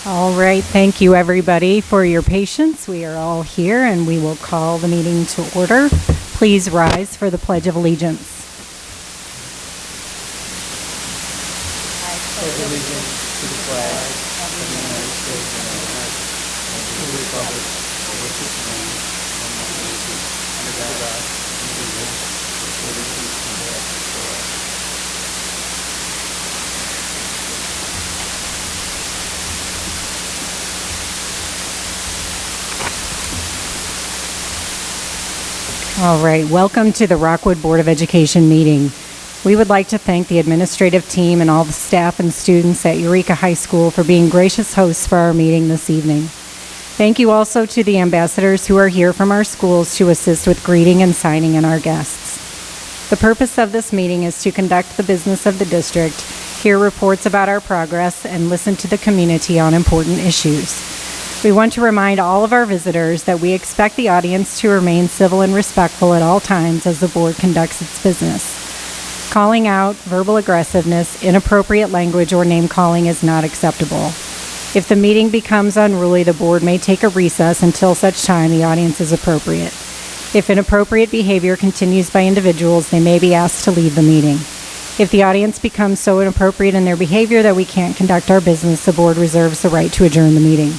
All right, thank you everybody for your patience. We are all here and we will call the meeting to order. Please rise for the Pledge of Allegiance. I pledge allegiance to the flag of the United States of America and to the republic for which it stands, one nation, under God, indivisible, with liberty and justice for all. All right, welcome to the Rockwood Board of Education meeting. We would like to thank the administrative team and all the staff and students at Eureka High School for being gracious hosts for our meeting this evening. Thank you also to the ambassadors who are here from our schools to assist with greeting and signing in our guests. The purpose of this meeting is to conduct the business of the district, hear reports about our progress, and listen to the community on important issues. We want to remind all of our visitors that we expect the audience to remain civil and respectful at all times as the board conducts its business. Calling out, verbal aggressiveness, inappropriate language, or name-calling is not acceptable. If the meeting becomes unruly, the board may take a recess until such time the audience is appropriate. If inappropriate behavior continues by individuals, they may be asked to leave the meeting. If the audience becomes so inappropriate in their behavior that we can't conduct our business, the board reserves the right to adjourn the meeting.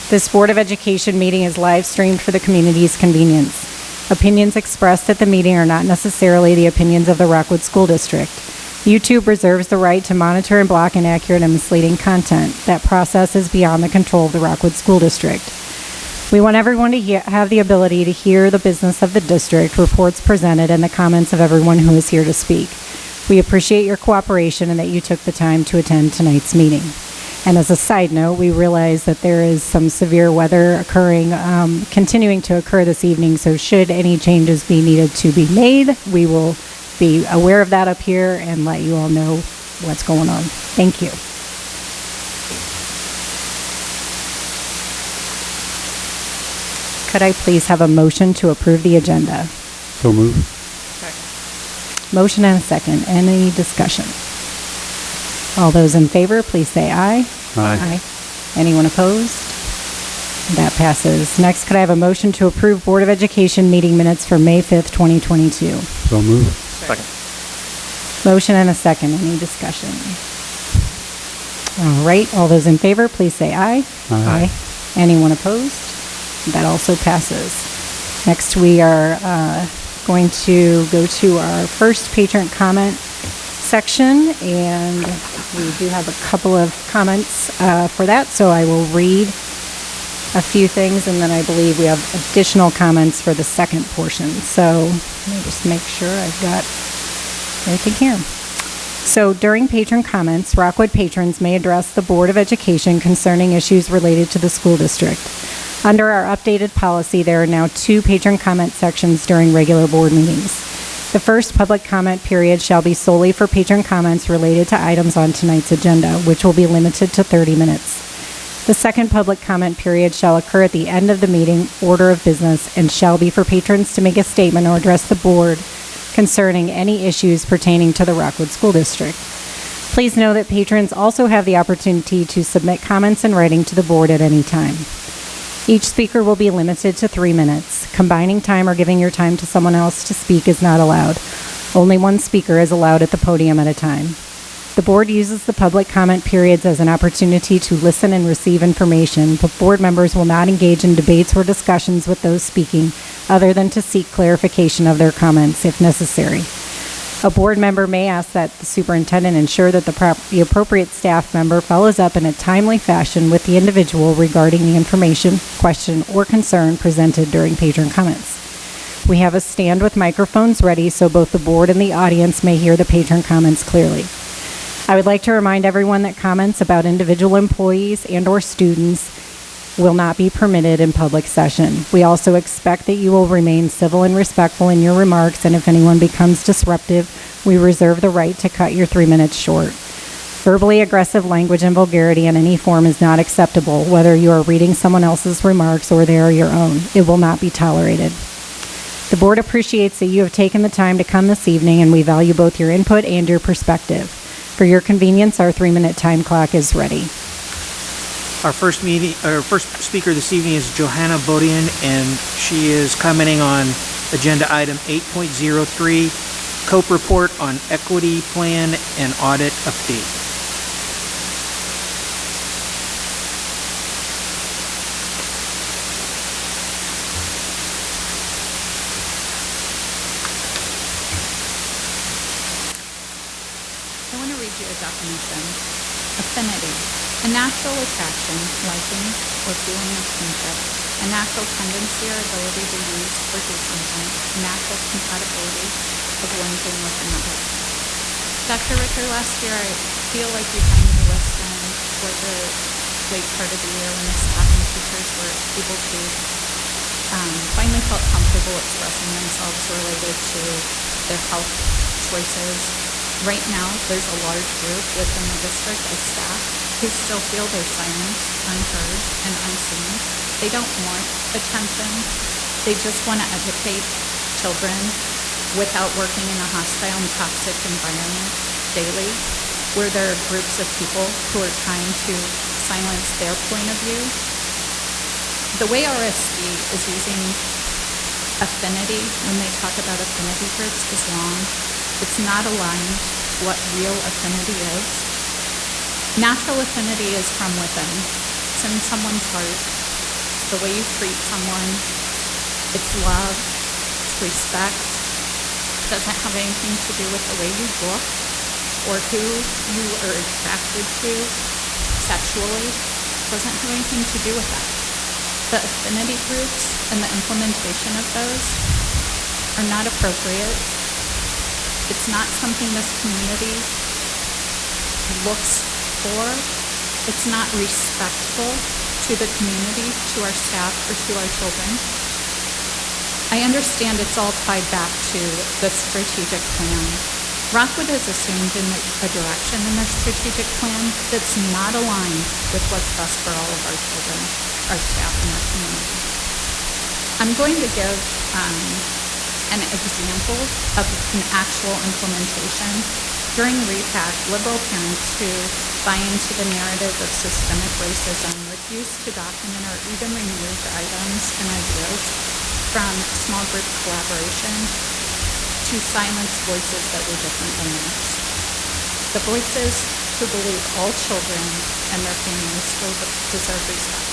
This Board of Education meeting is live streamed for the community's convenience. Opinions expressed at the meeting are not necessarily the opinions of the Rockwood School District. YouTube reserves the right to monitor and block inaccurate and misleading content. That process is beyond the control of the Rockwood School District. We want everyone to have the ability to hear the business of the district, reports presented, and the comments of everyone who is here to speak. We appreciate your cooperation and that you took the time to attend tonight's meeting. And as a side note, we realize that there is some severe weather continuing to occur this evening, so should any changes be needed to be made, we will be aware of that up here and let you all know what's going on. Thank you. Could I please have a motion to approve the agenda? So moved. Second. Motion and a second. Any discussion? All those in favor, please say aye. Aye. Anyone opposed? That passes. Next, could I have a motion to approve Board of Education meeting minutes for May 5th, 2022? So moved. Second. Motion and a second. Any discussion? All right. All those in favor, please say aye. Aye. Anyone opposed? That also passes. Next, we are going to go to our first patron comment section, and we do have a couple of comments for that, so I will read a few things, and then I believe we have additional comments for the second portion. So let me just make sure I've got everything here. So during patron comments, Rockwood patrons may address the Board of Education concerning issues related to the school district. Under our updated policy, there are now 2 patron comment sections during regular board meetings. The first public comment period shall be solely for patron comments related to items on tonight's agenda, which will be limited to 30 minutes. The second public comment period shall occur at the end of the meeting order of business and shall be for patrons to make a statement or address the board concerning any issues pertaining to the Rockwood School District. Please know that patrons also have the opportunity to submit comments in writing to the board at any time. Each speaker will be limited to 3 minutes. Combining time or giving your time to someone else to speak is not allowed. Only one speaker is allowed at the podium at a time. The board uses the public comment periods as an opportunity to listen and receive information, but board members will not engage in debates or discussions with those speaking other than to seek clarification of their comments if necessary. A board member may ask that the superintendent ensure that the appropriate staff member follows up in a timely fashion with the individual regarding the information, question, or concern presented during patron comments. We have a stand with microphones ready so both the board and the audience may hear the patron comments clearly. I would like to remind everyone that comments about individual employees and/or students will not be permitted in public session. We also expect that you will remain civil and respectful in your remarks, and if anyone becomes disruptive, we reserve the right to cut your 3 minutes short. Verbally aggressive language and vulgarity in any form is not acceptable, whether you are reading someone else's remarks or they are your own. It will not be tolerated. The board appreciates that you have taken the time to come this evening, and we value both your input and your perspective. For your convenience, our 3-minute time clock is ready. Our first speaker this evening is Johanna Bodian, and she is commenting on agenda item 8.03, COPE report on equity plan and audit update. I want to read you a definition. Affinity, a natural attraction, liking, or feeling of kinship, a natural tendency or ability to use or do something, a natural compatibility of one thing with another. Dr. Ricker, last year I feel like you kind of listened for the late part of the year when the staff and teachers were able to finally felt comfortable expressing themselves related to their health choices. Right now, there's a large group within the district of staff who still feel their silence unheard and unseen. They don't want attention. They just want to educate children without working in a hostile and toxic environment daily, where there are groups of people who are trying to silence their point of view. The way RSD is using affinity when they talk about affinity groups is wrong. It's not aligned to what real affinity is. Natural affinity is from within. It's in someone's heart. It's the way you treat someone. It's love. It's respect. It doesn't have anything to do with the way you look or who you are attracted to sexually. It doesn't have anything to do with that. The affinity groups and the implementation of those are not appropriate. It's not something this community looks for. It's not respectful to the community, to our staff, or to our children. I understand it's all tied back to the strategic plan. Rockwood has assumed a direction in their strategic plan that's not aligned with what's best for all of our children, our staff, and our community. I'm going to give an example of an actual implementation. During REPAC, liberal parents who buy into the narrative of systemic racism refuse to document or even remove items and ideas from small group collaboration to silence voices that were different than theirs. The voices who believe all children and their families deserve respect.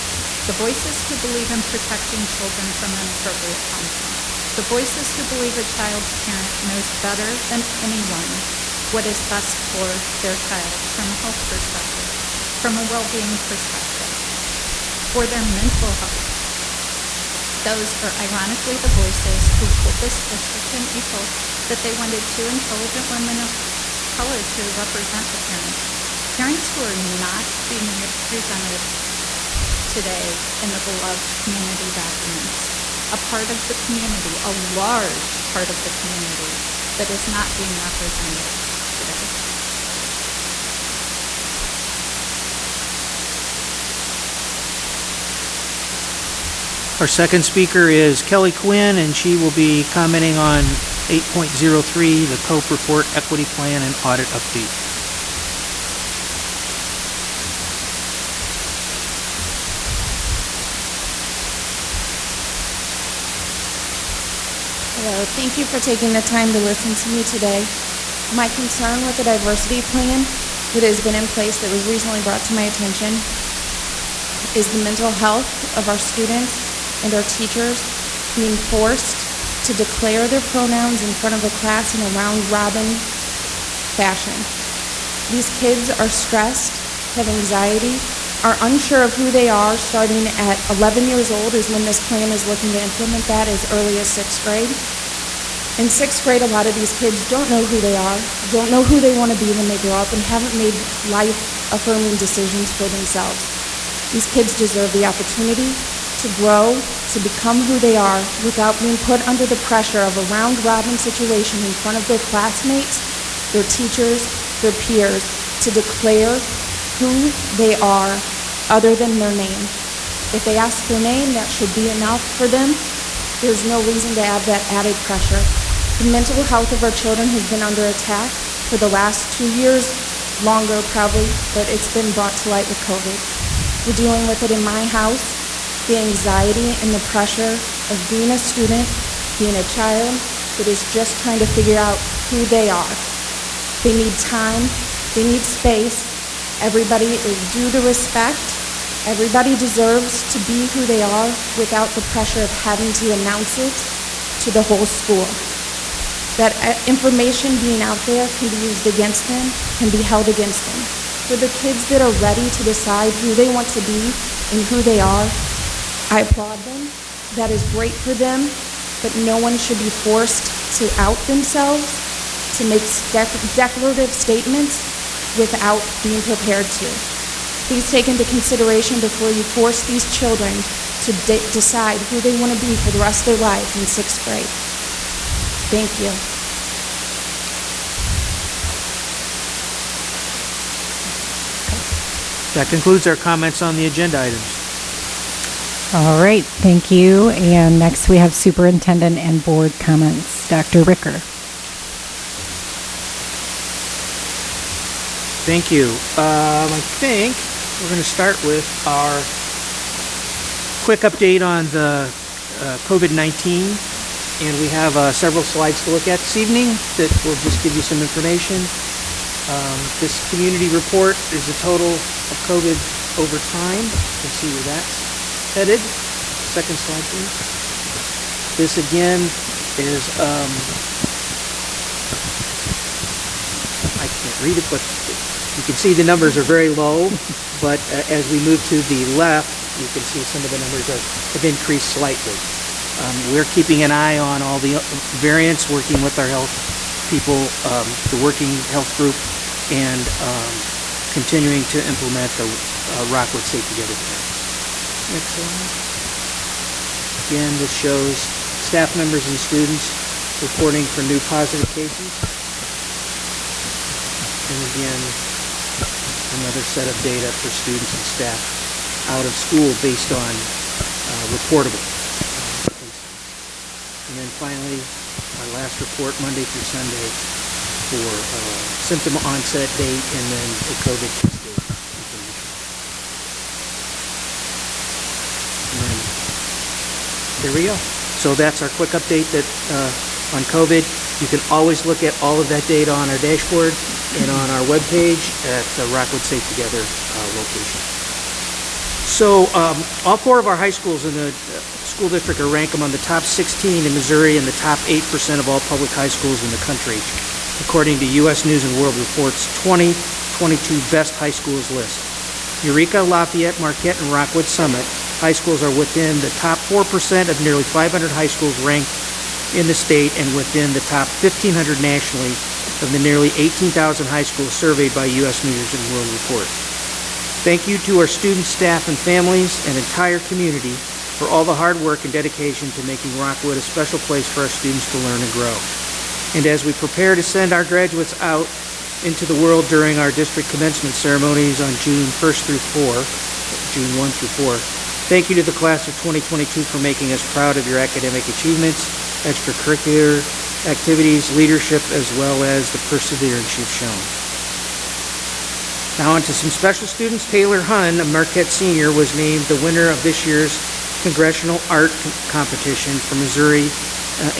The voices who believe in protecting children from inappropriate content. The voices who believe a child's parent knows better than anyone what is best for their child from a health perspective, from a well-being perspective, for their mental health. Those are ironically the voices who told this district in April that they wanted two intelligent women of color to represent the parents. Parents who are not being represented today in the beloved community documents. A part of the community, a large part of the community that is not being represented today. Our second speaker is Kelly Quinn, and she will be commenting on 8.03, the COPE report, equity plan, and audit update. Hello, thank you for taking the time to listen to me today. My concern with the diversity plan that has been in place that was recently brought to my attention is the mental health of our students and our teachers being forced to declare their pronouns in front of a class in a round-robin fashion. These kids are stressed, have anxiety, are unsure of who they are. Starting at 11 years old is when this plan is looking to implement that, as early as 6th grade. In 6th grade, a lot of these kids don't know who they are, don't know who they want to be when they grow up, and haven't made life-affirming decisions for themselves. These kids deserve the opportunity to grow, to become who they are, without being put under the pressure of a round-robin situation in front of their classmates, their teachers, their peers, to declare who they are other than their name. If they ask their name, that should be enough for them. There's no reason to add that added pressure. The mental health of our children has been under attack for the last 2 years, longer probably, but it's been brought to light with COVID. We're dealing with it in my house, the anxiety and the pressure of being a student, being a child that is just trying to figure out who they are. They need time, they need space. Everybody is due the respect. Everybody deserves to be who they are without the pressure of having to announce it to the whole school. That information being out there can be used against them, can be held against them. For the kids that are ready to decide who they want to be and who they are, I applaud them. That is great for them, but no one should be forced to out themselves, to make declarative statements without being prepared to. Please take into consideration before you force these children to decide who they want to be for the rest of their lives in 6th grade. Thank you. That concludes our comments on the agenda items. All right, thank you. And next we have Superintendent and Board comments. Dr. Ricker. Thank you. I think we're going to start with our quick update on the COVID-19. And we have several slides to look at this evening that will just give you some information. This community report is the total of COVID over time. You can see where that's headed. Second slide, please. This again is, I can't read it, but you can see the numbers are very low. But as we move to the left, you can see some of the numbers have increased slightly. We're keeping an eye on all the variants, working with our health people, the working health group, and continuing to implement the Rockwood Safe Together plan. Next slide. Again, this shows staff members and students reporting for new positive cases. And again, another set of data for students and staff out of school based on reportable. And then finally, our last report, Monday through Sunday, for symptom onset date and then the COVID test date information. And then, there we go. So that's our quick update that on COVID. You can always look at all of that data on our dashboard and on our webpage at the Rockwood Safe Together location. So all 4 of our high schools in the school district are ranked among the top 16 in Missouri and the top 8% of all public high schools in the country, according to U.S. News and World Report's 2022 Best High Schools list. Eureka, Lafayette, Marquette, and Rockwood Summit high schools are within the top 4% of nearly 500 high schools ranked in the state and within the top 1,500 nationally of the nearly 18,000 high schools surveyed by U.S. News and World Report. Thank you to our students, staff, and families and entire community for all the hard work and dedication to making Rockwood a special place for our students to learn and grow. And as we prepare to send our graduates out into the world during our district commencement ceremonies on June 1st through 4, June 1 through 4, thank you to the class of 2022 for making us proud of your academic achievements, extracurricular activities, leadership, as well as the perseverance you've shown. Now on to some special students. Taylor Hunn, a Marquette senior, was named the winner of this year's Congressional Art Competition for Missouri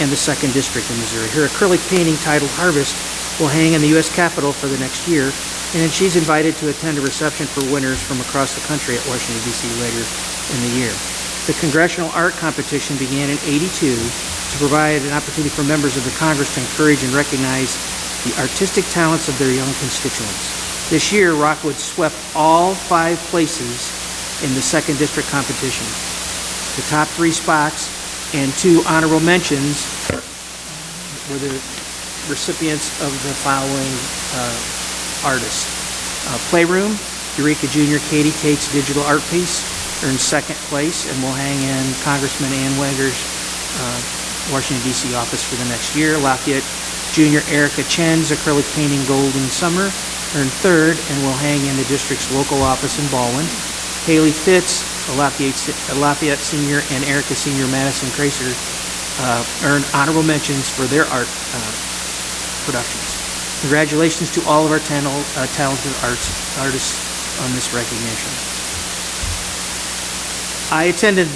and the 2nd District in Missouri. Her acrylic painting titled Harvest will hang in the U.S. Capitol for the next year, and then she's invited to attend a reception for winners from across the country at Washington, D.C. later in the year. The Congressional Art Competition began in '82 to provide an opportunity for members of the Congress to encourage and recognize the artistic talents of their young constituents. This year, Rockwood swept all 5 places in the 2nd District competition. The top 3 spots and 2 honorable mentions were the recipients of the following artists. Playroom, Eureka Junior Katie Tate's digital art piece earned 2nd place and will hang in Congressman Ann Wager's Washington, D.C. office for the next year. Lafayette Junior Erica Chen's acrylic painting Golden Summer earned 3rd and will hang in the district's local office in Baldwin. Haley Fitz, a Lafayette senior, and Erica senior Madison Cracer earned honorable mentions for their art productions. Congratulations to all of our talented artists on this recognition. I attended,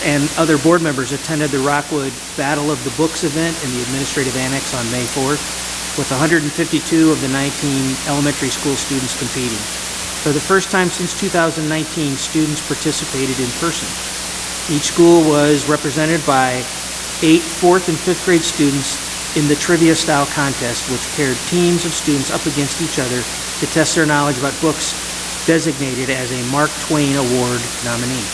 and other board members attended the Rockwood Battle of the Books event in the Administrative Annex on May 4th, with 152 of the 19 elementary school students competing. For the first time since 2019, students participated in person. Each school was represented by 8 4th and 5th grade students in the trivia-style contest, which paired teams of students up against each other to test their knowledge about books designated as a Mark Twain Award nominee.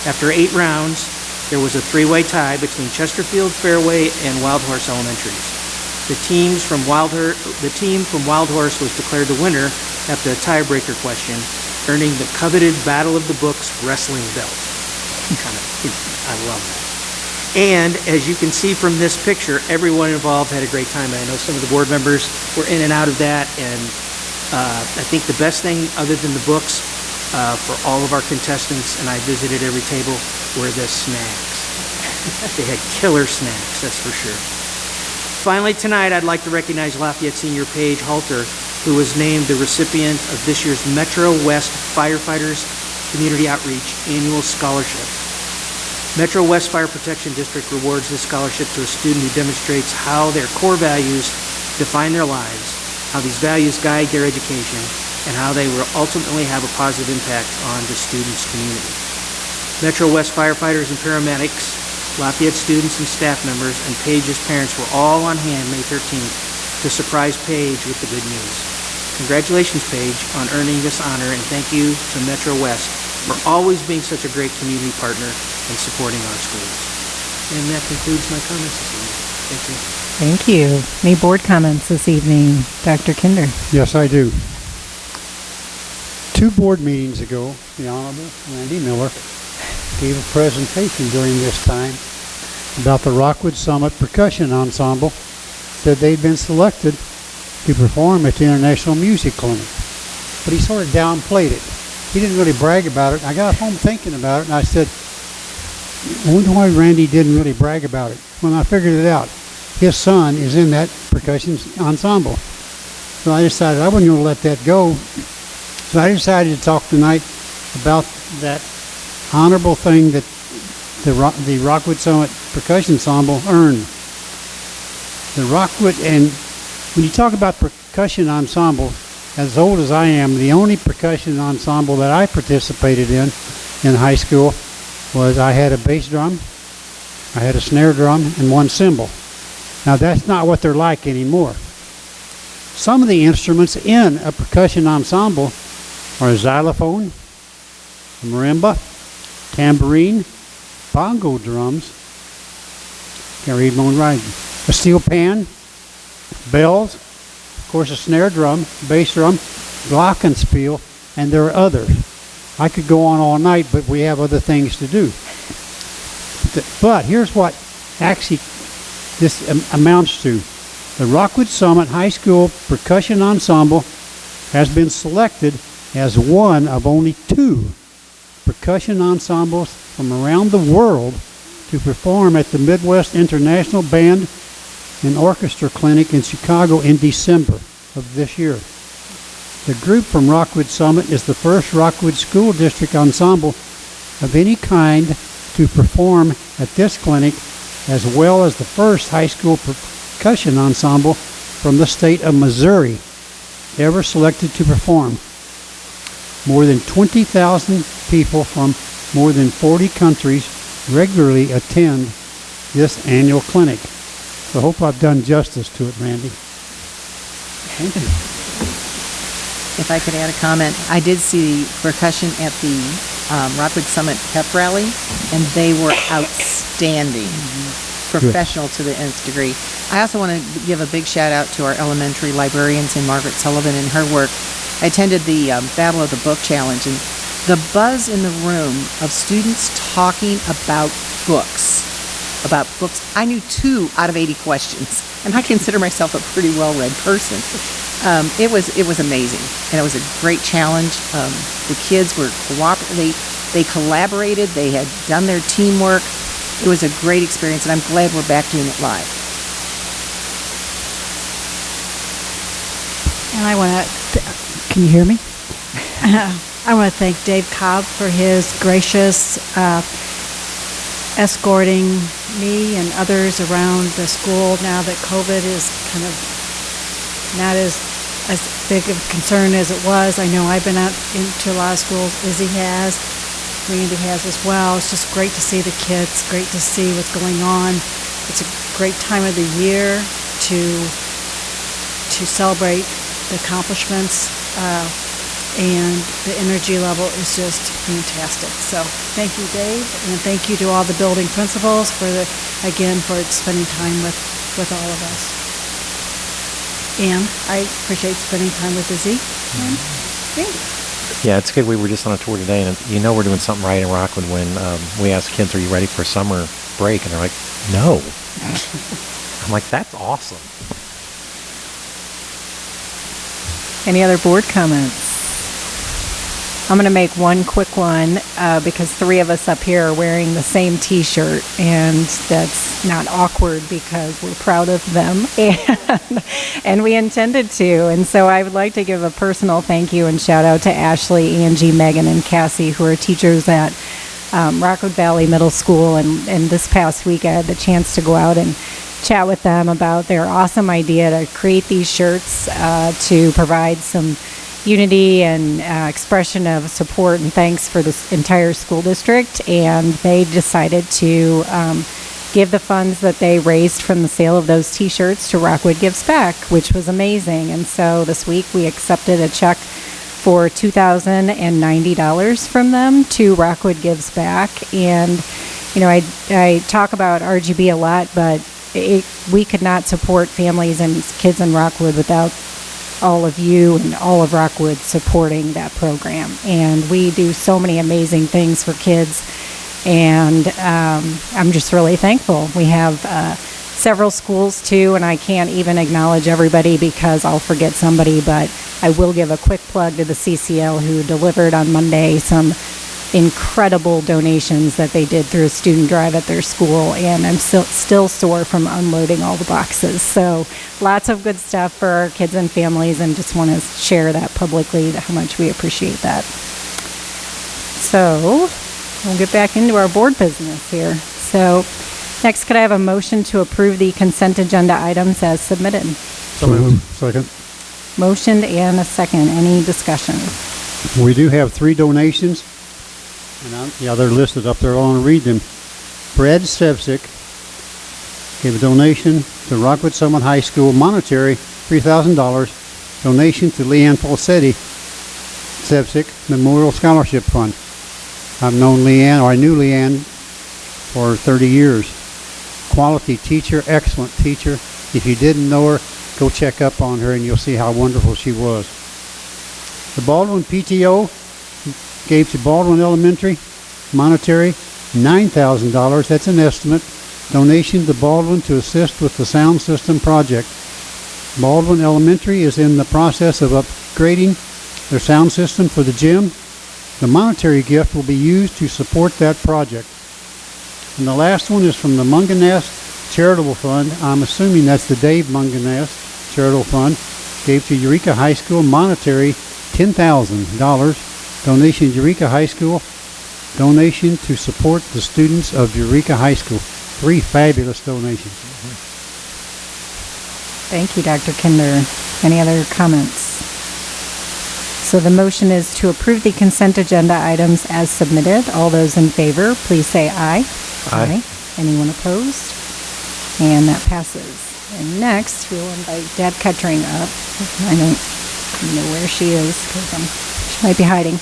After 8 rounds, there was a 3-way tie between Chesterfield, Fairway, and Wild Horse Elementaries. The team from Wild Horse was declared the winner after a tiebreaker question, earning the coveted Battle of the Books wrestling belt. I love that. And as you can see from this picture, everyone involved had a great time. I know some of the board members were in and out of that, and I think the best thing, other than the books, for all of our contestants, and I visited every table, were the snacks. They had killer snacks, that's for sure. Finally, tonight, I'd like to recognize Lafayette Senior Paige Halter, who was named the recipient of this year's Metro West Firefighters Community Outreach Annual Scholarship. Metro West Fire Protection District rewards this scholarship to a student who demonstrates how their core values define their lives, how these values guide their education, and how they will ultimately have a positive impact on the student's community. Metro West firefighters and paramedics, Lafayette students and staff members, and Paige's parents were all on hand May 13th to surprise Paige with the good news. Congratulations, Paige, on earning this honor, and thank you to Metro West for always being such a great community partner and supporting our schools. And that concludes my comments this evening. Thank you. Thank you. Any board comments this evening? Dr. Kinder? Yes, I do. 2 board meetings ago, the Honorable Randy Miller gave a presentation during this time about the Rockwood Summit Percussion Ensemble, said they'd been selected to perform at the International Music Clinic. But he sort of downplayed it. He didn't really brag about it. I got home thinking about it, and I said, I wonder why Randy didn't really brag about it. When I figured it out, his son is in that percussion ensemble. So I decided I wasn't going to let that go. So I decided to talk tonight about that honorable thing that the Rockwood Summit Percussion Ensemble earned. The Rockwood, and when you talk about percussion ensemble, as old as I am, the only percussion ensemble that I participated in high school was I had a bass drum, I had a snare drum, and 1 cymbal. Now that's not what they're like anymore. Some of the instruments in a percussion ensemble are a xylophone, a marimba, tambourine, bongo drums, can't read my own writing, a steel pan, bells, of course a snare drum, bass drum, glockenspiel, and there are others. I could go on all night, but we have other things to do. But here's what actually this amounts to. The Rockwood Summit High School Percussion Ensemble has been selected as one of only 2 percussion ensembles from around the world to perform at the Midwest International Band and Orchestra Clinic in Chicago in December of this year. The group from Rockwood Summit is the first Rockwood School District ensemble of any kind to perform at this clinic, as well as the first high school percussion ensemble from the state of Missouri ever selected to perform. More than 20,000 people from more than 40 countries regularly attend this annual clinic. So I hope I've done justice to it, Randy. Thank you. If I could add a comment, I did see percussion at the Rockwood Summit Pep Rally, and they were outstanding, professional to the nth degree. I also want to give a big shout out to our elementary librarians and Margaret Sullivan and her work. I attended the Battle of the Book Challenge, and the buzz in the room of students talking about books. I knew 2 out of 80 questions, and I consider myself a pretty well-read person. It was amazing, and it was a great challenge. The kids were they collaborated, they had done their teamwork. It was a great experience, and I'm glad we're back doing it live. And I want to, can you hear me? I want to thank Dave Cobb for his gracious escorting me and others around the school now that COVID is kind of not as big of a concern as it was. I know I've been out into a lot of schools. Izzy has, Randy has as well. It's just great to see the kids, great to see what's going on. It's a great time of the year to celebrate the accomplishments, and the energy level is just fantastic. So thank you, Dave, and thank you to all the building principals for spending time with all of us. And I appreciate spending time with Izzy and Randy. Yeah, it's good. We were just on a tour today, and we're doing something right in Rockwood when we asked kids, "Are you ready for summer break?" And they're like, "No." I'm like, "That's awesome." Any other board comments? I'm going to make one quick one because three of us up here are wearing the same T-shirt, and that's not awkward because we're proud of them, and we intended to. And so I would like to give a personal thank you and shout out to Ashley, Angie, Megan, and Cassie, who are teachers at Rockwood Valley Middle School. And this past week I had the chance to go out and chat with them about their awesome idea to create these shirts to provide some unity and expression of support and thanks for this entire school district. And they decided to give the funds that they raised from the sale of those T-shirts to Rockwood Gives Back, which was amazing. And so this week we accepted a check for $2,090 from them to Rockwood Gives Back. And I talk about RGB a lot, but we could not support families and kids in Rockwood without all of you and all of Rockwood supporting that program. And we do so many amazing things for kids, and I'm just really thankful. We have several schools too, and I can't even acknowledge everybody because I'll forget somebody, but I will give a quick plug to the CCL who delivered on Monday some incredible donations that they did through a student drive at their school, and I'm still sore from unloading all the boxes. So lots of good stuff for our kids and families, and just want to share that publicly, how much we appreciate that. So we'll get back into our board business here. So next, could I have a motion to approve the consent agenda items as submitted? So moved. Second. Motioned and a second. Any discussion? We do have 3 donations, and they're listed up there. I want to read them. Brad Sevcik gave a donation to Rockwood Summit High School, monetary $3,000. Donation to Leanne Falsetti Sevcik Memorial Scholarship Fund. I knew Leanne for 30 years. Quality teacher, excellent teacher. If you didn't know her, go check up on her and you'll see how wonderful she was. The Baldwin PTO gave to Baldwin Elementary, monetary $9,000. That's an estimate. Donation to Baldwin to assist with the sound system project. Baldwin Elementary is in the process of upgrading their sound system for the gym. The monetary gift will be used to support that project. And the last one is from the Munganast Charitable Fund. I'm assuming that's the Dave Munganast Charitable Fund. Gave to Eureka High School, monetary $10,000. Donation Eureka High School. Donation to support the students of Eureka High School. 3 fabulous donations. Thank you, Dr. Kinder. Any other comments? So the motion is to approve the consent agenda items as submitted. All those in favor, please say aye. Aye. Anyone opposed? And that passes. And next, we'll invite Deb Kettering up. I don't know where she is because she might be hiding.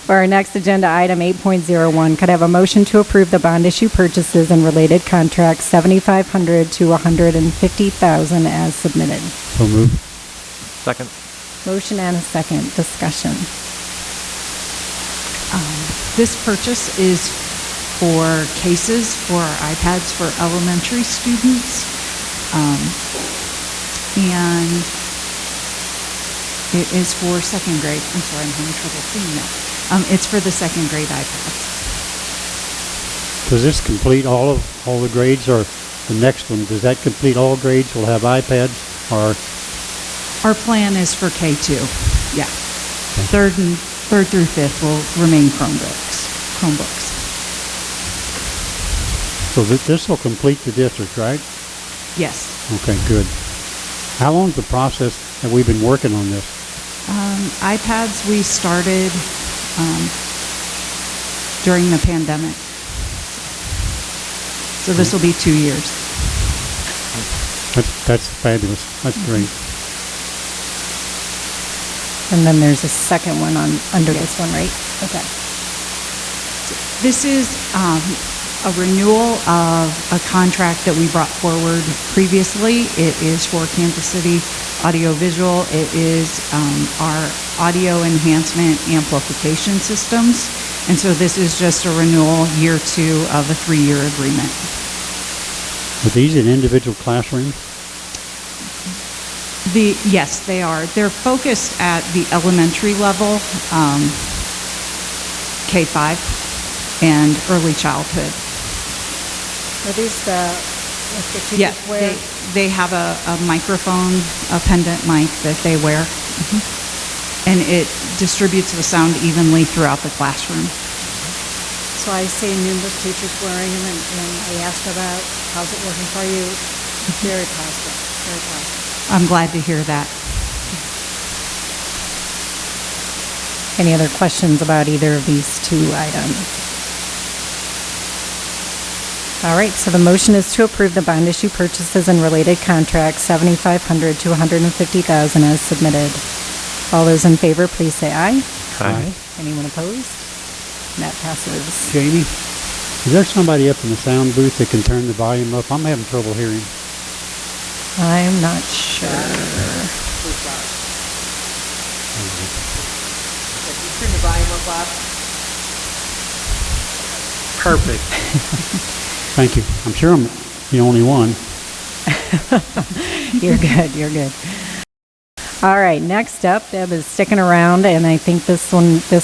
For our next agenda item, 8.01, could I have a motion to approve the bond issue purchases and related contracts, $7,500 to $150,000 as submitted? So moved. Second. Motion and a second. Discussion. This purchase is for cases for our iPads for elementary students. And it is for second grade. I'm sorry, I'm having trouble seeing that. It's for the second grade iPads. Does this complete all the grades, or the next one? Does that complete all grades? Will have iPads, or? Our plan is for K2, yeah. Third through fifth will remain Chromebooks. So this will complete the district, right? Yes. Okay, good. How long's the process that we've been working on this? iPads we started during the pandemic. So this will be 2 years. That's fabulous. That's great. And then there's a second one under this one, right? Okay. This is a renewal of a contract that we brought forward previously. It is for Kansas City Audiovisual. It is our audio enhancement amplification systems. And so this is just a renewal, year 2 of a 3-year agreement. Are these in individual classrooms? Yes, they are. They're focused at the elementary level, K-5, and early childhood. Are these the teachers Yeah, wear? they have a microphone, a pendant mic that they wear, and it distributes the sound evenly throughout the classroom. So I see numerous teachers wearing them, and I asked about, how's it working for you? Very positive, very positive. I'm glad to hear that. Any other questions about either of these two items? All right, so the motion is to approve the bond issue purchases and related contracts, $7,500 to $150,000 as submitted. All those in favor, please say aye. Aye. Anyone opposed? And that passes. Jamie, is there somebody up in the sound booth that can turn the volume up? I'm having trouble hearing. I'm not sure. Turn the volume up, Bob. Perfect. Thank you. I'm sure I'm the only one. You're good, you're good. All right, next up, Deb is sticking around, and I think this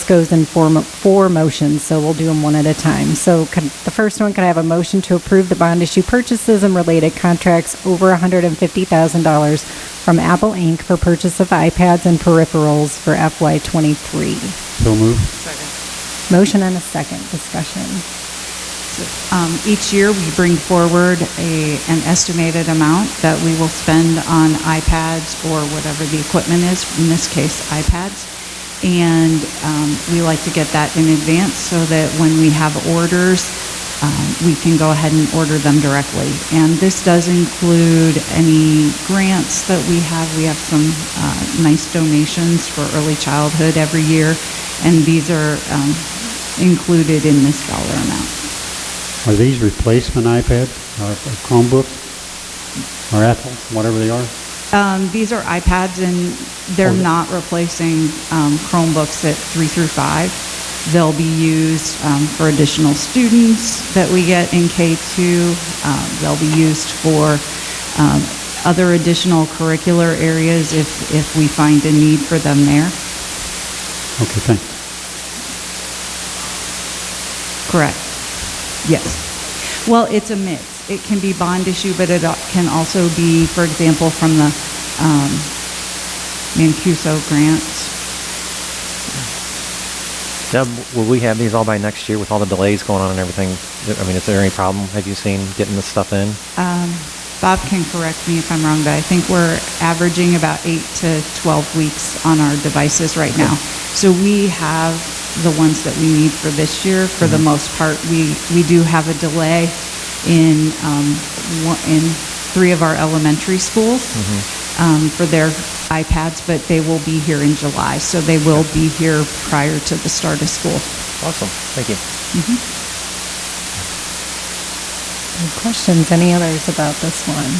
goes in four motions, so we'll do them one at a time. So the first one, can I have a motion to approve the bond issue purchases and related contracts over $150,000 from Apple Inc. for purchase of iPads and peripherals for FY23? So moved. Second. Motion and a second. Discussion. Each year, we bring forward an estimated amount that we will spend on iPads or whatever the equipment is, in this case, iPads. And we like to get that in advance so that when we have orders, we can go ahead and order them directly. And this does include any grants that we have. We have some nice donations for early childhood every year, and these are included in this dollar amount. Are these replacement iPads or Chromebooks or Apple, whatever they are? These are iPads, and they're not replacing Chromebooks at 3 through 5. They'll be used for additional students that we get in K2. They'll be used for other additional curricular areas if we find a need for them there. Okay, thanks. Correct. Yes. Well, it's a mix. It can be bond issue, but it can also be, for example, from the Mancuso grants. Deb, will we have these all by next year with all the delays going on and everything? I mean, is there any problem, have you seen, getting this stuff in? Bob can correct me if I'm wrong, but I think we're averaging about 8 to 12 weeks on our devices right now. So we have the ones that we need for this year. For the most part, we do have a delay in 3 of our elementary schools for their iPads, but they will be here in July, so they will be here prior to the start of school. Awesome, thank you. Any questions? Any others about this one?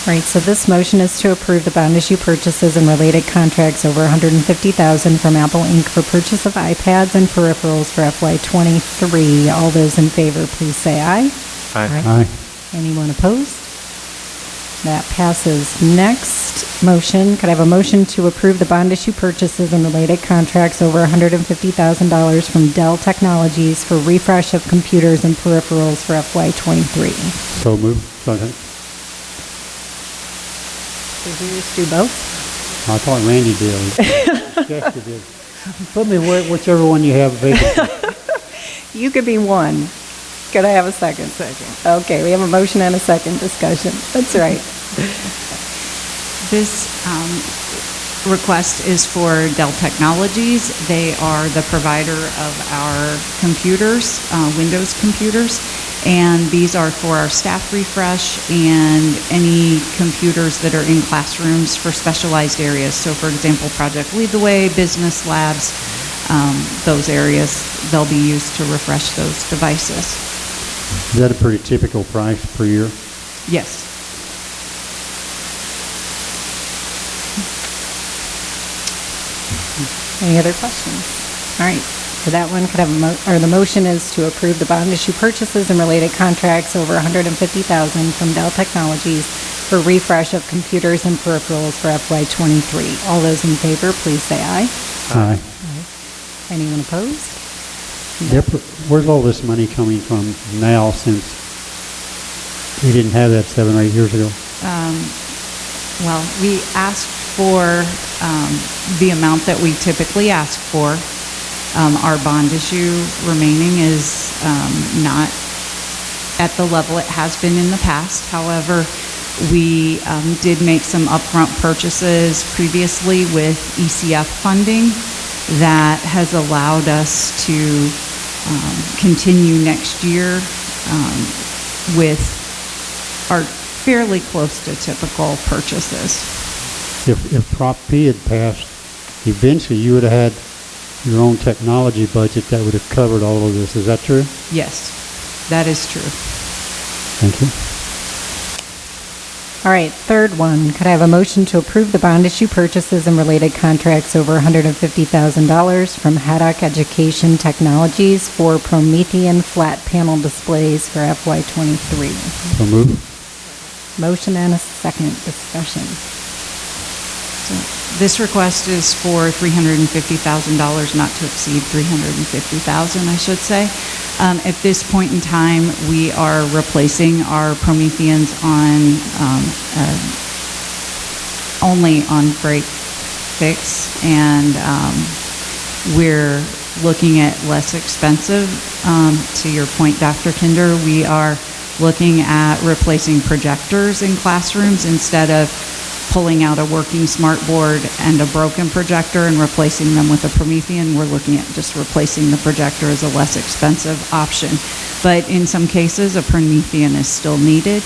All right, so this motion is to approve the bond issue purchases and related contracts over $150,000 from Apple Inc. for purchase of iPads and peripherals for FY23. All those in favor, please say aye. Aye. Aye. Anyone opposed? That passes. Next motion, could I have a motion to approve the bond issue purchases and related contracts over $150,000 from Dell Technologies for refresh of computers and peripherals for FY23? So moved. Second. Did you just do both? I thought Randy did. Jessica did. Put me whichever one you have vacant. You could be one. Could I have a second? Second. Okay, we have a motion and a second discussion. That's right. This request is for Dell Technologies. They are the provider of our computers, Windows computers, and these are for our staff refresh and any computers that are in classrooms for specialized areas. So for example, Project Lead the Way, business labs, those areas, they'll be used to refresh those devices. Is that a pretty typical price per year? Yes. Any other questions? All right. For that one, could I have the motion is to approve the bond issue purchases and related contracts over $150,000 from Dell Technologies for refresh of computers and peripherals for FY23. All those in favor, please say aye. Aye. Anyone opposed? Yep. Where's all this money coming from now, since we didn't have that 7 or 8 years ago? Well, we asked for the amount that we typically ask for. Our bond issue remaining is not at the level it has been in the past. However, we did make some upfront purchases previously with ECF funding that has allowed us to continue next year with our fairly close to typical purchases. If Prop P had passed, eventually you would have had your own technology budget that would have covered all of this. Is that true? Yes, that is true. Thank you. All right, third one. Could I have a motion to approve the bond issue purchases and related contracts over $150,000 from Haddock Education Technologies for Promethean flat panel displays for FY23? So move. Motion and a second discussion. This request is for $350,000, not to exceed $350,000, I should say. At this point in time, we are replacing our Prometheans on only on break fix, and we're looking at less expensive. To your point, Dr. Kinder, we are looking at replacing projectors in classrooms instead of pulling out a working smart board and a broken projector and replacing them with a Promethean. We're looking at just replacing the projector as a less expensive option. But in some cases, a Promethean is still needed.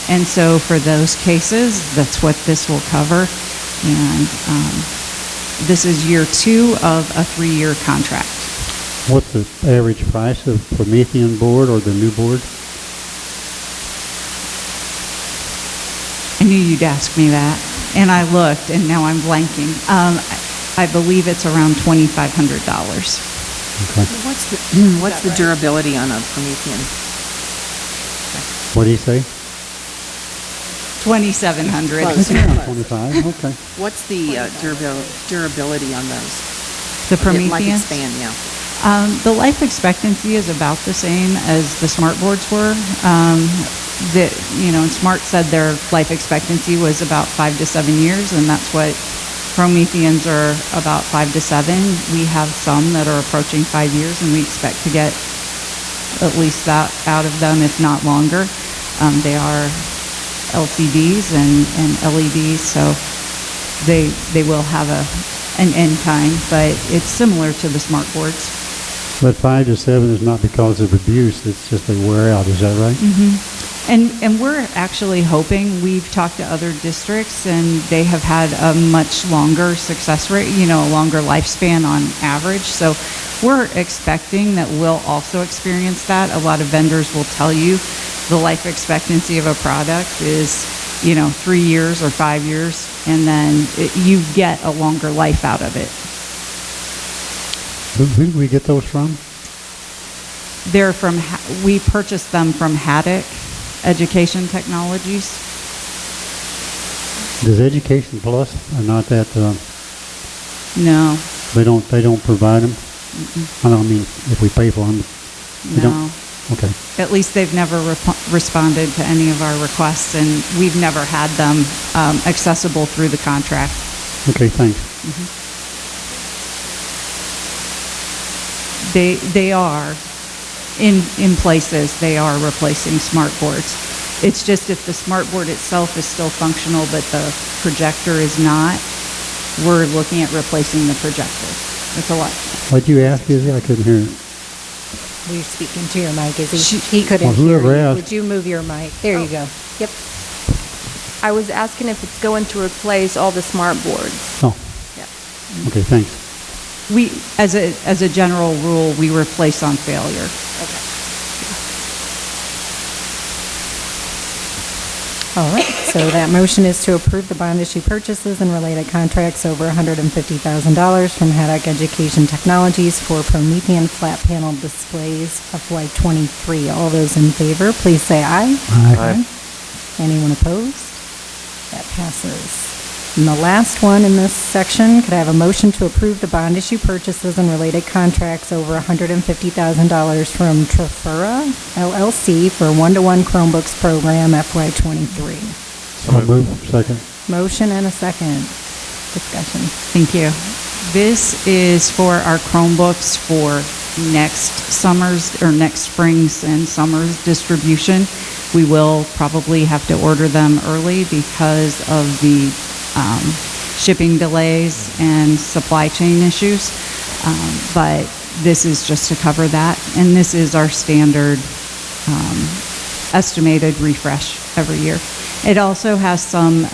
And so for those cases, that's what this will cover. And this is year 2 of a 3-year contract. What's the average price of Promethean board or the new board? I knew you'd ask me that, and I looked, and now I'm blanking. I believe it's around $2,500. Okay. What's the durability on a Promethean? What do you say? 2,700. Close. 25, okay. What's the durability on those? The Life Prometheans? span, yeah. The life expectancy is about the same as the smart boards were. And Smart said their life expectancy was about 5 to 7 years, and that's what Prometheans are, about 5 to 7. We have some that are approaching 5 years, and we expect to get at least that out of them, if not longer. They are LCDs and LEDs, so they will have an end time, but it's similar to the smart boards. But 5 to 7 is not because of abuse, it's just they wear out, is that right? Mm-hmm. And we're actually hoping, we've talked to other districts, and they have had a much longer success rate, a longer lifespan on average. So we're expecting that we'll also experience that. A lot of vendors will tell you the life expectancy of a product is, 3 years or 5 years, and then you get a longer life out of it. Who did we get those from? They're from, we purchased them from Haddock Education Technologies. Does Education Plus or not that? No. They don't provide them. I don't mean if we pay for them. They No. don't. Okay. At least they've never responded to any of our requests, and we've never had them accessible through the contract. Okay, thanks. They are, in places, they are replacing smart boards. It's just if the smart board itself is still functional, but the projector is not, we're looking at replacing the projector. It's a lot. What'd you ask, Izzy? I couldn't hear it. Were you speaking to your mic? He couldn't Well, hear whoever you. asked. Would you move your mic? There you go. Yep. I was asking if it's going to replace all the smart boards. Oh. Yeah. Okay, thanks. We, as a general rule, we replace on failure. All right, so that motion is to approve the bond issue purchases and related contracts over $150,000 from Haddock Education Technologies for Promethean flat panel displays FY23. All those in favor, please say aye. Aye. Anyone opposed? That passes. And the last one in this section, could I have a motion to approve the bond issue purchases and related contracts over $150,000 from Trafura LLC for one-to-one Chromebooks program FY23? So move. Second. Motion and a second. Discussion. Thank you. This is for our Chromebooks for next summer's, or next spring's and summer's distribution. We will probably have to order them early because of the shipping delays and supply chain issues. But this is just to cover that. And this is our standard estimated refresh every year. It also has some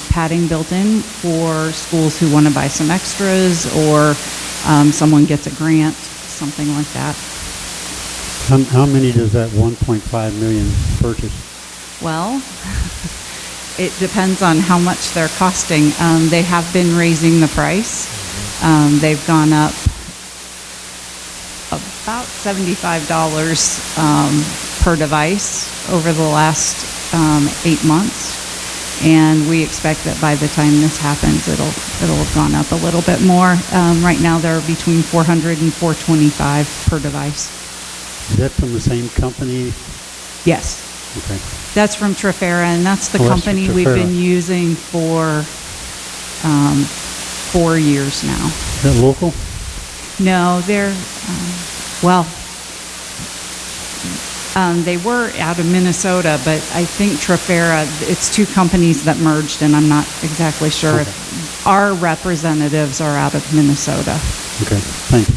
padding built in for schools who want to buy some extras, or someone gets a grant, something like that. How many does that 1.5 million purchase? Well, it depends on how much they're costing. They have been raising the price. They've gone up about $75 per device over the last 8 months. And we expect that by the time this happens, it'll have gone up a little bit more. Right now, they're between $400 and $425 per device. Is that from the same company? Yes. Okay. That's from Trafera, and that's the Oh, that's company from we've Trafera. been using for 4 years now. Is that local? No, they're, they were out of Minnesota, but I think Trafera, it's two companies that merged, and I'm not exactly sure if our representatives are out of Minnesota. Okay, thanks.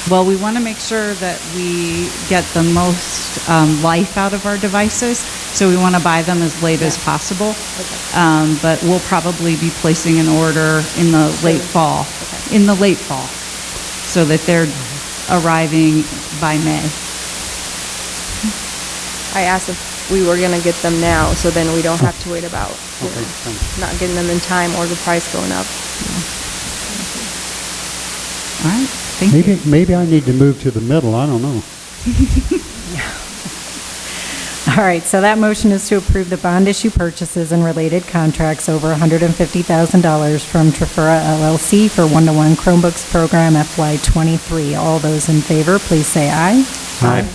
Well, we want to make sure that we get the most life out of our devices, so we want to buy them as late as possible. But we'll probably be placing an order in the late fall, so that they're arriving by May. I asked if we were going to get them now, so then we don't have to wait about not getting them in time or the price going up. All right, thank you. Maybe I need to move to the middle, I don't know. All right, so that motion is to approve the bond issue purchases and related contracts over $150,000 from Trafura LLC for one-to-one Chromebooks program FY23. All those in favor, please say aye. Aye.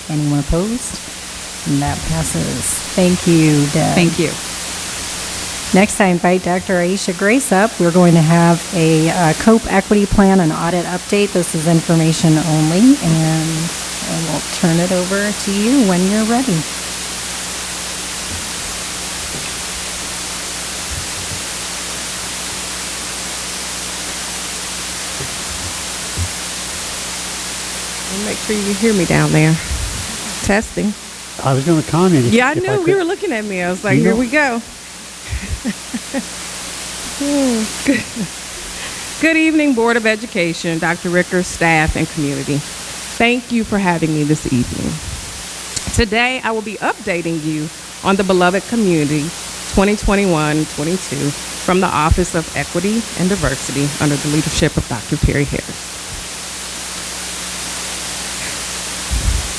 Anyone opposed? And that passes. Thank you, Deb. Thank you. Next, I invite Dr. Aisha Grace up. We're going to have a COPE equity plan and audit update. This is information only, and we'll turn it over to you when you're ready. Make sure you can hear me down there. Testing. I was going to comment. Yeah, I knew you were looking at me. I was like, here we go. Good evening, Board of Education, Dr. Ricker, staff, and community. Thank you for having me this evening. Today, I will be updating you on the beloved community 2021-22 from the Office of Equity and Diversity under the leadership of Dr. Terry Harris.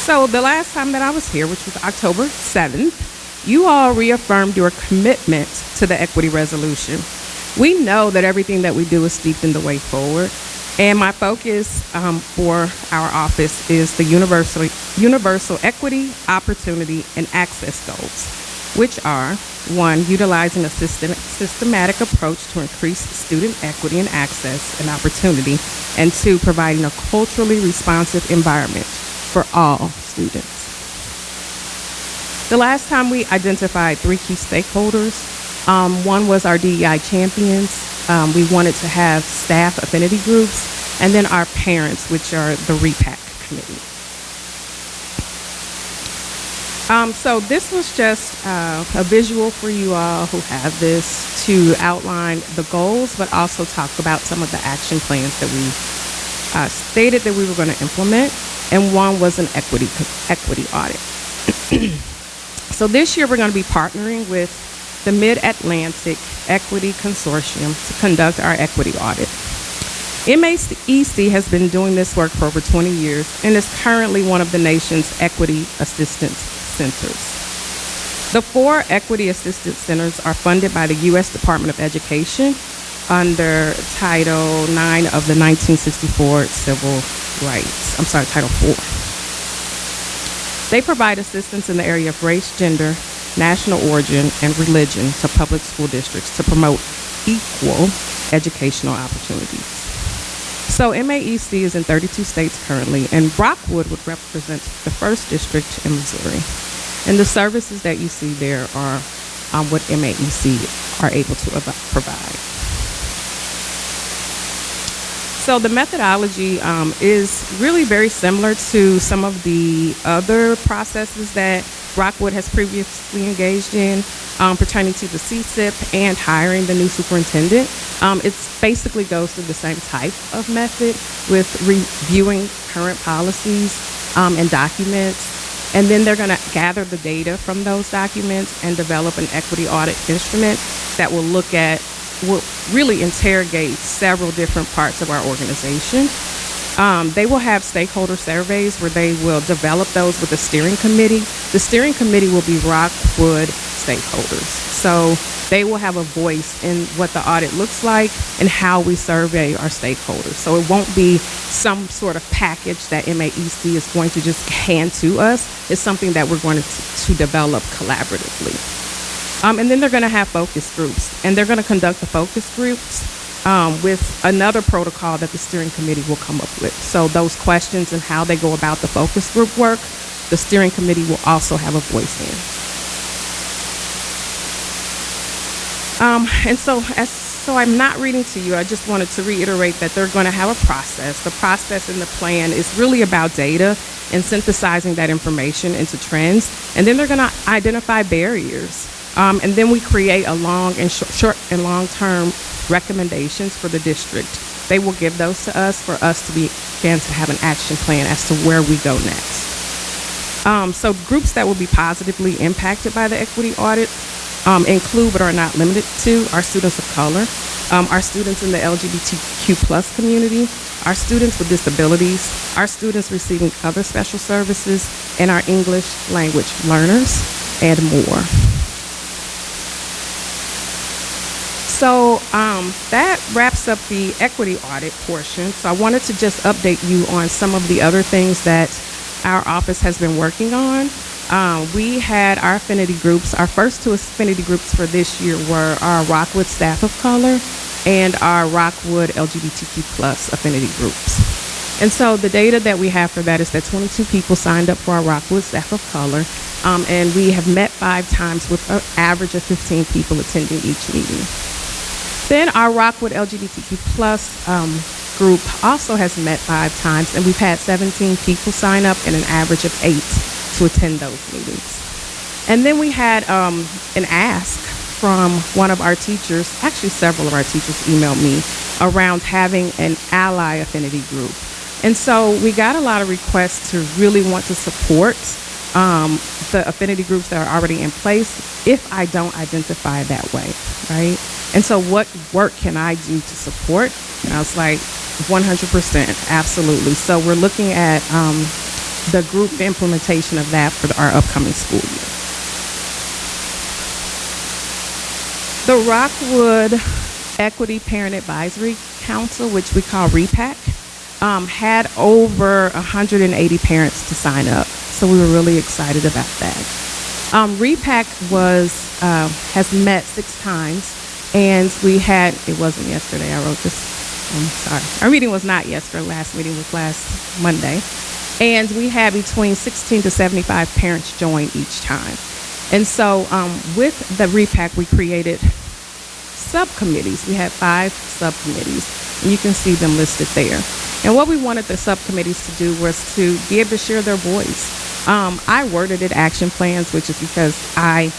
So the last time that I was here, which was October 7th, you all reaffirmed your commitment to the equity resolution. We know that everything that we do is steeped in the way forward, And my focus for our office is the universal equity, opportunity, and access goals, which are: 1, utilizing a systematic approach to increase student equity and access and opportunity, and 2, providing a culturally responsive environment for all students. The last time we identified 3 key stakeholders. One was our DEI champions. We wanted to have staff affinity groups, and then our parents, which are the REPAC committee. So this was just a visual for you all who have this to outline the goals, but also talk about some of the action plans that we stated that we were going to implement, and one was an equity audit. So this year we're going to be partnering with the Mid-Atlantic Equity Consortium to conduct our equity audit. MAEC has been doing this work for over 20 years and is currently one of the nation's equity assistance centers. The 4 equity assistance centers are funded by the U.S. Department of Education under Title IX of the 1964 Title IV. They provide assistance in the area of race, gender, national origin, and religion to public school districts to promote equal educational opportunities. So MAEC is in 32 states currently, and Rockwood would represent the first district in Missouri. And the services that you see there are what MAEC are able to provide. So the methodology is really very similar to some of the other processes that Rockwood has previously engaged in pertaining to the CSIP and hiring the new superintendent. It basically goes through the same type of method with reviewing current policies and documents. And then they're going to gather the data from those documents and develop an equity audit instrument that will really interrogate several different parts of our organization. They will have stakeholder surveys where they will develop those with the steering committee. The steering committee will be Rockwood stakeholders. So they will have a voice in what the audit looks like and how we survey our stakeholders. So it won't be some sort of package that MAEC is going to just hand to us. It's something that we're going to develop collaboratively. And then they're going to have focus groups, and they're going to conduct the focus groups with another protocol that the steering committee will come up with. So those questions and how they go about the focus group work, the steering committee will also have a voice in. And so I'm not reading to you. I just wanted to reiterate that they're going to have a process. The process and the plan is really about data and synthesizing that information into trends. And then they're going to identify barriers. And then we create a short and long-term recommendations for the district. They will give those to us for us to begin to have an action plan as to where we go next. So groups that will be positively impacted by the equity audit include, but are not limited to, our students of color, our students in the LGBTQ+ community, our students with disabilities, our students receiving other special services, and our English language learners, and more. So that wraps up the equity audit portion. So I wanted to just update you on some of the other things that our office has been working on. We had our affinity groups. Our first 2 affinity groups for this year were our Rockwood staff of color and our Rockwood LGBTQ+ affinity groups. And so the data that we have for that is that 22 people signed up for our Rockwood staff of color, and we have met 5 times with an average of 15 people attending each meeting. Then our Rockwood LGBTQ+ group also has met 5 times, and we've had 17 people sign up and an average of 8 to attend those meetings. And then we had an ask from one of our teachers, actually several of our teachers emailed me, around having an ally affinity group. And so we got a lot of requests to really want to support the affinity groups that are already in place if I don't identify it that way, right? And so what work can I do to support? And I was like, 100%, absolutely. So we're looking at the group implementation of that for our upcoming school year. The Rockwood Equity Parent Advisory Council, which we call REPAC, had over 180 parents to sign up. So we were really excited about that. REPAC has met 6 times, and we had, it wasn't yesterday, I wrote this, I'm sorry. Our meeting was not yesterday, last meeting was last Monday. And we had between 16 to 75 parents join each time. And so with the REPAC, we created subcommittees. We had 5 subcommittees, and you can see them listed there. And what we wanted the subcommittees to do was to be able to share their voice. I worded it action plans, which is because I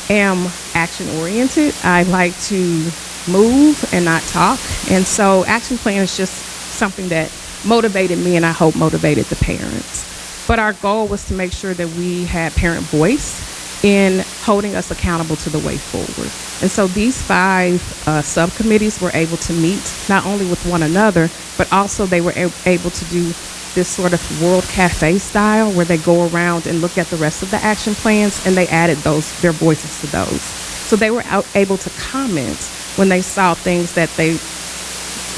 am action-oriented. I like to move and not talk. And so action plan is just something that motivated me and I hope motivated the parents. But our goal was to make sure that we had parent voice in holding us accountable to the way forward. And so these 5 subcommittees were able to meet not only with one another, but also they were able to do this sort of World Cafe style where they go around and look at the rest of the action plans, and they added their voices to those. So they were able to comment when they saw things that they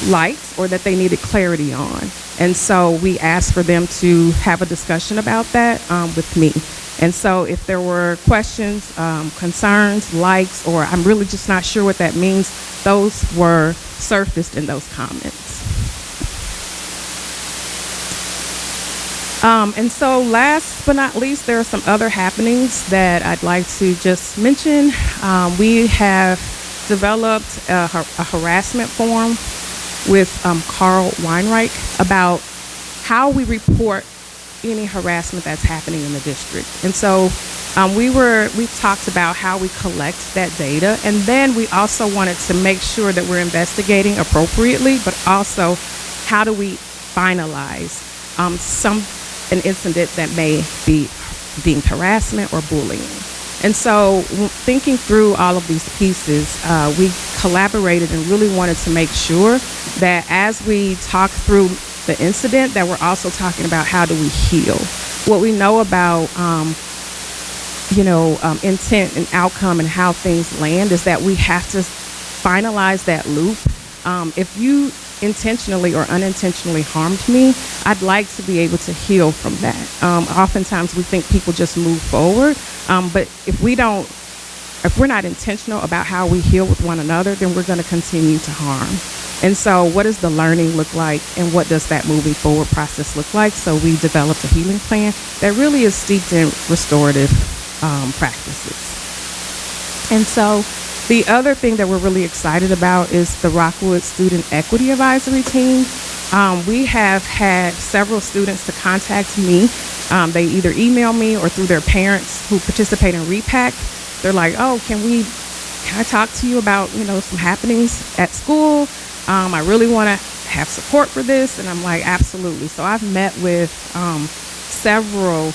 liked or that they needed clarity on. And so we asked for them to have a discussion about that with me. And so if there were questions, concerns, likes, or I'm really just not sure what that means, those were surfaced in those comments. And so last but not least, there are some other happenings that I'd like to just mention. We have developed a harassment form with Carl Weinreich about how we report any harassment that's happening in the district. And so we talked about how we collect that data, and then we also wanted to make sure that we're investigating appropriately, but also how do we finalize an incident that may be deemed harassment or bullying. And so thinking through all of these pieces, we collaborated and really wanted to make sure that as we talk through the incident, that we're also talking about how do we heal. What we know about intent and outcome and how things land is that we have to finalize that loop. If you intentionally or unintentionally harmed me, I'd like to be able to heal from that. Oftentimes we think people just move forward, but if we're not intentional about how we heal with one another, then we're going to continue to harm. And so what does the learning look like, and what does that moving forward process look like? So we developed a healing plan that really is steeped in restorative practices. And so the other thing that we're really excited about is the Rockwood Student Equity Advisory Team. We have had several students to contact me. They either email me or through their parents who participate in REPAC. They're like, oh, can I talk to you about, some happenings at school? I really want to have support for this. And I'm like, absolutely. So I've met with several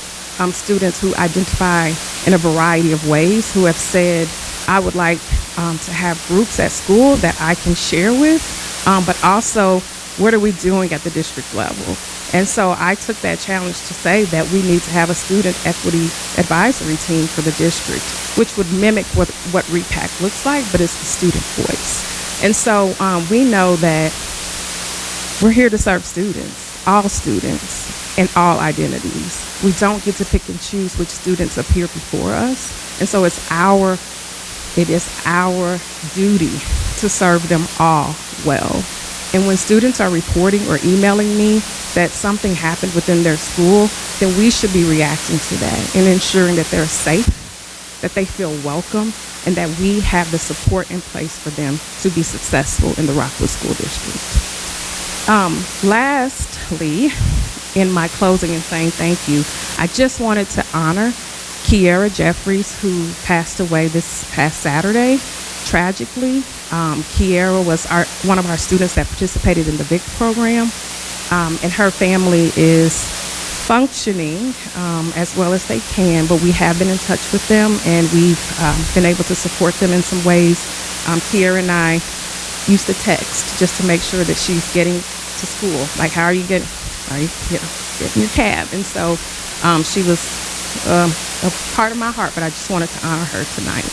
students who identify in a variety of ways, who have said, I would like to have groups at school that I can share with, but also what are we doing at the district level? And so I took that challenge to say that we need to have a student equity advisory team for the district, which would mimic what REPAC looks like, but it's the student voice. And so we know that we're here to serve students, and all identities. We don't get to pick and choose which students appear before us. And so it is our duty to serve them all well. And when students are reporting or emailing me that something happened within their school, then we should be reacting to that and ensuring that they're safe, that they feel welcome, and that we have the support in place for them to be successful in the Rockwood School District. Lastly, in my closing and saying thank you, I just wanted to honor Kiera Jeffries, who passed away this past Saturday, tragically. Kiera was one of our students that participated in the VIC program, and her family is functioning as well as they can, but we have been in touch with them, and we've been able to support them in some ways. Kiera and I used to text just to make sure that she's getting to school. Like, how are you getting? Are you getting your cab? And so she was a part of my heart, but I just wanted to honor her tonight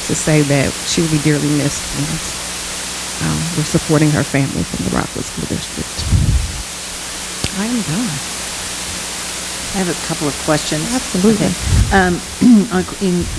to say that she will be dearly missed, and we're supporting her family from the Rockwood School District. I am done. I have a couple of questions. Absolutely.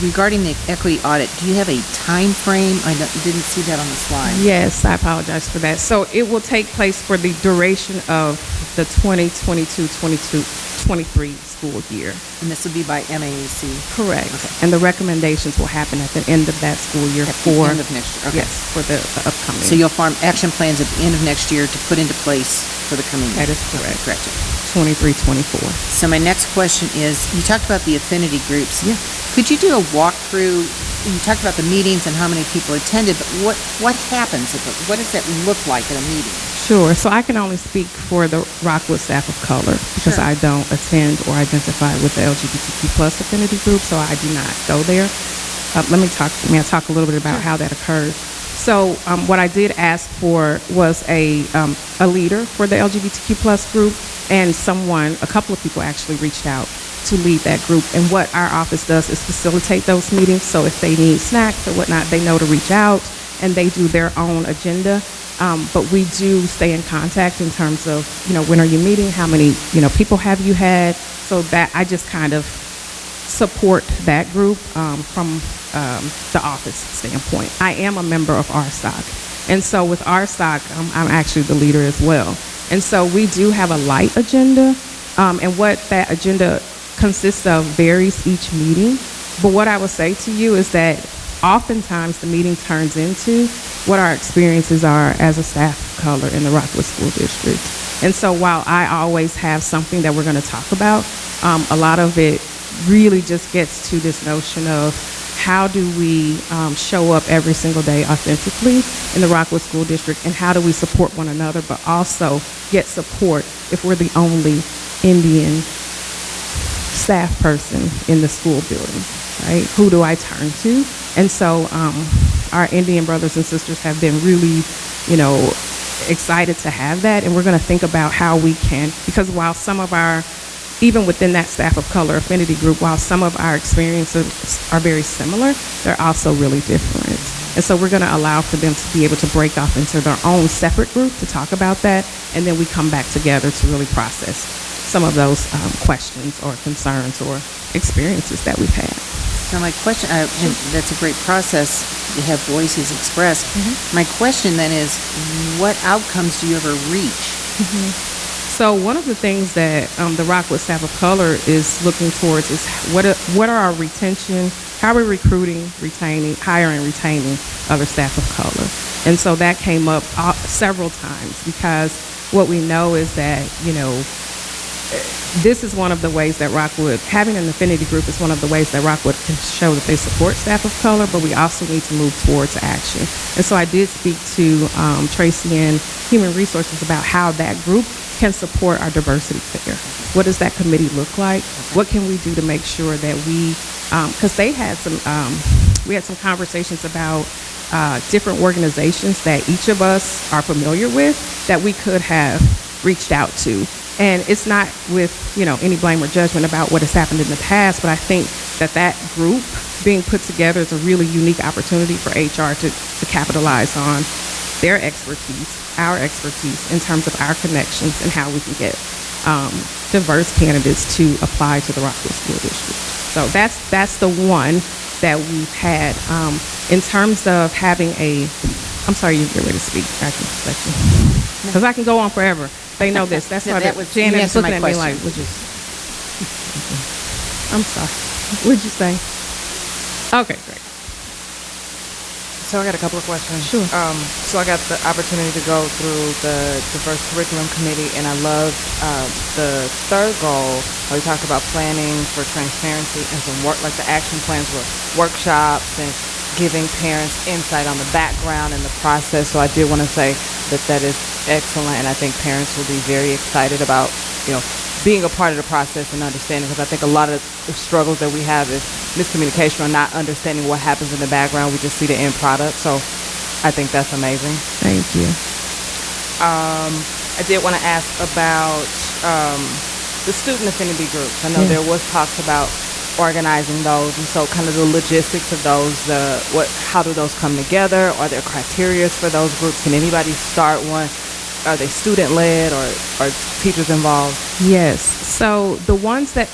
Regarding the equity audit, do you have a time frame? I didn't see that on the slide. Yes, I apologize for that. So it will take place for the duration of the 2022-23 school year. And this will be by MAAC? Correct. Okay. And the recommendations will happen at the end of that school year At the end of next year, okay. Yes, for the upcoming. So you'll form action plans at the end of next year to put into place for the coming year? That is correct. Okay, correct. 23-24. So my next question is, you talked about the affinity groups. Yeah. Could you do a walkthrough? You talked about the meetings and how many people attended, but what happens? What does that look like at a meeting? Sure. So I can only speak for the Rockwood staff of color because Sure. I don't attend or identify with the LGBTQ plus affinity group, so I do not go there. May I talk a little bit about how that occurs? So what I did ask for was a leader for the LGBTQ plus group, and a couple of people actually reached out to lead that group. And what our office does is facilitate those meetings. So if they need snacks or whatnot, they know to reach out, and they do their own agenda. But we do stay in contact in terms of, when are you meeting? How many, people have you had? So that I just kind of support that group from the office standpoint. I am a member of RSOC. And so with RSOC, I'm actually the leader as well. And so we do have a light agenda. And what that agenda consists of varies each meeting. But what I will say to you is that oftentimes the meeting turns into what our experiences are as a staff of color in the Rockwood School District. And so while I always have something that we're going to talk about, a lot of it really just gets to this notion of how do we show up every single day authentically in the Rockwood School District, and how do we support one another, but also get support if we're the only Indian staff person in the school building, right? Who do I turn to? And so our Indian brothers and sisters have been really, excited to have that, and we're going to think about how we can, because while even within that staff of color affinity group, while some of our experiences are very similar, they're also really different. And so we're going to allow for them to be able to break off into their own separate group to talk about that, and then we come back together to really process some of those questions or concerns or experiences that we've had. So my question, that's a great process to have voices expressed. Mm-hmm. My question then is, what outcomes do you ever reach? Mm-hmm. So one of the things that the Rockwood staff of color is looking towards is what are our retention, how are we recruiting, hiring, retaining other staff of color. And so that came up several times, because what we know is that, this is one of the ways that Rockwood, having an affinity group is one of the ways that Rockwood can show that they support staff of color, but we also need to move towards action. And so I did speak to Tracy in Human Resources about how that group can support our diversity fair. What does that committee look like? What can we do to make sure that we, because we had some conversations about different organizations that each of us are familiar with that we could have reached out to. And it's not with, any blame or judgment about what has happened in the past, but I think that group being put together is a really unique opportunity for HR to capitalize on their expertise, our expertise in terms of our connections and how we can get diverse candidates to apply to the Rockwood School District. So that's the one that we've had. In terms of having I'm sorry, you get ready to speak. I can let you, because I can go on forever. They know this. That's why Janet is looking at me like, I'm sorry. What'd you say? Okay, great. So I got a couple of questions. Sure. So I got the opportunity to go through the diverse curriculum committee, and I loved the third goal where we talked about planning for transparency and some work, like the action plans were workshops and giving parents insight on the background and the process. So I did want to say that is excellent, and I think parents will be very excited about, being a part of the process and understanding, because I think a lot of the struggles that we have is miscommunication or not understanding what happens in the background. We just see the end product. So I think that's amazing. Thank you. I did want to ask about the student affinity groups. I know there was talks about organizing those, and so kind of the logistics of those, how do those come together? Are there criteria for those groups? Can anybody start one? are they student-led or are teachers involved? Yes. So the ones that,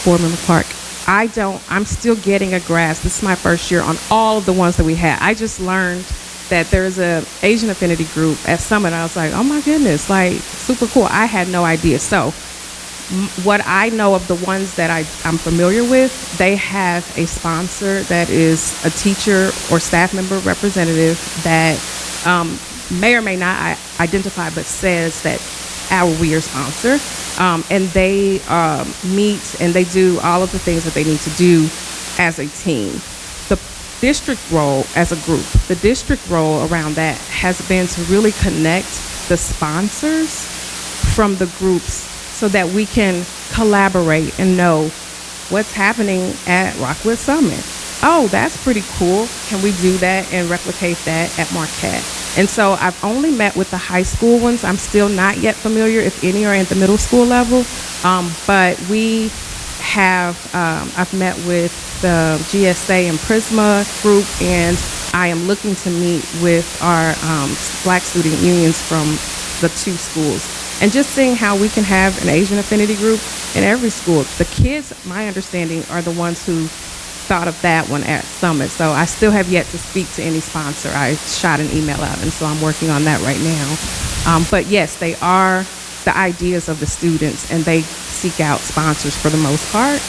Board Member Clark, I'm still getting a grasp. This is my first year on all of the ones that we had. I just learned that there's a Asian Affinity group at Summit. I was like, oh my goodness, like super cool. I had no idea. So what I know of the ones that I'm familiar with, they have a sponsor that is a teacher or staff member representative that may or may not identify, but says that we are sponsor. And they meet and they do all of the things that they need to do as a team. The district role as a group, the district role around that has been to really connect the sponsors from the groups so that we can collaborate and know what's happening at Rockwood Summit. Oh, that's pretty cool. Can we do that and replicate that at Marquette? And so I've only met with the high school ones. I'm still not yet familiar if any are at the middle school level. But we have, I've met with the GSA and Prisma group, and I am looking to meet with our Black student unions from the two schools. And just seeing how we can have an Asian Affinity group in every school. The kids, my understanding, are the ones who thought of that one at Summit. So I still have yet to speak to any sponsor. I shot an email out, and so I'm working on that right now. But yes, they are the ideas of the students, and they seek out sponsors for the most part.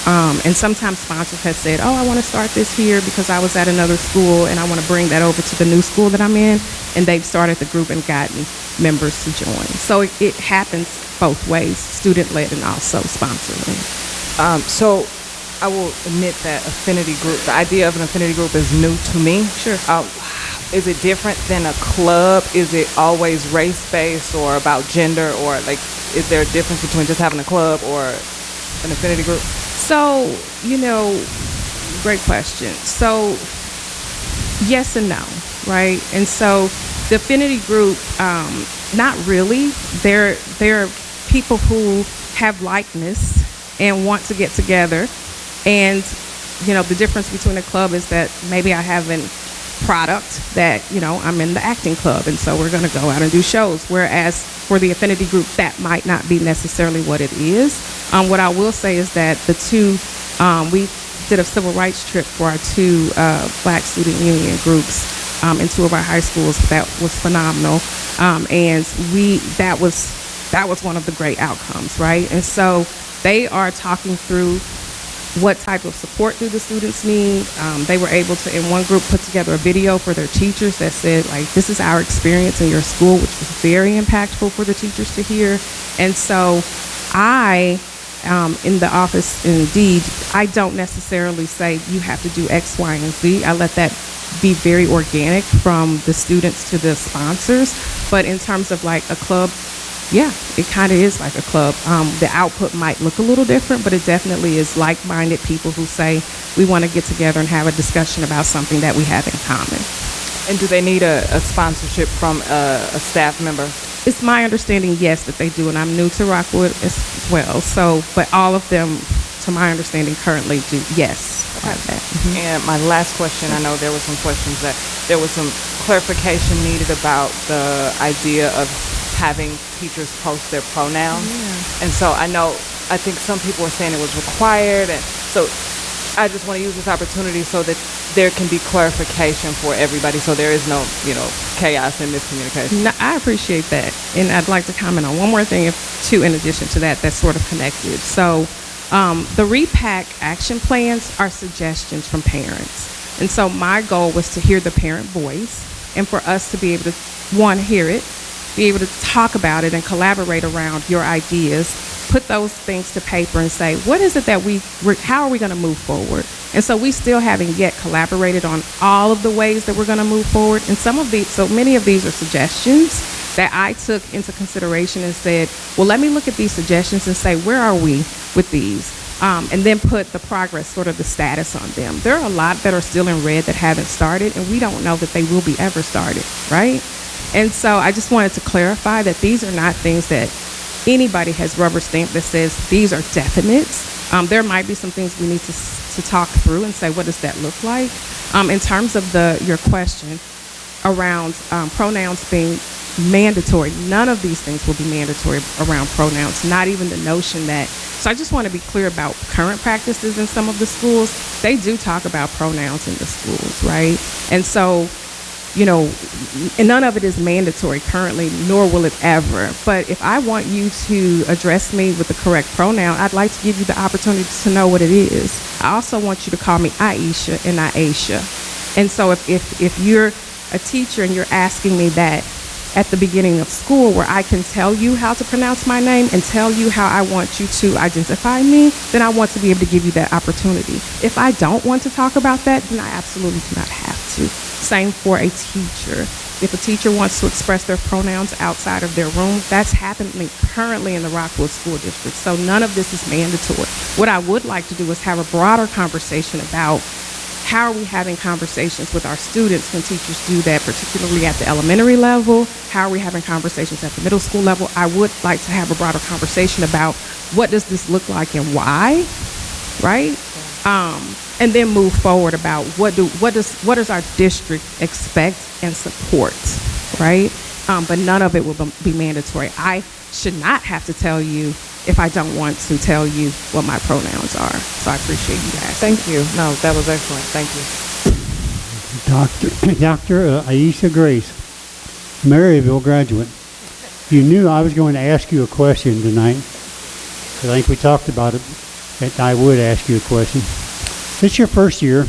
And sometimes sponsors have said, oh, I want to start this here because I was at another school and I want to bring that over to the new school that I'm in. And they've started the group and gotten members to join. So it happens both ways, student-led and also sponsor-led. So I will admit that affinity group, the idea of an affinity group is new to me. Sure. Is it different than a club? Is it always race-based or about gender, or like, is there a difference between just having a club or an affinity group? So, great question. So, yes and no, right? And so the affinity group, not really. They're people who have likeness and want to get together. And, the difference between a club is that maybe I have an product that, I'm in the acting club, and so we're going to go out and do shows. Whereas for the affinity group, that might not be necessarily what it is. What I will say is that the two, we did a civil rights trip for our two Black student union groups in two of our high schools. That was phenomenal. And that was one of the great outcomes, right? And so they are talking through what type of support do the students need. They were able to, in one group, put together a video for their teachers that said, like, this is our experience in your school, which was very impactful for the teachers to hear. And so I, in the office, indeed, I don't necessarily say you have to do X, Y, and Z. I let that be very organic from the students to the sponsors. But in terms of like a club, yeah, it kind of is like a club. The output might look a little different, but it definitely is like-minded people who say, we want to get together and have a discussion about something that we have in common. And do they need a sponsorship from a staff member? It's my understanding, yes, that they do, and I'm new to Rockwood as well. So, but all of them, to my understanding, currently do, yes. Okay. Mm-hmm. And my last question, I know there were some questions that there was some clarification needed about the idea of having teachers post their pronouns. Yeah. And so I think some people were saying it was required, and so I just want to use this opportunity so that there can be clarification for everybody, so there is no, chaos and miscommunication. No, I appreciate that, and I'd like to comment on one more thing, in addition to that, that's sort of connected. So the REPAC action plans are suggestions from parents, and so my goal was to hear the parent voice, and for us to be able to, one, hear it, be able to talk about it and collaborate around your ideas, put those things to paper and say, what is it that how are we going to move forward? And so we still haven't yet collaborated on all of the ways that we're going to move forward. And so many of these are suggestions that I took into consideration and said, well, let me look at these suggestions and say, where are we with these? And then put the progress, sort of the status on them. There are a lot that are still in red that haven't started, and we don't know that they will be ever started, right? And so I just wanted to clarify that these are not things that anybody has rubber stamped that says these are definites. There might be some things we need to talk through and say, what does that look like? In terms of your question, around pronouns being mandatory. None of these things will be mandatory around pronouns, not even the notion that. So I just want to be clear about current practices in some of the schools. They do talk about pronouns in the schools, right? And so, and none of it is mandatory currently, nor will it ever. But if I want you to address me with the correct pronoun, I'd like to give you the opportunity to know what it is. I also want you to call me Aisha and not Aisha. And so if you're a teacher and you're asking me that at the beginning of school, where I can tell you how to pronounce my name and tell you how I want you to identify me, then I want to be able to give you that opportunity. If I don't want to talk about that, then I absolutely do not have to. Same for a teacher. If a teacher wants to express their pronouns outside of their room, that's happening currently in the Rockwood School District. So none of this is mandatory. What I would like to do is have a broader conversation about how are we having conversations with our students when teachers do that, particularly at the elementary level? How are we having conversations at the middle school level? I would like to have a broader conversation about what does this look like and why, right? And then move forward about what does our district expect and support, right? But none of it will be mandatory. I should not have to tell you if I don't want to tell you what my pronouns are. So I appreciate you guys. Thank you. No, that was excellent. Thank you. Dr. Aisha Grace, Maryville graduate. You knew I was going to ask you a question tonight. I think we talked about it, that I would ask you a question. This is your first year,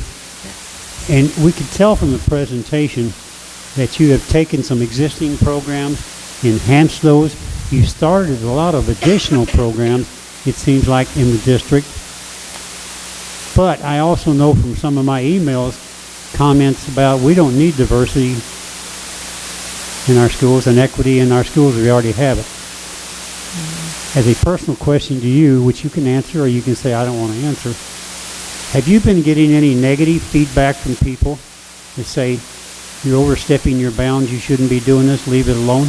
and we could tell from the presentation that you have taken some existing programs, enhanced those. You started a lot of additional programs, it seems like, in the district. But I also know from some of my emails, comments about we don't need diversity in our schools and equity in our schools. We already have it. As a personal question to you, which you can answer or you can say I don't want to answer, have you been getting any negative feedback from people that say you're overstepping your bounds, you shouldn't be doing this, leave it alone?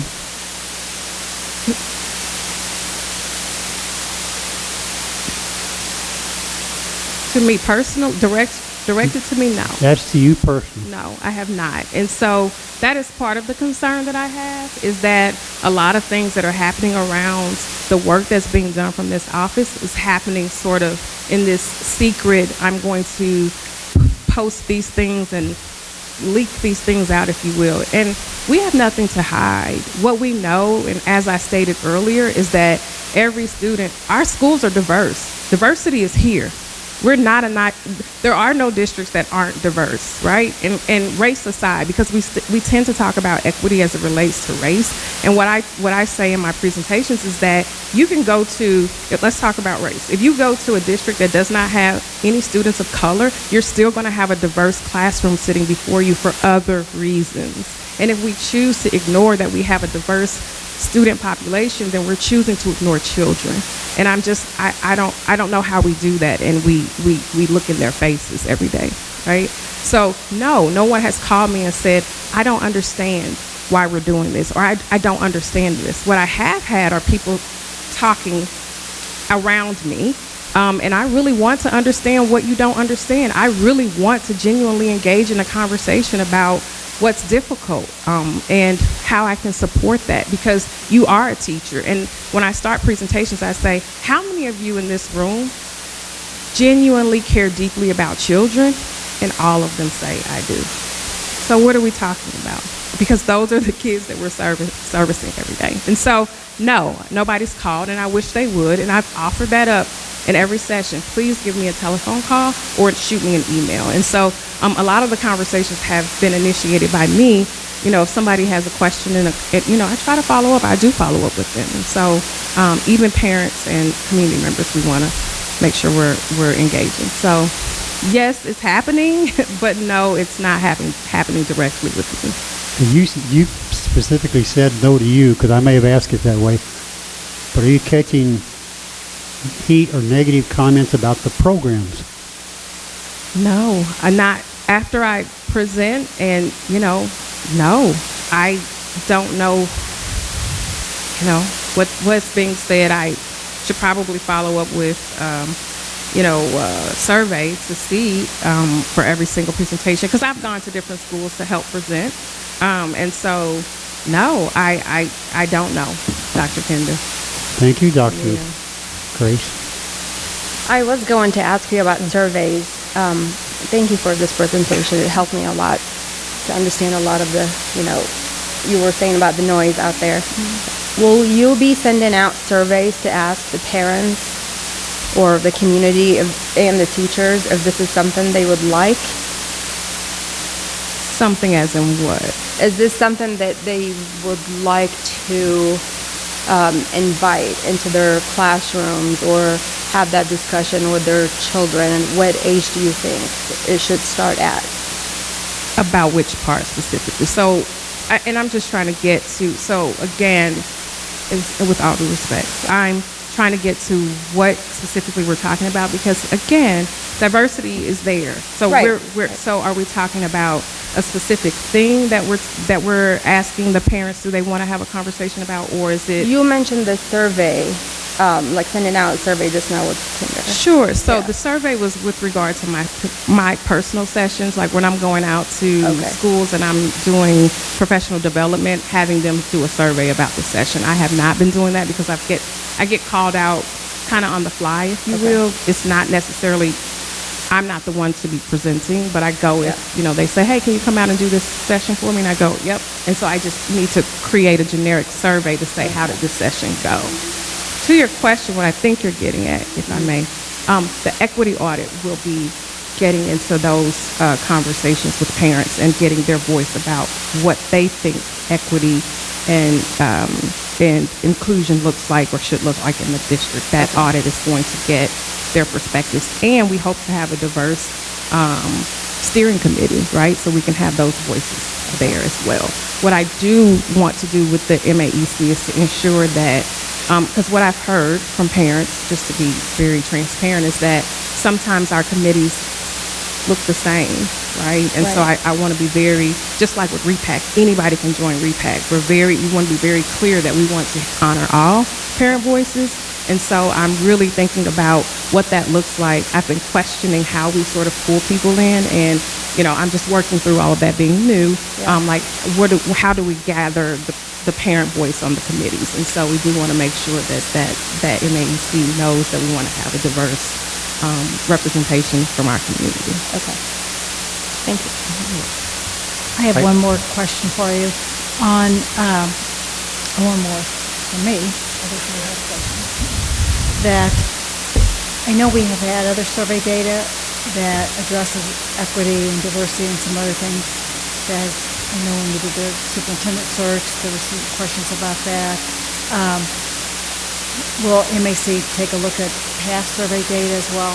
To me personal, directed to me, no. That's to you personally. No, I have not. And so that is part of the concern that I have, is that a lot of things that are happening around the work that's being done from this office is happening sort of in this secret, I'm going to post these things and leak these things out, if you will. And we have nothing to hide. What we know, and as I stated earlier, is that every student, our schools are diverse. Diversity is here. We're not there are no districts that aren't diverse, right? And race aside, because we tend to talk about equity as it relates to race. And what I say in my presentations is that you can go to, let's talk about race. If you go to a district that does not have any students of color, you're still going to have a diverse classroom sitting before you for other reasons. And if we choose to ignore that we have a diverse student population, then we're choosing to ignore children. And I don't know how we do that, and we look in their faces every day, right? So no one has called me and said, I don't understand why we're doing this, or I don't understand this. What I have had are people talking around me, and I really want to understand what you don't understand. I really want to genuinely engage in a conversation about what's difficult and how I can support that, because you are a teacher. And when I start presentations, I say, how many of you in this room genuinely care deeply about children? And all of them say, I do. So what are we talking about? Because those are the kids that we're servicing every day. And so, no, nobody's called, and I wish they would. And I've offered that up in every session. Please give me a telephone call or shoot me an email. And so a lot of the conversations have been initiated by me. You know, if somebody has a question and I try to follow up, I do follow up with them. And so even parents and community members, we want to make sure we're engaging. So yes, it's happening, but no, it's not happening directly with me. You specifically said no to you, because I may have asked it that way, but are you catching heat or negative comments about the programs? No, I'm not. After I present and, no, I don't know, what's being said. I should probably follow up with survey to see for every single presentation, because I've gone to different schools to help present. And so, no, I don't know, Dr. Pender. Thank you, Dr. Grace. I was going to ask you about surveys. Thank you for this presentation. It helped me a lot to understand a lot of the, you were saying about the noise out there. Mm-hmm. Will you be sending out surveys to ask the parents or the community and the teachers if this is something they would like? Something as in what? Is this something that they would like to invite into their classrooms or have that discussion with their children? And what age do you think it should start at? About which part specifically? So, and I'm just trying to get to, so again, with all due respect, I'm trying to get to what specifically we're talking about, because again, diversity is there. So right. So are we talking about a specific thing that we're asking the parents, do they want to have a conversation about, or is it? You mentioned the survey, like sending out a survey just now with Tinder. Sure. So the survey was with regard to my personal sessions, like when I'm going out to schools and I'm doing professional development, having them do a survey about the session. I have not been doing that because I get called out kind of on the fly, if you will. It's not necessarily, I'm not the one to be presenting, but I go if, they say, hey, can you come out and do this session for me? And I go, yep. And so I just need to create a generic survey to say, how did this session go? To your question, what I think you're getting at, if I may, the equity audit will be getting into those conversations with parents and getting their voice about what they think equity and inclusion looks like or should look like in the district. That audit is going to get their perspectives, and we hope to have a diverse steering committee, right? So we can have those voices there as well. What I do want to do with the MAEC is to ensure that, because what I've heard from parents, just to be very transparent, is that sometimes our committees look the same, right? And so I want to be very, just like with REPAC, anybody can join REPAC. We want to be very clear that we want to honor all parent voices. And so I'm really thinking about what that looks like. I've been questioning how we sort of pull people in, and I'm just working through all of that being new. Like how do we gather the parent voice on the committees? And so we do want to make sure that MAEC knows that we want to have a diverse representation from our community. Okay. Thank you. I have one more question for you on one more for me. Others may have questions. That I know we have had other survey data that addresses equity and diversity and some other things. That I know when we did the superintendent search, there were some questions about that. Will MAC take a look at past survey data as well?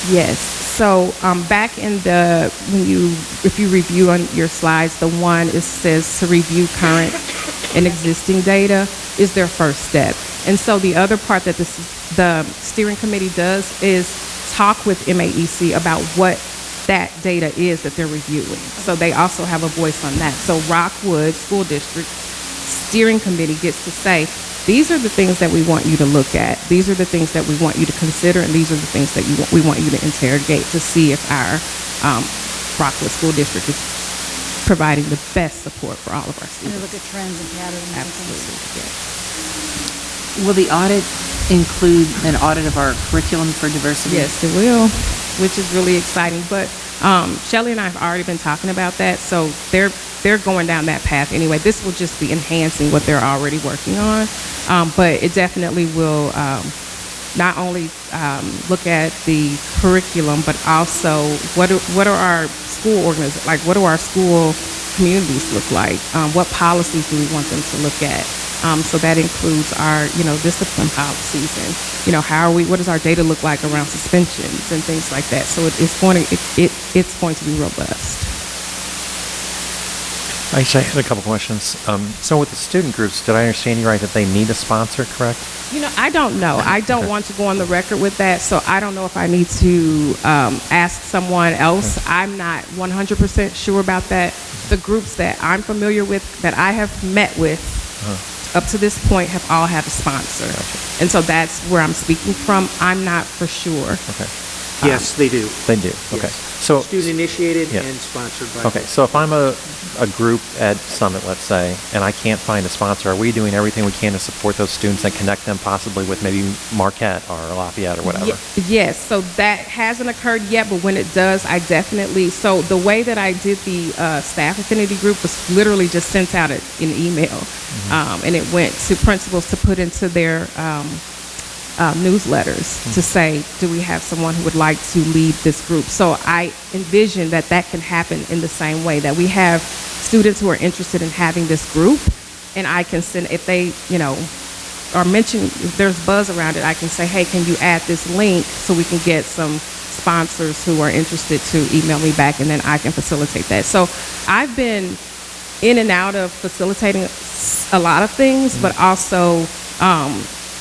Yes. So back in if you review on your slides, the one it says to review current and existing data is their first step. And so the other part that the steering committee does is talk with MAEC about what that data is that they're reviewing. So they also have a voice on that. So Rockwood School District steering committee gets to say, these are the things that we want you to look at. These are the things that we want you to consider, and these are the things that we want you to interrogate to see if our Rockwood School District is providing the best support for all of our students. And look at trends and patterns. Absolutely, yes. Will the audit include an audit of our curriculum for diversity? Yes, it will, which is really exciting. But Shelley and I have already been talking about that, so they're going down that path anyway. This will just be enhancing what they're already working on, but it definitely will not only look at the curriculum, but also what are our school like what do our school communities look like? What policies do we want them to look at? So that includes our, discipline policies and, what does our data look like around suspensions and things like that. So it's going to be robust. Actually, I had a couple questions. So with the student groups, did I understand you right that they need a sponsor, correct? I don't know. I don't want to go on the record with that, so I don't know if I need to ask someone else. I'm not 100% sure about that. The groups that I'm familiar with, that I have met with, up to this point, have all had a sponsor. Gotcha. And so that's where I'm speaking from. I'm not for sure. Okay. Yes, they do. They do. Okay. Yes. So Student initiated Yeah. and sponsored by. okay. So if I'm a group at Summit, let's say, and I can't find a sponsor, are we doing everything we can to support those students and connect them possibly with maybe Marquette or Lafayette or whatever? Yes, so that hasn't occurred yet, but when it does, I definitely, so the way that I did the staff affinity group was literally just sent out an email, and it went to principals to put into their newsletters to say, do we have someone who would like to lead this group? So I envision that that can happen in the same way, that we have students who are interested in having this group, and I can send, if they, you know, are mentioned, if there's buzz around it, I can say, hey, can you add this link so we can get some sponsors who are interested to email me back, and then I can facilitate that. So I've been in and out of facilitating a lot of things, but also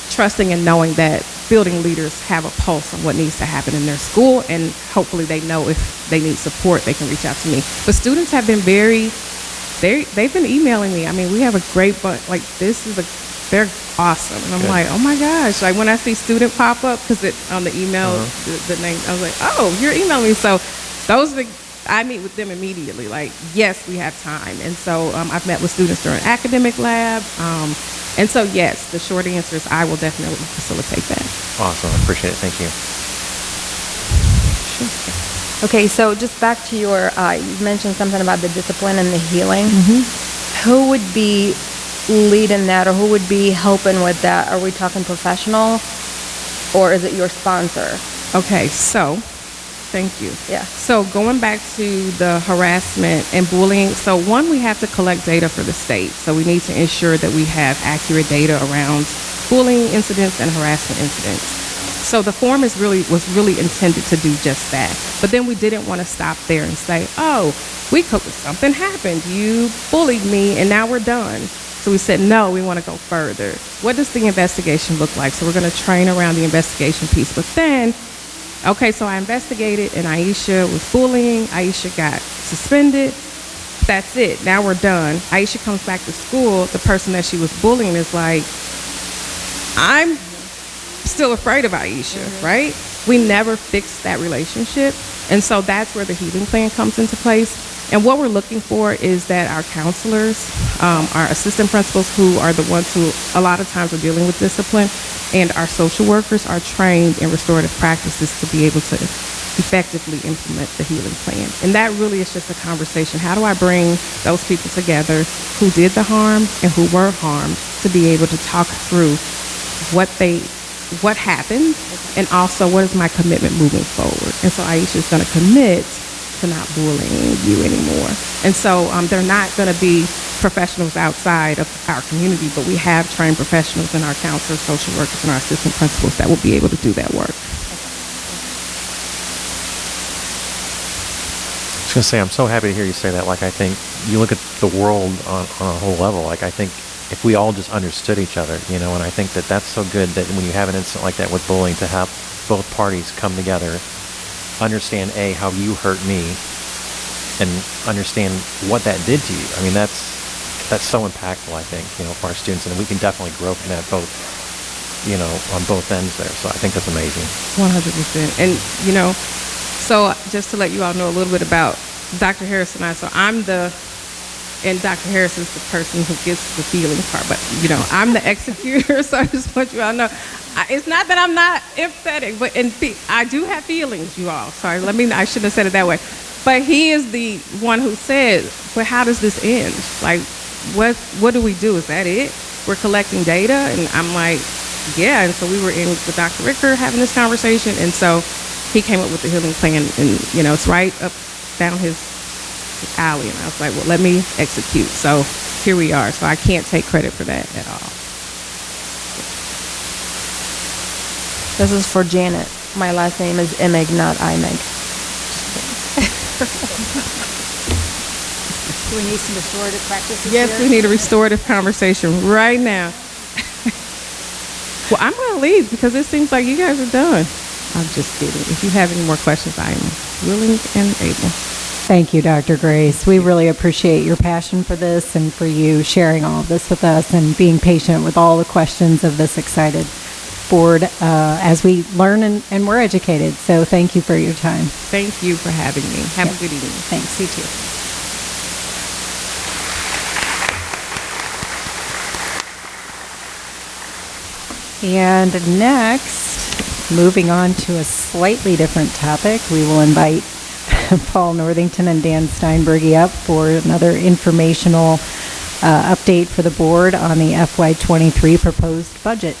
trusting and knowing that building leaders have a pulse on what needs to happen in their school, and hopefully they know if they need support, they can reach out to me. But students have been they've been emailing me. I mean, we have a great bunch, like they're awesome. And I'm Good. like, oh my gosh, like when I see student pop up, because on the email, the name, I was like, oh, you're emailing me. So those are I meet with them immediately, like, yes, we have time. And so I've met with students during academic lab. And so, yes, the short answer is I will definitely facilitate that. Awesome. I appreciate it. Thank you. Okay, so just back to your, you mentioned something about the discipline and the healing. Who would be leading that, or who would be helping with that? Are we talking professional, or is it your sponsor? Okay, so thank you. Yeah. So going back to the harassment and bullying, so one, we have to collect data for the state. So we need to ensure that we have accurate data around bullying incidents and harassment incidents. So the form was really intended to do just that. But then we didn't want to stop there and say, oh, something happened, you bullied me, and now we're done. So we said, no, we want to go further. What does the investigation look like? So we're going to train around the investigation piece. But then, okay, so I investigated, and Aisha was bullying. Aisha got suspended. That's it. Now we're done. Aisha comes back to school. The person that she was bullying is like, I'm still afraid of Aisha, right? We never fixed that relationship. And so that's where the healing plan comes into place. And what we're looking for is that our counselors, our assistant principals, who are the ones who a lot of times are dealing with discipline, and our social workers are trained in restorative practices to be able to effectively implement the healing plan. And that really is just a conversation. How do I bring those people together who did the harm and who were harmed to be able to talk through what happened, and also what is my commitment moving forward? And so Aisha is going to commit to not bullying you anymore. And so they're not going to be professionals outside of our community, but we have trained professionals in our counselors, social workers, and our assistant principals that will be able to do that work. I was going to say, I'm so happy to hear you say that. Like, I think you look at the world on a whole level. Like, I think if we all just understood each other, you know, and I think that that's so good that when you have an incident like that with bullying, to have both parties come together, understand, A, how you hurt me, and understand what that did to you. I mean, that's so impactful, I think, you know, for our students, and we can definitely grow from that both, you know, on both ends there. So I think that's amazing. 100%. And, you know, so just to let you all know a little bit about Dr. Harris and I, so and Dr. Harris is the person who gets the feeling part, but, you know, I'm the executor, so I just want you all to know. It's not that I'm not empathetic, but I do have feelings, you all. Sorry, I shouldn't have said it that way. But he is the one who said, but how does this end? Like, what do we do? Is that it? We're collecting data? And I'm like, yeah. And so we were in with Dr. Ricker having this conversation, and so he came up with the healing plan, and, you know, it's right up down his alley, and I was like, well, let me execute. So here we are. So I can't take credit for that at all. This is for Janet. My last name is Imig, not Imig. Do we need some restorative practices Yes, here? we need a restorative conversation right now. Well, I'm going to leave because it seems like you guys are done. I'm just kidding. If you have any more questions, I am willing and able. Thank you, Dr. Grace. We really appreciate your passion for this and for you sharing all of this with us and being patient with all the questions of this excited board as we learn and we're educated. So thank you for your time. Thank you for having me. Have a good evening. Thanks, you too. And next, moving on to a slightly different topic, we will invite Paul Northington and Dan Steinberg up for another informational update for the board on the FY23 proposed budget.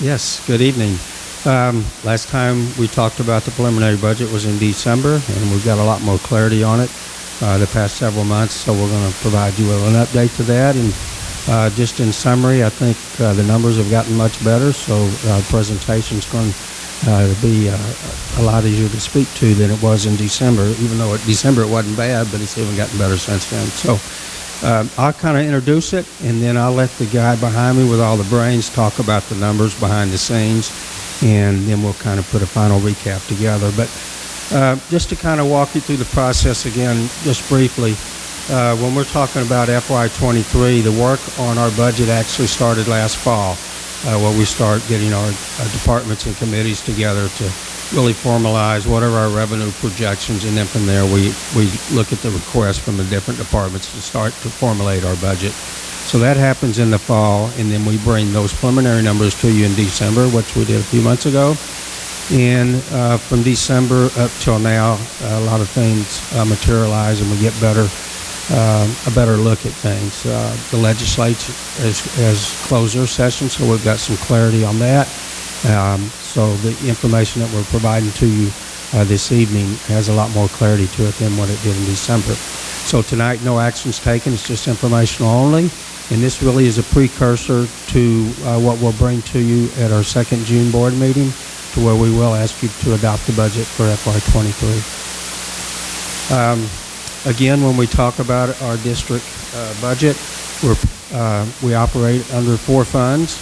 Yes, good evening. Last time we talked about the preliminary budget was in December, and we've got a lot more clarity on it the past several months, so we're going to provide you with an update to that. And just in summary, I think the numbers have gotten much better, so our presentation's going to be a lot easier to speak to than it was in December, even though in December it wasn't bad, but it's even gotten better since then. So I'll kind of introduce it, and then I'll let the guy behind me with all the brains talk about the numbers behind the scenes, and then we'll kind of put a final recap together. But just to kind of walk you through the process again, just briefly, when we're talking about FY23, the work on our budget actually started last fall, where we start getting our departments and committees together to really formalize what are our revenue projections, and then from there we look at the requests from the different departments to start to formulate our budget. So that happens in the fall, and then we bring those preliminary numbers to you in December, which we did a few months ago. And from December up till now, a lot of things materialize, and we get a better look at things. The legislature has closed their session, so we've got some clarity on that. So the information that we're providing to you this evening has a lot more clarity to it than what it did in December. So tonight, no actions taken. It's just informational only. And this really is a precursor to what we'll bring to you at our second June board meeting, to where we will ask you to adopt the budget for FY23. Again, when we talk about our district budget, we operate under 4 funds,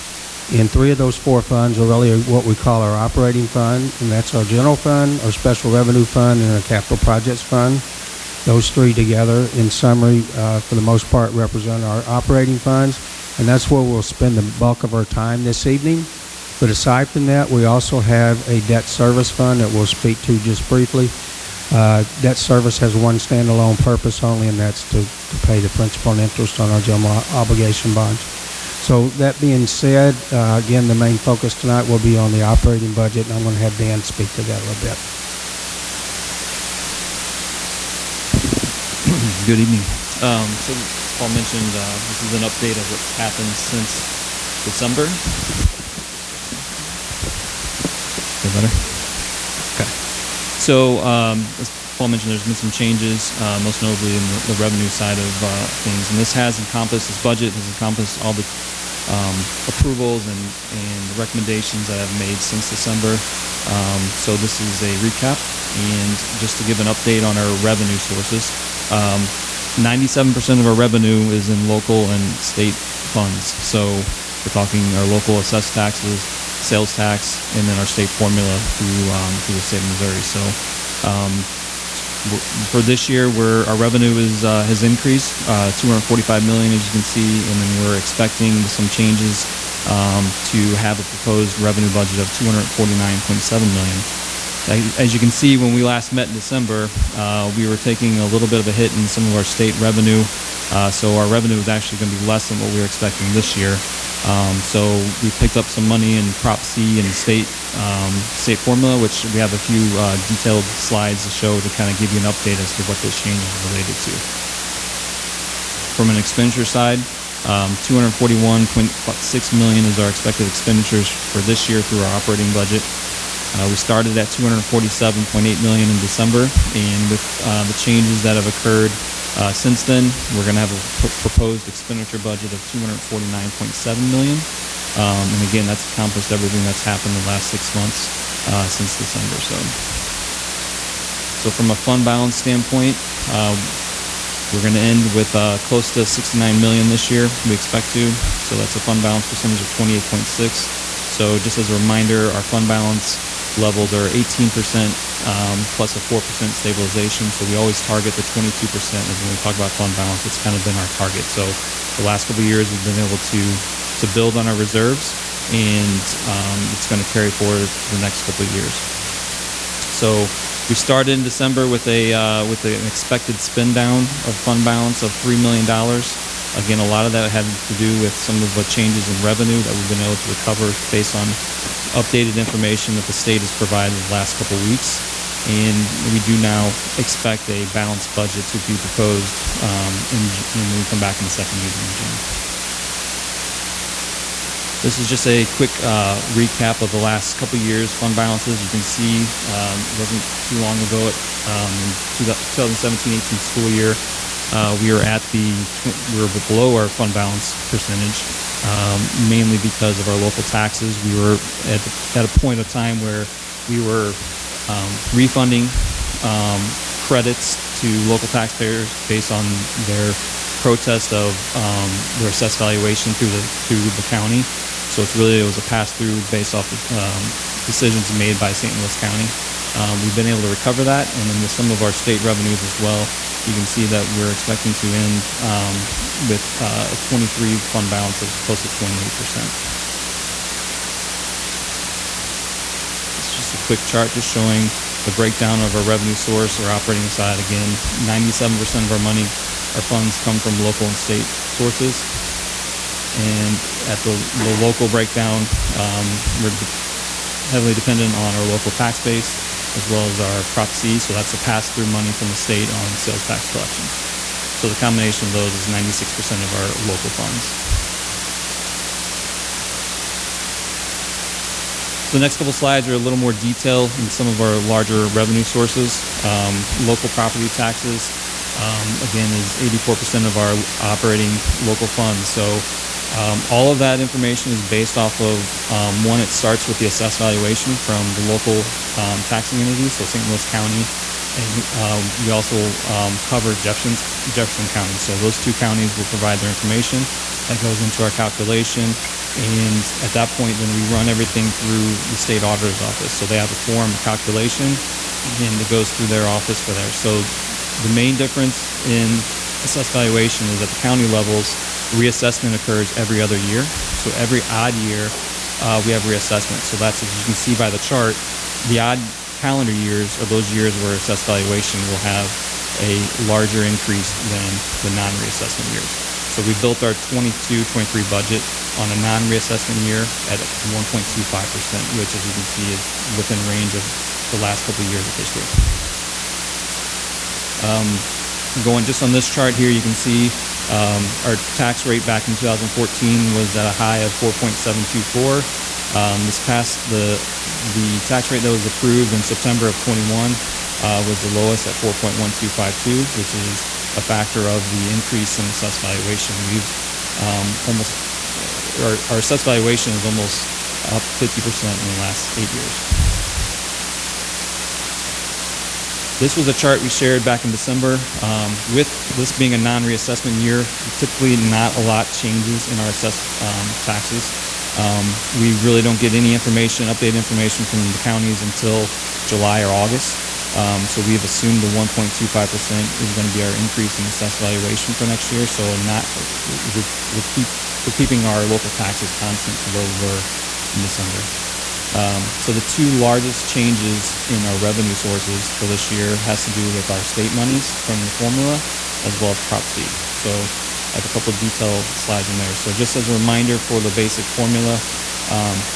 and 3 of those 4 funds are really what we call our operating fund, and that's our general fund, our special revenue fund, and our capital projects fund. Those 3 together, in summary, for the most part, represent our operating funds, and that's where we'll spend the bulk of our time this evening. But aside from that, we also have a debt service fund that we'll speak to just briefly. Debt service has one standalone purpose only, and that's to pay the principal and interest on our general obligation bonds. So that being said, again, the main focus tonight will be on the operating budget, and I'm going to have Dan speak to that a little bit. Good evening. So Paul mentioned this is an update of what's happened since December. Is that better? Okay. So as Paul mentioned, there's been some changes, most notably in the revenue side of things, and this budget has encompassed all the approvals and the recommendations that I've made since December. So this is a recap, and just to give an update on our revenue sources. 97% of our revenue is in local and state funds. So we're talking our local assessed taxes, sales tax, and then our state formula through the state of Missouri. So for this year, our revenue has increased $245 million, as you can see, and then we're expecting some changes to have a proposed revenue budget of $249.7 million. As you can see, when we last met in December, we were taking a little bit of a hit in some of our state revenue, so our revenue is actually going to be less than what we were expecting this year. So we picked up some money in Prop C and state formula, which we have a few detailed slides to show to kind of give you an update as to what those changes are related to. From an expenditure side, $241.6 million is our expected expenditures for this year through our operating budget. We started at $247.8 million in December, and with the changes that have occurred since then, we're going to have a proposed expenditure budget of $249.7 million. And again, that's accomplished everything that's happened in the last 6 months since December. So from a fund balance standpoint, we're going to end with close to $69 million this year. We expect to. So that's a fund balance percentage of 28.6. So just as a reminder, our fund balance levels are 18% plus a 4% stabilization. So we always target the 22%. As when we talk about fund balance, it's kind of been our target. So the last couple of years, we've been able to build on our reserves, and it's going to carry forward to the next couple of years. So we started in December with an expected spend down of fund balance of $3 million. Again, a lot of that had to do with some of the changes in revenue that we've been able to recover based on updated information that the state has provided the last couple of weeks. And we do now expect a balanced budget to be proposed when we come back in the second meeting in June. This is just a quick recap of the last couple of years' fund balances. You can see it wasn't too long ago, in 2017-18 school year, we were below our fund balance percentage, mainly because of our local taxes. We were at a point of time where we were refunding credits to local taxpayers based on their protest of their assessed valuation through the county. So it was a pass-through based off of decisions made by St. Louis County. We've been able to recover that, and then with some of our state revenues as well, you can see that we're expecting to end with a 23 fund balance of close to 28%. A quick chart just showing the breakdown of our revenue source or operating side. Again, 97% of our funds come from local and state sources. And at the local breakdown, we're heavily dependent on our local tax base as well as our Prop C, so that's the pass-through money from the state on sales tax collection. So the combination of those is 96% of our local funds. The next couple slides are a little more detailed in some of our larger revenue sources. Local property taxes, again, is 84% of our operating local funds. So all of that information is based off of, one, it starts with the assessed valuation from the local taxing entities, so St. Louis County, and we also cover Jefferson County. So those two counties will provide their information. That goes into our calculation. And at that point, then we run everything through the state auditor's office. So they have a form calculation, and it goes through their office for there. So the main difference in assessed valuation is at the county levels, reassessment occurs every other year. So every odd year, we have reassessment. So that's, as you can see by the chart, the odd calendar years are those years where assessed valuation will have a larger increase than the non-reassessment years. So we built our 22-23 budget on a non-reassessment year at 1.25%, which, as you can see, is within range of the last couple of years of history. Going just on this chart here, you can see our tax rate back in 2014 was at a high of 4.724. This past, the tax rate that was approved in September of 21 was the lowest at 4.1252, which is a factor of the increase in assessed valuation. We've our assessed valuation is almost up 50% in the last 8 years. This was a chart we shared back in December. With this being a non-reassessment year, typically not a lot changes in our assessed taxes. We really don't get any updated information from the counties until July or August. So we've assumed the 1.25% is going to be our increase in assessed valuation for next year. So we're keeping our local taxes constant to where we were in December. So the two largest changes in our revenue sources for this year has to do with our state monies from the formula as well as Prop C. So I have a couple of detailed slides in there. So just as a reminder for the basic formula,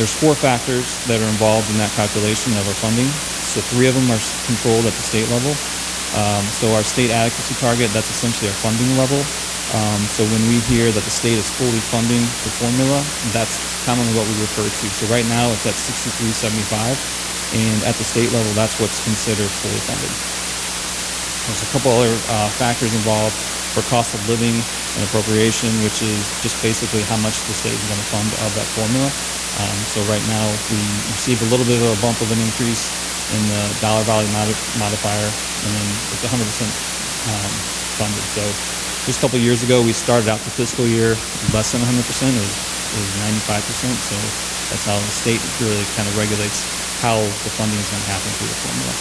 there's 4 factors that are involved in that calculation of our funding. So 3 of them are controlled at the state level. So our state adequacy target, that's essentially our funding level. So when we hear that the state is fully funding the formula, that's commonly what we refer to. So right now it's at 63.75, and at the state level, that's what's considered fully funded. There's a couple other factors involved for cost of living and appropriation, which is just basically how much the state is going to fund of that formula. So right now we receive a little bit of a bump of an increase in the dollar value modifier, and then it's 100% funded. So just a couple of years ago, we started out the fiscal year less than 100%. It was 95%. So that's how the state really kind of regulates how the funding is going to happen through the formula.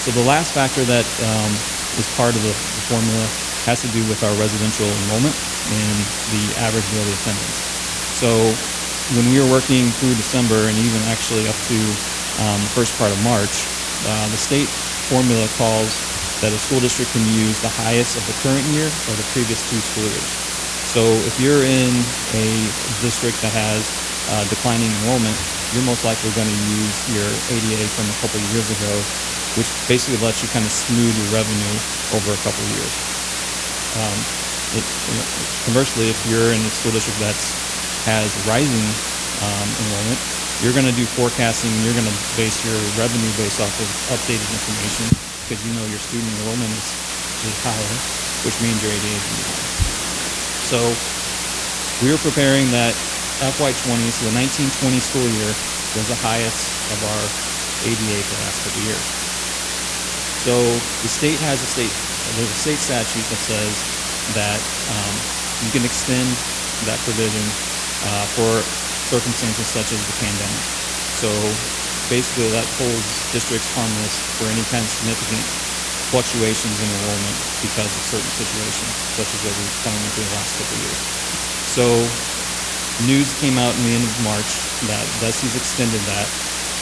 So the last factor that is part of the formula has to do with our residential enrollment and the average daily attendance. So when we were working through December and even actually up to the first part of March, the state formula calls that a school district can use the highest of the current year or the previous 2 school years. So if you're in a district that has declining enrollment, you're most likely going to use your ADA from a couple of years ago, which basically lets you kind of smooth your revenue over a couple of years. Conversely, if you're in a school district that has rising enrollment, you're going to do forecasting and you're going to base your revenue based off of updated information because you know your student enrollment is higher, which means your ADA is going to be higher. So we were preparing that FY20, so the 1920 school year was the highest of our ADA for the last couple of years. So the state has there's a state statute that says that you can extend that provision for circumstances such as the pandemic. So basically that holds districts harmless for any kind of significant fluctuations in enrollment because of certain situations, such as what we've kind of went through the last couple of years. So news came out in the end of March that DESE's extended that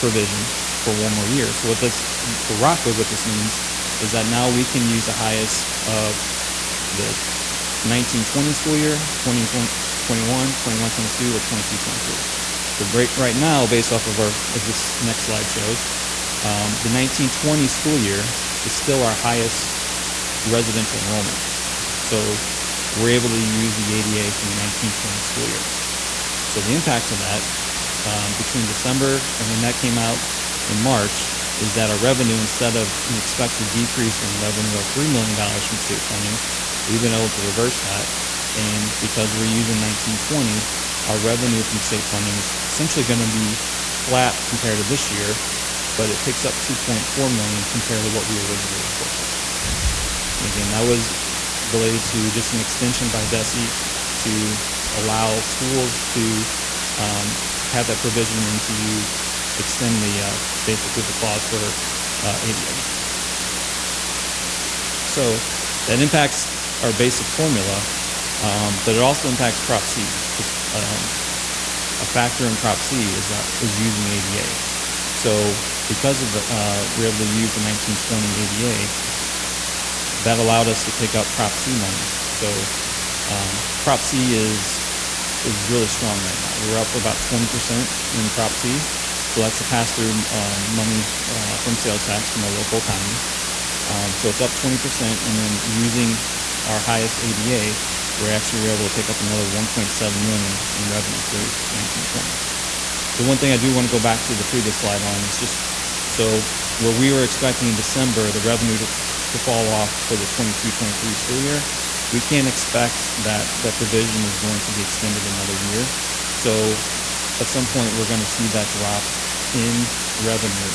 provision for 1 more year. So for Rockwood, what this means is that now we can use the highest of the 1920 school year, 2021, 21-22, or 22-23. So right now, based off of as this next slide shows, the 1920 school year is still our highest residential enrollment. So we're able to use the ADA from the 1920 school year. So the impact of that between December and when that came out in March is that our revenue, instead of an expected decrease in revenue of $3 million from state funding, we've been able to reverse that. And because we're using 1920, our revenue from state funding is essentially going to be flat compared to this year, but it picks up $2.4 million compared to what we originally reported. And again, that was related to just an extension by DESE to allow schools to have that provision and to extend basically the clause for ADA. So that impacts our basic formula, but it also impacts Prop C. A factor in Prop C is using ADA. So because of we're able to use the 1920 ADA, that allowed us to pick up Prop C money. So Prop C is really strong right now. We're up about 20% in Prop C. So that's the pass-through money from sales tax from our local economy. So it's up 20%, and then using our highest ADA, we're actually able to pick up another $1.7 million in revenue through 1920. The one thing I do want to go back to the previous slide on is just so where we were expecting in December the revenue to fall off for the 22-23 school year, we can't expect that provision is going to be extended another year. So at some point we're going to see that drop in revenue,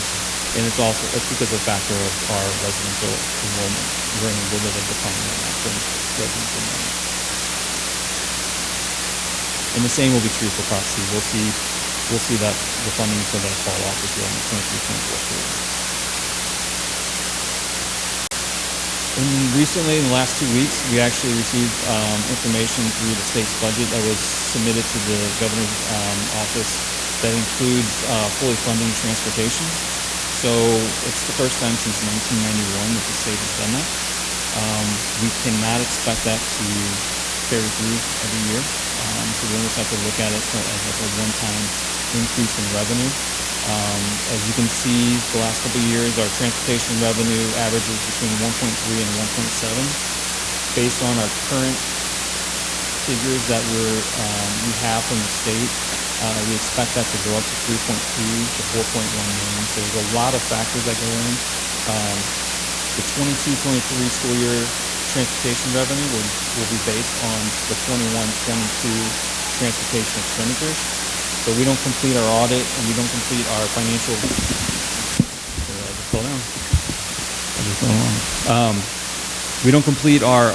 and it's because of the factor of our residential enrollment. We're in a little bit of decline right now for residential enrollment. And the same will be true for Prop C. We'll see that the funding for that fall off as well in the 23-24 school year. And recently, in the last 2 weeks, we actually received information through the state's budget that was submitted to the governor's office that includes fully funding transportation. So it's the first time since 1991 that the state has done that. We cannot expect that to carry through every year. So we almost have to look at it as like a one-time increase in revenue. As you can see, the last couple of years, our transportation revenue averages between 1.3 and 1.7. Based on our current figures that we have from the state, we expect that to go up to 3.2 to 4.1 million. So there's a lot of factors that go in. The 22-23 school year transportation revenue will be based on the 21-22 transportation expenditures. So we don't complete our audit and we don't complete our financial. We don't complete our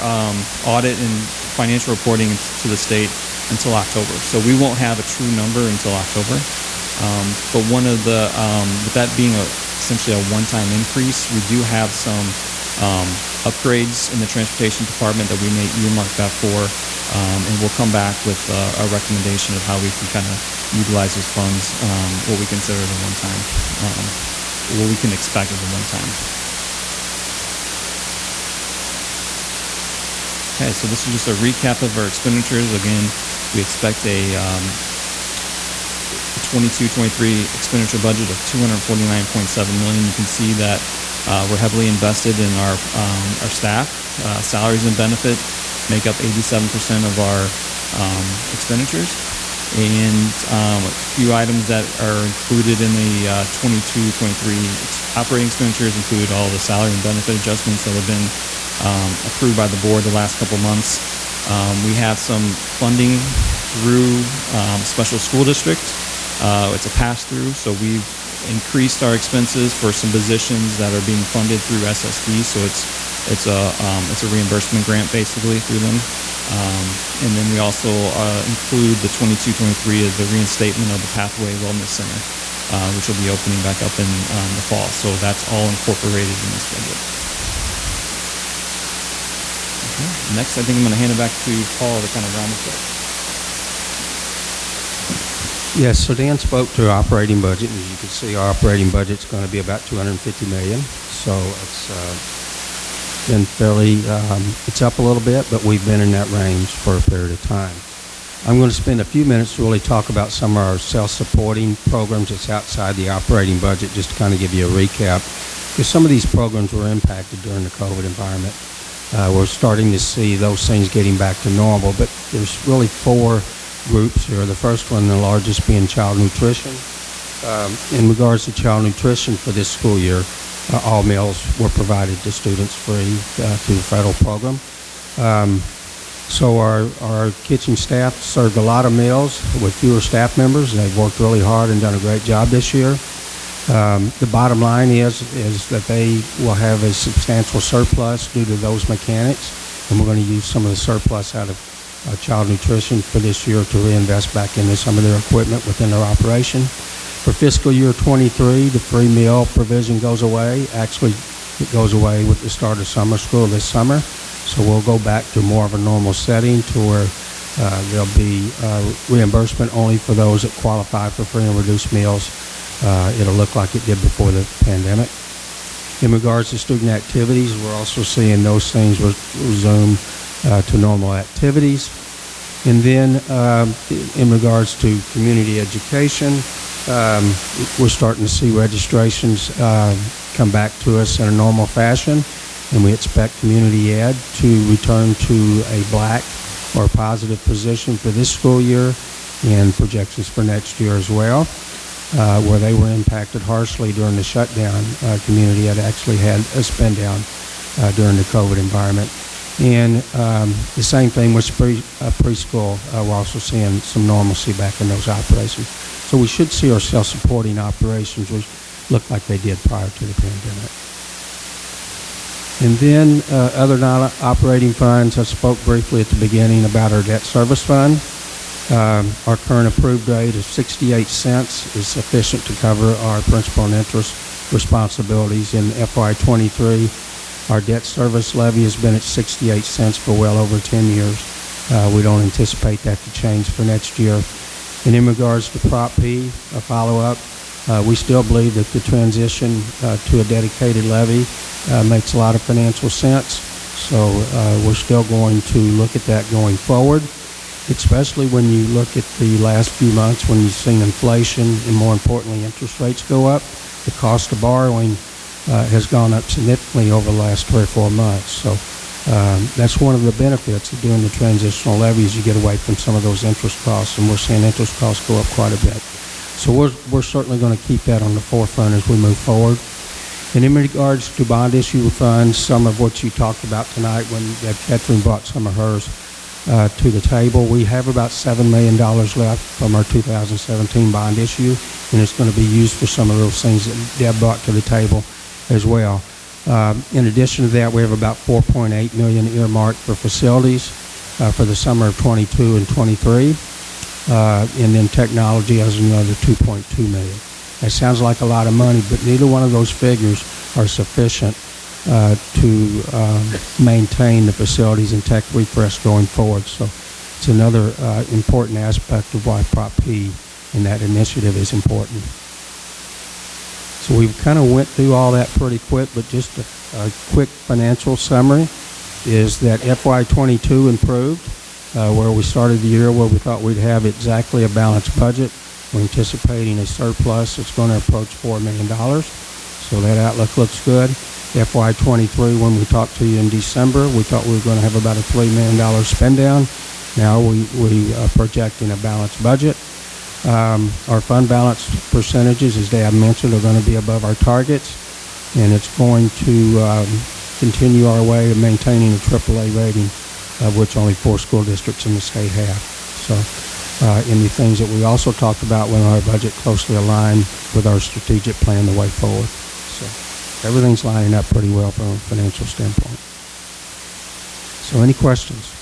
audit and financial reporting to the state until October. So we won't have a true number until October. But one of the, with that being essentially a one-time increase, we do have some upgrades in the transportation department that we may earmark that for, and we'll come back with a recommendation of how we can kind of utilize those funds, what we consider as a one-time, what we can expect as a one-time. Okay, so this is just a recap of our expenditures. Again, we expect a 22-23 expenditure budget of $249.7 million. You can see that we're heavily invested in our staff. Salaries and benefits make up 87% of our expenditures. And a few items that are included in the 22-23 operating expenditures include all the salary and benefit adjustments that have been approved by the board the last couple months. We have some funding through special school district. It's a pass-through, so we've increased our expenses for some positions that are being funded through SSD. So it's a reimbursement grant basically through them. And then we also include the 22-23 as the reinstatement of the Pathway Wellness Center, which will be opening back up in the fall. So that's all incorporated in this budget. Okay. Next, I think I'm going to hand it back to Paul to kind of round this up. Yes, so Dan spoke to our operating budget. As you can see, our operating budget's going to be about $250 million. So it's been fairly, it's up a little bit, but we've been in that range for a period of time. I'm going to spend a few minutes to really talk about some of our self-supporting programs that's outside the operating budget, just to kind of give you a recap, because some of these programs were impacted during the COVID environment. We're starting to see those things getting back to normal, but there's really four groups here. The first one, the largest, being child nutrition. In regards to child nutrition for this school year, all meals were provided to students free through the federal program. So our kitchen staff served a lot of meals with fewer staff members. They've worked really hard and done a great job this year. The bottom line is that they will have a substantial surplus due to those mechanics, and we're going to use some of the surplus out of child nutrition for this year to reinvest back into some of their equipment within their operation. For fiscal year 23, the free meal provision goes away. Actually, it goes away with the start of summer school this summer. So we'll go back to more of a normal setting to where there'll be reimbursement only for those that qualify for free and reduced meals. It'll look like it did before the pandemic. In regards to student activities, we're also seeing those things resume to normal activities. And then in regards to community education, we're starting to see registrations come back to us in a normal fashion, and we expect community ed to return to a black or positive position for this school year and projections for next year as well. Where they were impacted harshly during the shutdown, community ed actually had a spend down during the COVID environment. And the same thing with preschool. We're also seeing some normalcy back in those operations. So we should see our self-supporting operations which look like they did prior to the pandemic. And then other non-operating funds, I spoke briefly at the beginning about our debt service fund. Our current approved rate of 68 cents is sufficient to cover our principal and interest responsibilities in FY23. Our debt service levy has been at 68 cents for well over 10 years. We don't anticipate that to change for next year. And in regards to Prop P, a follow-up, we still believe that the transition to a dedicated levy makes a lot of financial sense. So we're still going to look at that going forward, especially when you look at the last few months when you've seen inflation and, more importantly, interest rates go up. The cost of borrowing has gone up significantly over the last 3 or 4 months. So that's one of the benefits of doing the transitional levy is you get away from some of those interest costs, and we're seeing interest costs go up quite a bit. So we're certainly going to keep that on the forefront as we move forward. And in regards to bond issue funds, some of what you talked about tonight when Catherine brought some of hers to the table, we have about $7 million left from our 2017 bond issue, and it's going to be used for some of those things that Deb brought to the table as well. In addition to that, we have about $4.8 million earmarked for facilities for the summer of 22 and 23. And then technology has another $2.2 million. That sounds like a lot of money, but neither one of those figures are sufficient to maintain the facilities and tech refresh going forward. So it's another important aspect of why Prop P and that initiative is important. So we kind of went through all that pretty quick, but just a quick financial summary is that FY22 improved, where we started the year where we thought we'd have exactly a balanced budget. We're anticipating a surplus that's going to approach $4 million. So that outlook looks good. FY23, when we talked to you in December, we thought we were going to have about a $3 million spend down. Now we are projecting a balanced budget. Our fund balance percentages, as Dad mentioned, are going to be above our targets, and it's going to continue our way of maintaining a AAA rating, of which only 4 school districts in the state have. So any things that we also talked about when our budget closely aligned with our strategic plan the way forward. So everything's lining up pretty well from a financial standpoint. So any questions?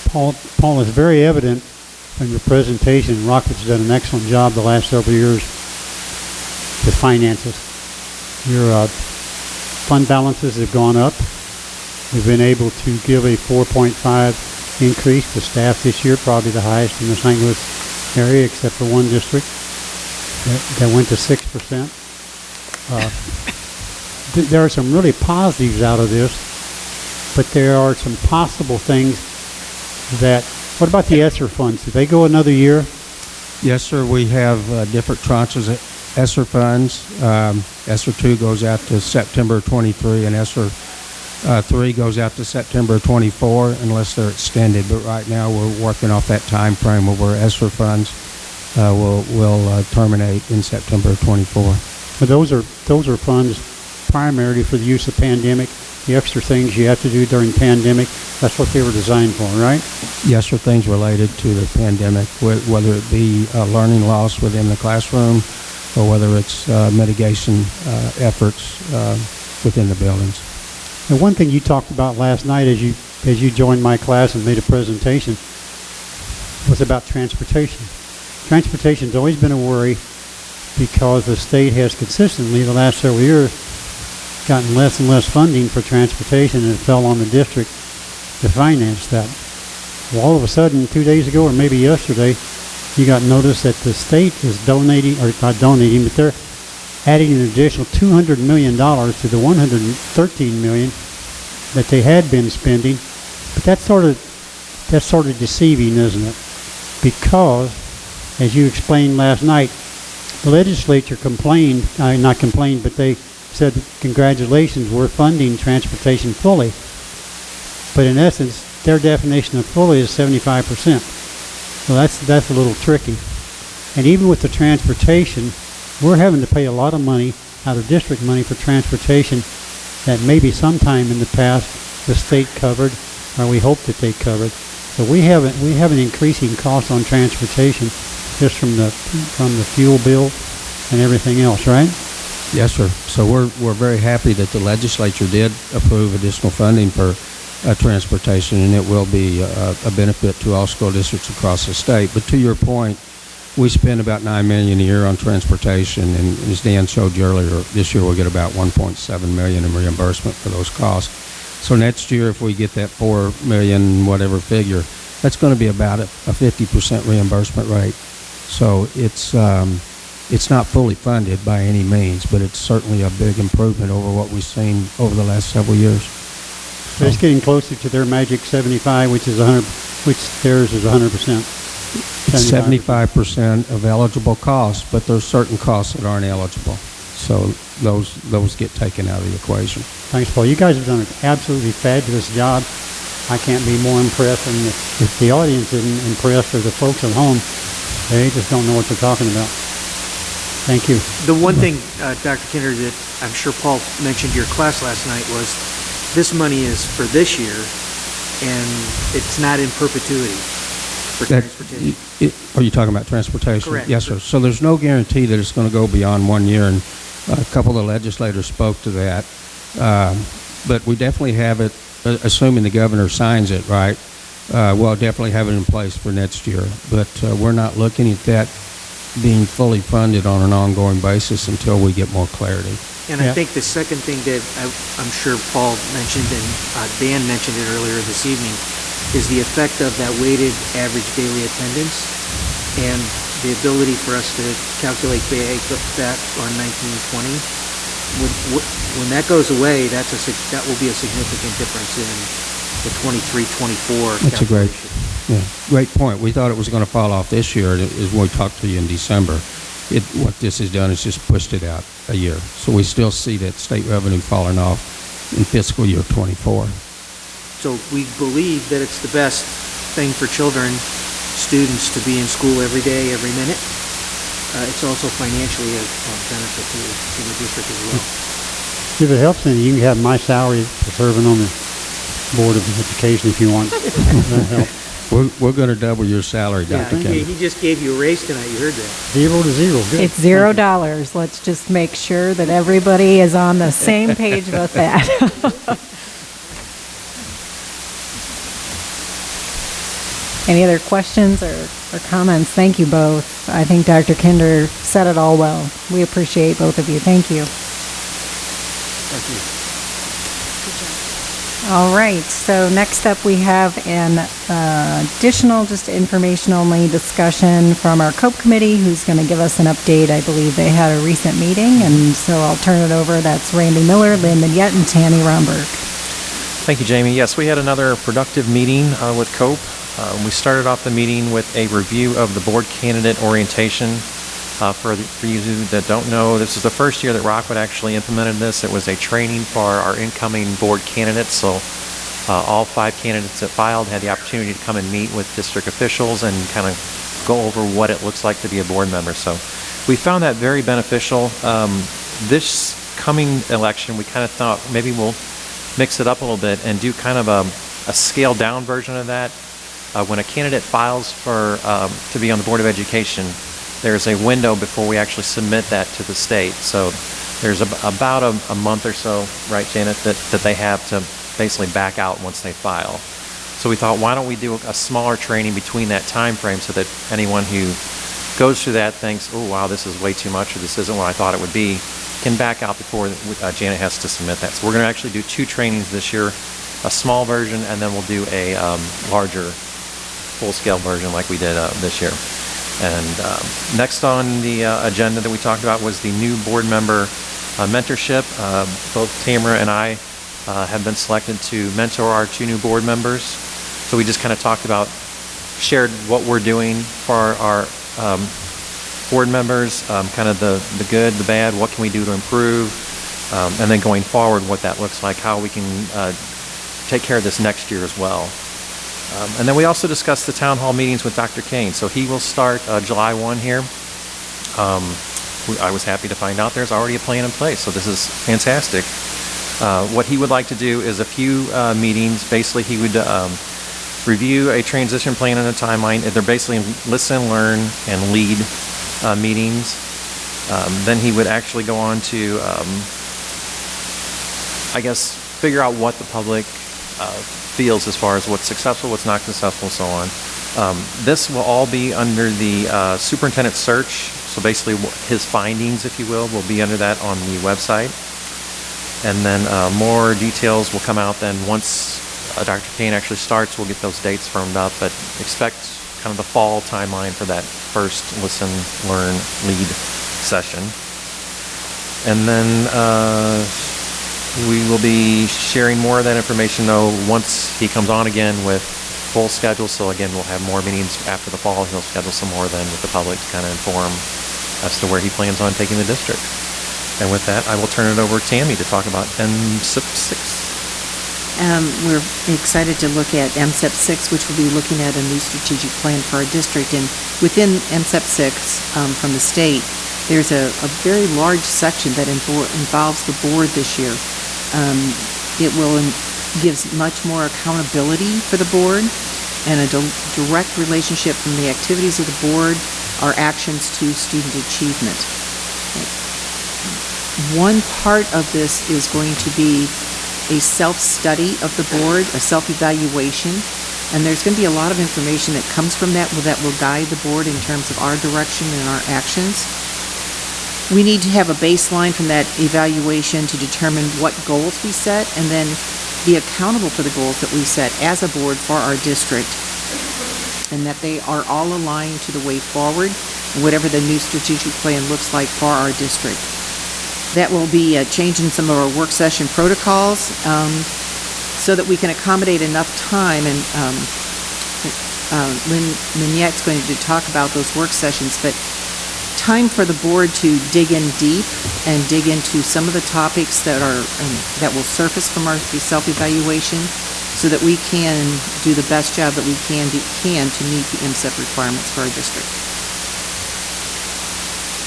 Paul, it's very evident from your presentation, Rockwood's done an excellent job the last several years with finances. Your fund balances have gone up. We've been able to give a 4.5 increase to staff this year, probably the highest in the St. Louis area, except for one district that went to 6%. There are some really positives out of this, but there are some possible things that. What about the ESSER funds? Do they go another year? Yes, sir. We have different tranches of ESSER funds. ESSER 2 goes out to September 23, and ESSER 3 goes out to September 24, unless they're extended. But right now, we're working off that time frame where ESSER funds will terminate in September 24. But those are funds primarily for the use of pandemic. The extra things you have to do during pandemic, that's what they were designed for, right? Yes, sir, things related to the pandemic, whether it be learning loss within the classroom or whether it's mitigation efforts within the buildings. And one thing you talked about last night as you joined my class and made a presentation was about transportation. Transportation's always been a worry because the state has consistently, the last several years, gotten less and less funding for transportation, and it fell on the district to finance that. Well, all of a sudden, 2 days ago, or maybe yesterday, you got notice that the state is donating, or not donating, but they're adding an additional $200 million to the $113 million that they had been spending. But that's sort of deceiving, isn't it? Because, as you explained last night, the legislature complained, not complained, but they said, congratulations, we're funding transportation fully. But in essence, their definition of fully is 75%. So that's a little tricky. And even with the transportation, we're having to pay a lot of money out of district money for transportation that maybe sometime in the past the state covered, or we hope that they covered. So we have an increasing cost on transportation just from the fuel bill and everything else, right? Yes, sir. So we're very happy that the legislature did approve additional funding for transportation, and it will be a benefit to all school districts across the state. But to your point, we spend about $9 million a year on transportation, and as Dan showed you earlier, this year we'll get about $1.7 million in reimbursement for those costs. So next year, if we get that $4 million whatever figure, that's going to be about a 50% reimbursement rate. So it's not fully funded by any means, but it's certainly a big improvement over what we've seen over the last several years. So it's getting closer to their magic 75, which is 100, which theirs is 100%. It's 75% of eligible costs, but there's certain costs that aren't eligible. So those get taken out of the equation. Thanks, Paul. You guys have done an absolutely fabulous job. I can't be more impressed. And if the audience isn't impressed, or the folks at home, they just don't know what they're talking about. Thank you. The one thing, Dr. Kinder, that I'm sure Paul mentioned to your class last night was this money is for this year, and it's not in perpetuity for transportation. Are you talking about transportation? Correct. Yes, sir. So there's no guarantee that it's going to go beyond 1 year, and a couple of the legislators spoke to that. But we definitely have it, assuming the governor signs it, right? We'll definitely have it in place for next year. But we're not looking at that being fully funded on an ongoing basis until we get more clarity. And I Yeah. think the second thing that I'm sure Paul mentioned and Dan mentioned it earlier this evening is the effect of that weighted average daily attendance and the ability for us to calculate back on 1920. When that goes away, that will be a significant difference in the 23-24 That's a great, calculation. yeah, great point. We thought it was going to fall off this year, is when we talked to you in December. What this has done is just pushed it out a year. So we still see that state revenue falling off in fiscal year '24. So we believe that it's the best thing for children, students, to be in school every day, every minute. It's also financially a benefit to the district as well. If it helps, then you can have my salary for serving on the Board of Education if you want. That helps. We're going to double your salary, Dr. Kennedy. He just gave you a raise tonight, you heard that. 0 to 0, good. It's $0. Let's just make sure that everybody is on the same page with that. Any other questions or comments? Thank you both. I think Dr. Kinder said it all well. We appreciate both of you. Thank you. Thank you. All right, so next up we have an additional, just information-only discussion from our COPE committee, who's going to give us an update. I believe they had a recent meeting, and so I'll turn it over. That's Randy Miller, Lynn Mignette, and Tammy Romberg. Thank you, Jamie. Yes, we had another productive meeting with COPE. We started off the meeting with a review of the board candidate orientation. For you that don't know, this is the first year that Rockwood actually implemented this. It was a training for our incoming board candidates. So all 5 candidates that filed had the opportunity to come and meet with district officials and kind of go over what it looks like to be a board member. So we found that very beneficial. This coming election, we kind of thought maybe we'll mix it up a little bit and do kind of a scaled down version of that. When a candidate files for to be on the Board of Education, there's a window before we actually submit that to the state. So there's about a month or so, right, Janet, that they have to basically back out once they file. So we thought, why don't we do a smaller training between that time frame so that anyone who goes through that thinks, oh, wow, this is way too much, or this isn't what I thought it would be, can back out before Janet has to submit that. So we're going to actually do 2 trainings this year, a small version, and then we'll do a larger full-scale version like we did this year. And next on the agenda that we talked about was the new board member mentorship. Both Tamara and I have been selected to mentor our 2 new board members. So we just kind of talked about, shared what we're doing for our board members, kind of the good, the bad, what can we do to improve, and then going forward what that looks like, how we can take care of this next year as well. And then we also discussed the town hall meetings with Dr. Kane. So he will start July 1 here. I was happy to find out there's already a plan in place, so this is fantastic. What he would like to do is a few meetings. Basically, he would review a transition plan and a timeline. They're basically listen, learn, and lead meetings. Then he would actually go on to, I guess, figure out what the public feels as far as what's successful, what's not successful, so on. This will all be under the superintendent search. So basically his findings, if you will be under that on the website. And then more details will come out then once Dr. Kane actually starts. We'll get those dates firmed up, but expect kind of the fall timeline for that first listen, learn, lead session. And then we will be sharing more of that information, though, once he comes on again with full schedule. So again, we'll have more meetings after the fall. He'll schedule some more then with the public to kind of inform as to where he plans on taking the district. And with that, I will turn it over to Tammy to talk about MSIP 6. We're excited to look at MSIP 6, which will be looking at a new strategic plan for our district. And within MSIP 6 from the state, there's a very large section that involves the board this year. It gives much more accountability for the board and a direct relationship from the activities of the board, our actions to student achievement. One part of this is going to be a self-study of the board, a self-evaluation, and there's going to be a lot of information that comes from that will guide the board in terms of our direction and our actions. we need to have a baseline from that evaluation to determine what goals we set, and then be accountable for the goals that we set as a board for our district, and that they are all aligned to the way forward, whatever the new strategic plan looks like for our district. That will be a change in some of our work session protocols, so that we can accommodate enough time, and Lynn Mignette's going to talk about those work sessions, but time for the board to dig in deep and dig into some of the topics that are that will surface from our self-evaluation, so that we can do the best job that we can to meet the MSEP requirements for our district.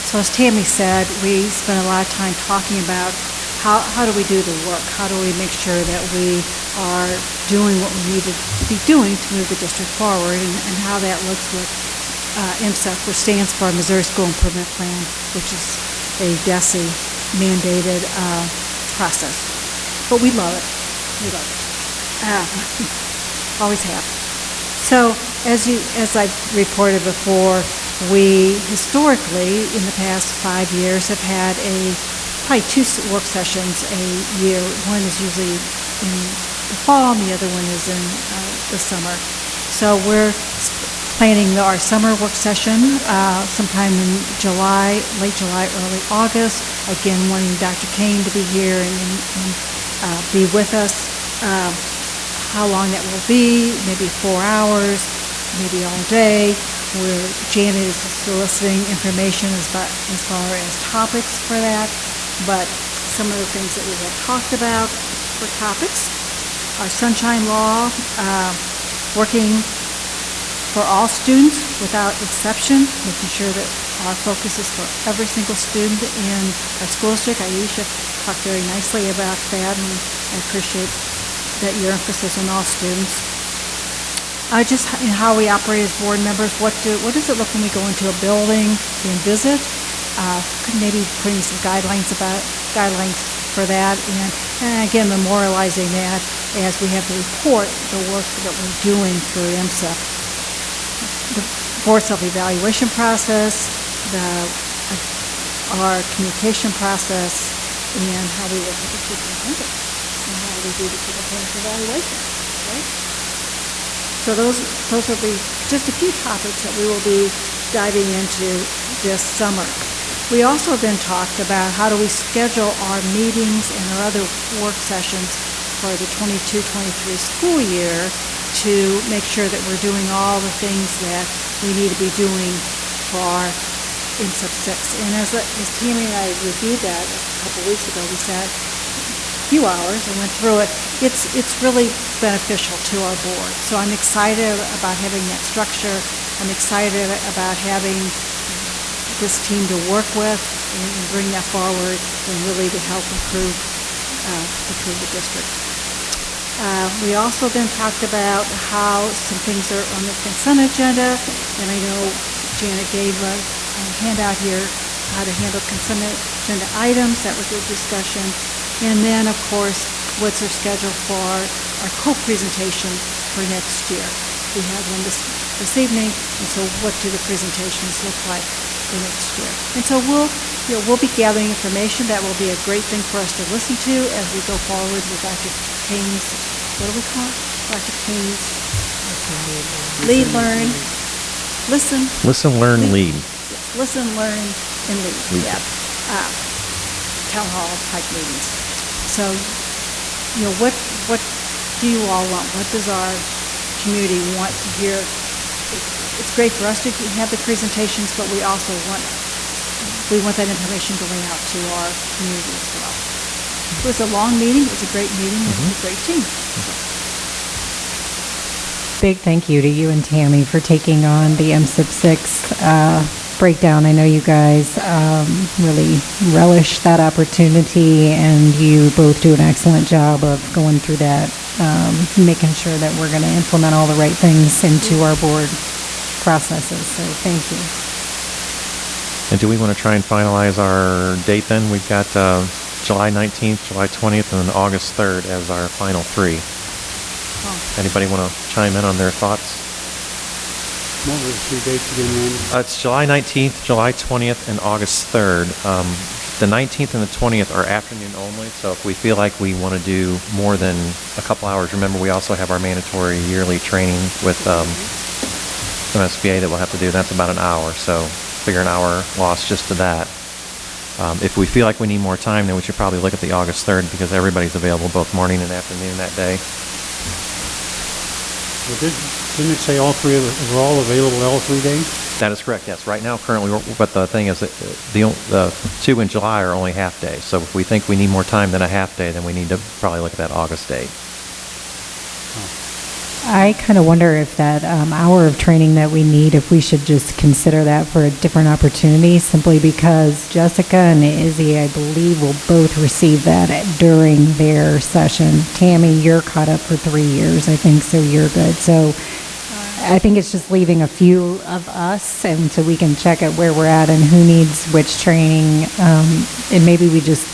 So as Tammy said, we spent a lot of time talking about how do we do the work? How do we make sure that we are doing what we need to be doing to move the district forward, and how that looks with MSEP, which stands for Missouri School Improvement Plan, which is a DESE mandated process. But we love it. We love it. Always have. So as I've reported before, we historically, in the past 5 years, have had probably 2 work sessions a year. One is usually in the fall, and the other one is in the summer. So we're planning our summer work session sometime in July, late July, early August. Again, wanting Dr. Kane to be here and be with us. How long that will be, maybe 4 hours, maybe all day, where Janet is soliciting information as far as topics for that. But some of the things that we have talked about for topics, our Sunshine Law, working for all students without exception, making sure that our focus is for every single student in our school district. Aisha talked very nicely about that, and I appreciate that your emphasis on all students. Just how we operate as board members. What does it look when we go into a building and visit? Could maybe putting some guidelines for that, and again memorializing that as we have to report the work that we're doing through MSEP. The board self-evaluation process, our communication process, and how we work with the superintendent, and how we do the superintendent's evaluation, right? So those will be just a few topics that we will be diving into this summer. We also then talked about how do we schedule our meetings and our other work sessions for the 22-23 school year to make sure that we're doing all the things that we need to be doing for MSEP 6. And as Tammy and I reviewed that a couple weeks ago, we sat a few hours and went through it. It's really beneficial to our board. So I'm excited about having that structure. I'm excited about having this team to work with and bring that forward, and really to help improve the district. We also then talked about how some things are on the consent agenda, and I know Janet gave a handout here how to handle consent agenda items. That was a discussion. And then, of course, what's our schedule for our co-presentation for next year? We have one this evening, and so what do the presentations look like for next year? And so we'll be gathering information. That will be a great thing for us to listen to as we go forward with Dr. Kane's, what do we call it? Dr. Kane's lead, learn, listen. Listen, learn, lead. Listen, learn, and lead. Yeah. Town hall type meetings. So, what do you all want? What does our community want to hear? It's great for us to have the presentations, but we also want that information going out to our community as well. It was a long meeting. It was a great meeting. It was a great team. Big thank you to you and Tammy for taking on the MSIP 6 breakdown. I know you guys really relish that opportunity, and you both do an excellent job of going through that, making sure that we're going to implement all the right things into our board processes. So thank you. And do we want to try and finalize our date then? We've got July 19th, July 20th, and then August 3rd as our final 3. Anybody want to chime in on their thoughts? What were the 2 dates again, Randy? It's July 19th, July 20th, and August 3rd. The 19th and the 20th are afternoon only, so if we feel like we want to do more than a couple hours, remember we also have our mandatory yearly training with MSBA that we'll have to do. That's about an hour, so figure an hour lost just to that. If we feel like we need more time, then we should probably look at the August 3rd because everybody's available both morning and afternoon that day. Well, didn't it say all three of we're all available all 3 days? That is correct, yes. Right now, currently, but the thing is that the 2 in July are only half days. So if we think we need more time than a half day, then we need to probably look at that August date. I kind of wonder if that hour of training that we need, if we should just consider that for a different opportunity, simply because Jessica and Izzy, I believe, will both receive that during their session. Tammy, you're caught up for 3 years, I think, so you're good. So I think it's just leaving a few of us, and so we can check at where we're at and who needs which training, and maybe we just,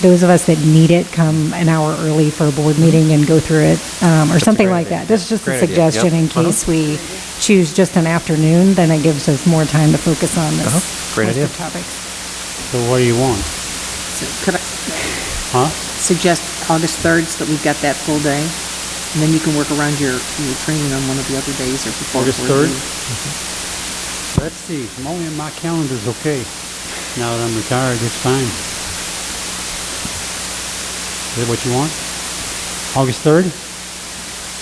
those of us that need it, come an hour early for a board meeting and go through it, or something like that. That's just a suggestion in case we choose just an afternoon, then it gives us more time to focus on this Great idea. topics. So what do you want? So could I suggest August 3rd so that we've got that full day? And then you can work around your training on one of the other days or before. August 3rd? Let's see. I'm only in my calendar's okay. Now that I'm retired, it's fine. Is that what you want? August 3rd?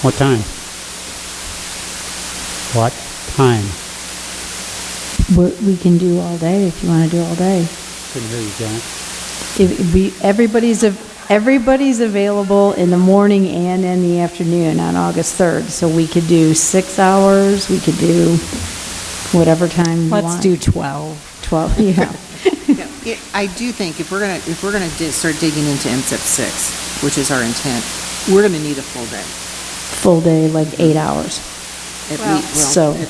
What time? What time? We can do all day if you want to do all day. Couldn't hear you, Janet. Everybody's available in the morning and in the afternoon on August 3rd. So we could do 6 hours, we could do whatever time you want. Let's do 12. 12, yeah. I do think if we're gonna start digging into MSIP 6, which is our intent, we're gonna need a full day. Full day, like 8 hours. At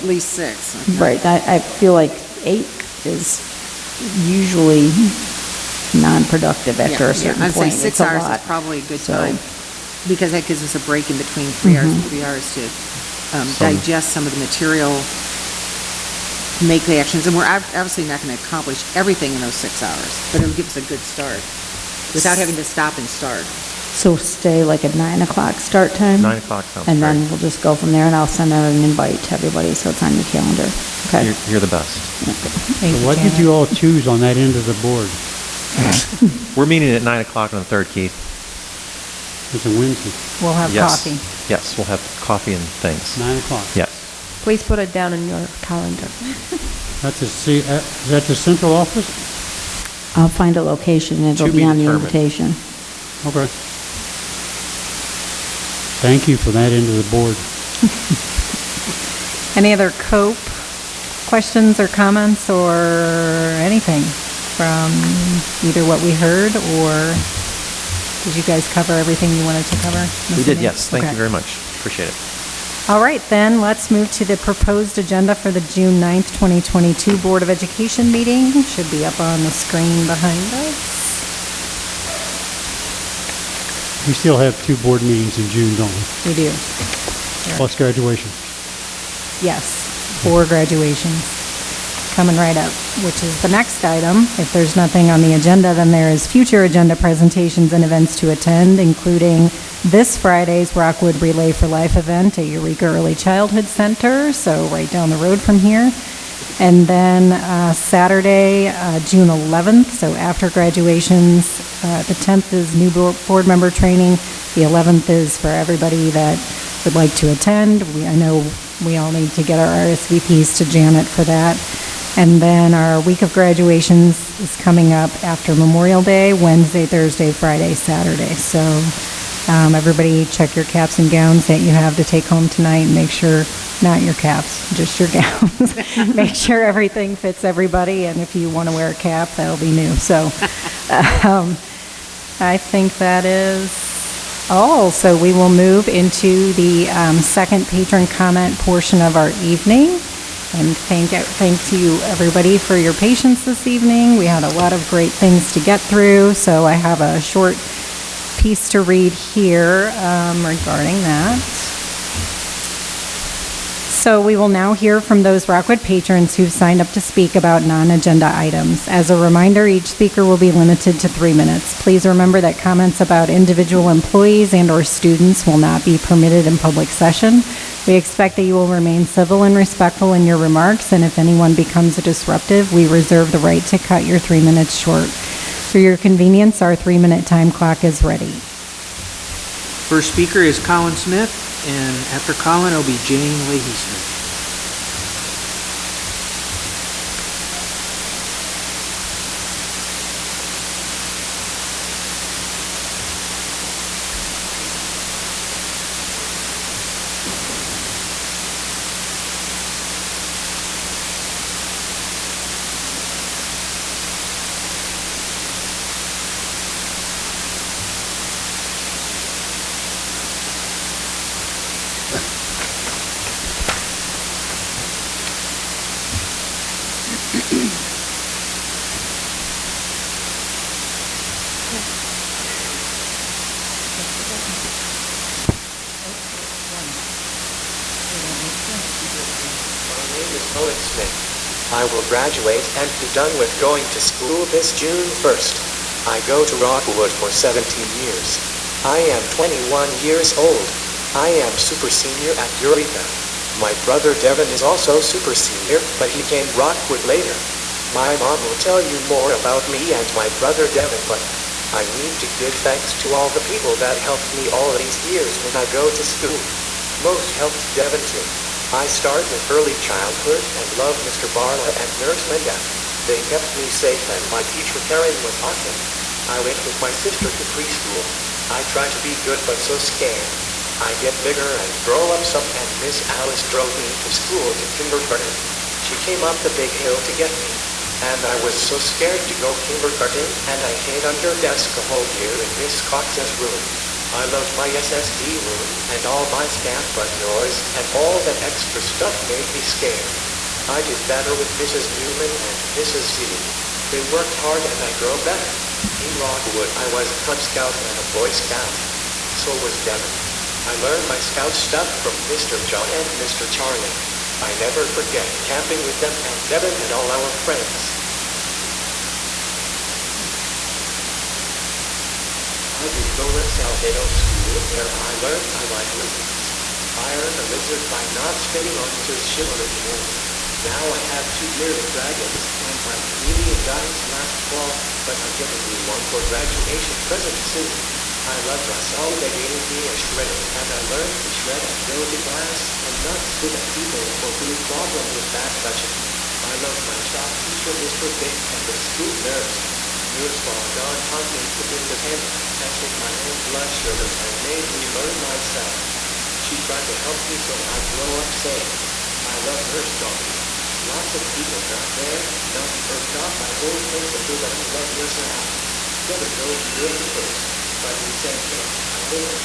least 6. Okay. Right, I feel like 8 is usually non-productive after a certain I'd point. say 6 hours is probably a good time, because that gives us a break in between 3 hours and 3 hours to digest some of the material, make the actions, and we're obviously not going to accomplish everything in those 6 hours, but it'll give us a good start without having to stop and start. So stay like at 9 o'clock start time? 9 o'clock sounds And great. then we'll just go from there, and I'll send out an invite to everybody so it's on your calendar. Okay? You're the best. So what did you all choose on that end of the board? We're meeting at 9 o'clock on the 3rd, Keith. It's a Wednesday. We'll have coffee. Yes, we'll have coffee and things. 9 o'clock. Yes. Please put it down in your calendar. Is that the central office? I'll find a location, and it'll To be be on the determined. invitation. Okay. Thank you for that end of the board. Any other COPE questions or comments or anything from either what we heard, or did you guys cover everything you wanted to cover? We did, yes. Thank Okay. you very much. Appreciate it. All right, then, let's move to the proposed agenda for the June 9th, 2022 Board of Education meeting. Should be up on the screen behind us. We still have 2 board meetings in June, don't we? We do. Plus graduation. Yes, 4 graduations coming right up, which is the next item. If there's nothing on the agenda, then there is future agenda presentations and events to attend, including this Friday's Rockwood Relay for Life event at Eureka Early Childhood Center, so right down the road from here. And then Saturday, June 11th, so after graduations, the 10th is new board member training. The 11th is for everybody that would like to attend. I know we all need to get our RSVPs to Janet for that. And then our week of graduations is coming up after Memorial Day, Wednesday, Thursday, Friday, Saturday. So everybody check your caps and gowns that you have to take home tonight and make sure, not your caps, just your gowns. Make sure everything fits everybody, and if you want to wear a cap, that'll be new. So I think that is all. So we will move into the second patron comment portion of our evening. And thank you, everybody, for your patience this evening. We had a lot of great things to get through, so I have a short piece to read here regarding that. So we will now hear from those Rockwood patrons who've signed up to speak about non-agenda items. As a reminder, each speaker will be limited to 3 minutes. Please remember that comments about individual employees and/or students will not be permitted in public session. We expect that you will remain civil and respectful in your remarks, and if anyone becomes disruptive, we reserve the right to cut your 3 minutes short. For your convenience, our 3-minute time clock is ready. First speaker is Colin Smith, and after Colin, it'll be Jane Leahy Smith. I will graduate and be done with going to school this June 1st. I go to Rockwood for 17 years. I am 21 years old. I am super senior at Eureka. My brother Devin is also super senior, but he came Rockwood later. My mom will tell you more about me and my brother Devin, but I need to give thanks to all the people that helped me all these years when I go to school. Most helped Devin too. I start with early childhood and love Mr. Barla and Nurse Linda. They kept me safe and my teacher Karen was awesome. I went with my sister to preschool. I try to be good but so scared. I get bigger and grow up some, and Miss Alice drove me to school to kindergarten. She came up the big hill to get me. And I was so scared to go kindergarten, and I hid under desk a whole year in Miss Cox's room. I loved my SSD room and all my staff, but noise and all that extra stuff made me scared. I did better with Mrs. Newman and Mrs. Z. They worked hard and I grew better. In Rockwood, I was a Cub Scout and a Boy Scout. So was Devin. I learned my Scout stuff from Mr. John and Mr. Charlie. I never forget camping with them and Devin and all our friends. I did go to Salcedo School, where I learned I like lizards. I earned a lizard by not spitting on Mrs. Chivalry's wound. Now I have 2 bearded dragons, and my comedian died last fall, but I'm getting me one for graduation present soon. I love Russell. They gave me a shredder, and I learned to shred and build the glass, and not spit at people or be a problem with bad touching. I love my shop teacher, Mr. Big, and the school nurse. Years while God taught me to be independent and take my own blood sugar and made me learn myself. She tried to help me so I grow up safe. I love Nurse Johnny. Lots of people got there, not forgot my whole principle that I love yourself. Never go to your first, but we say no. I will.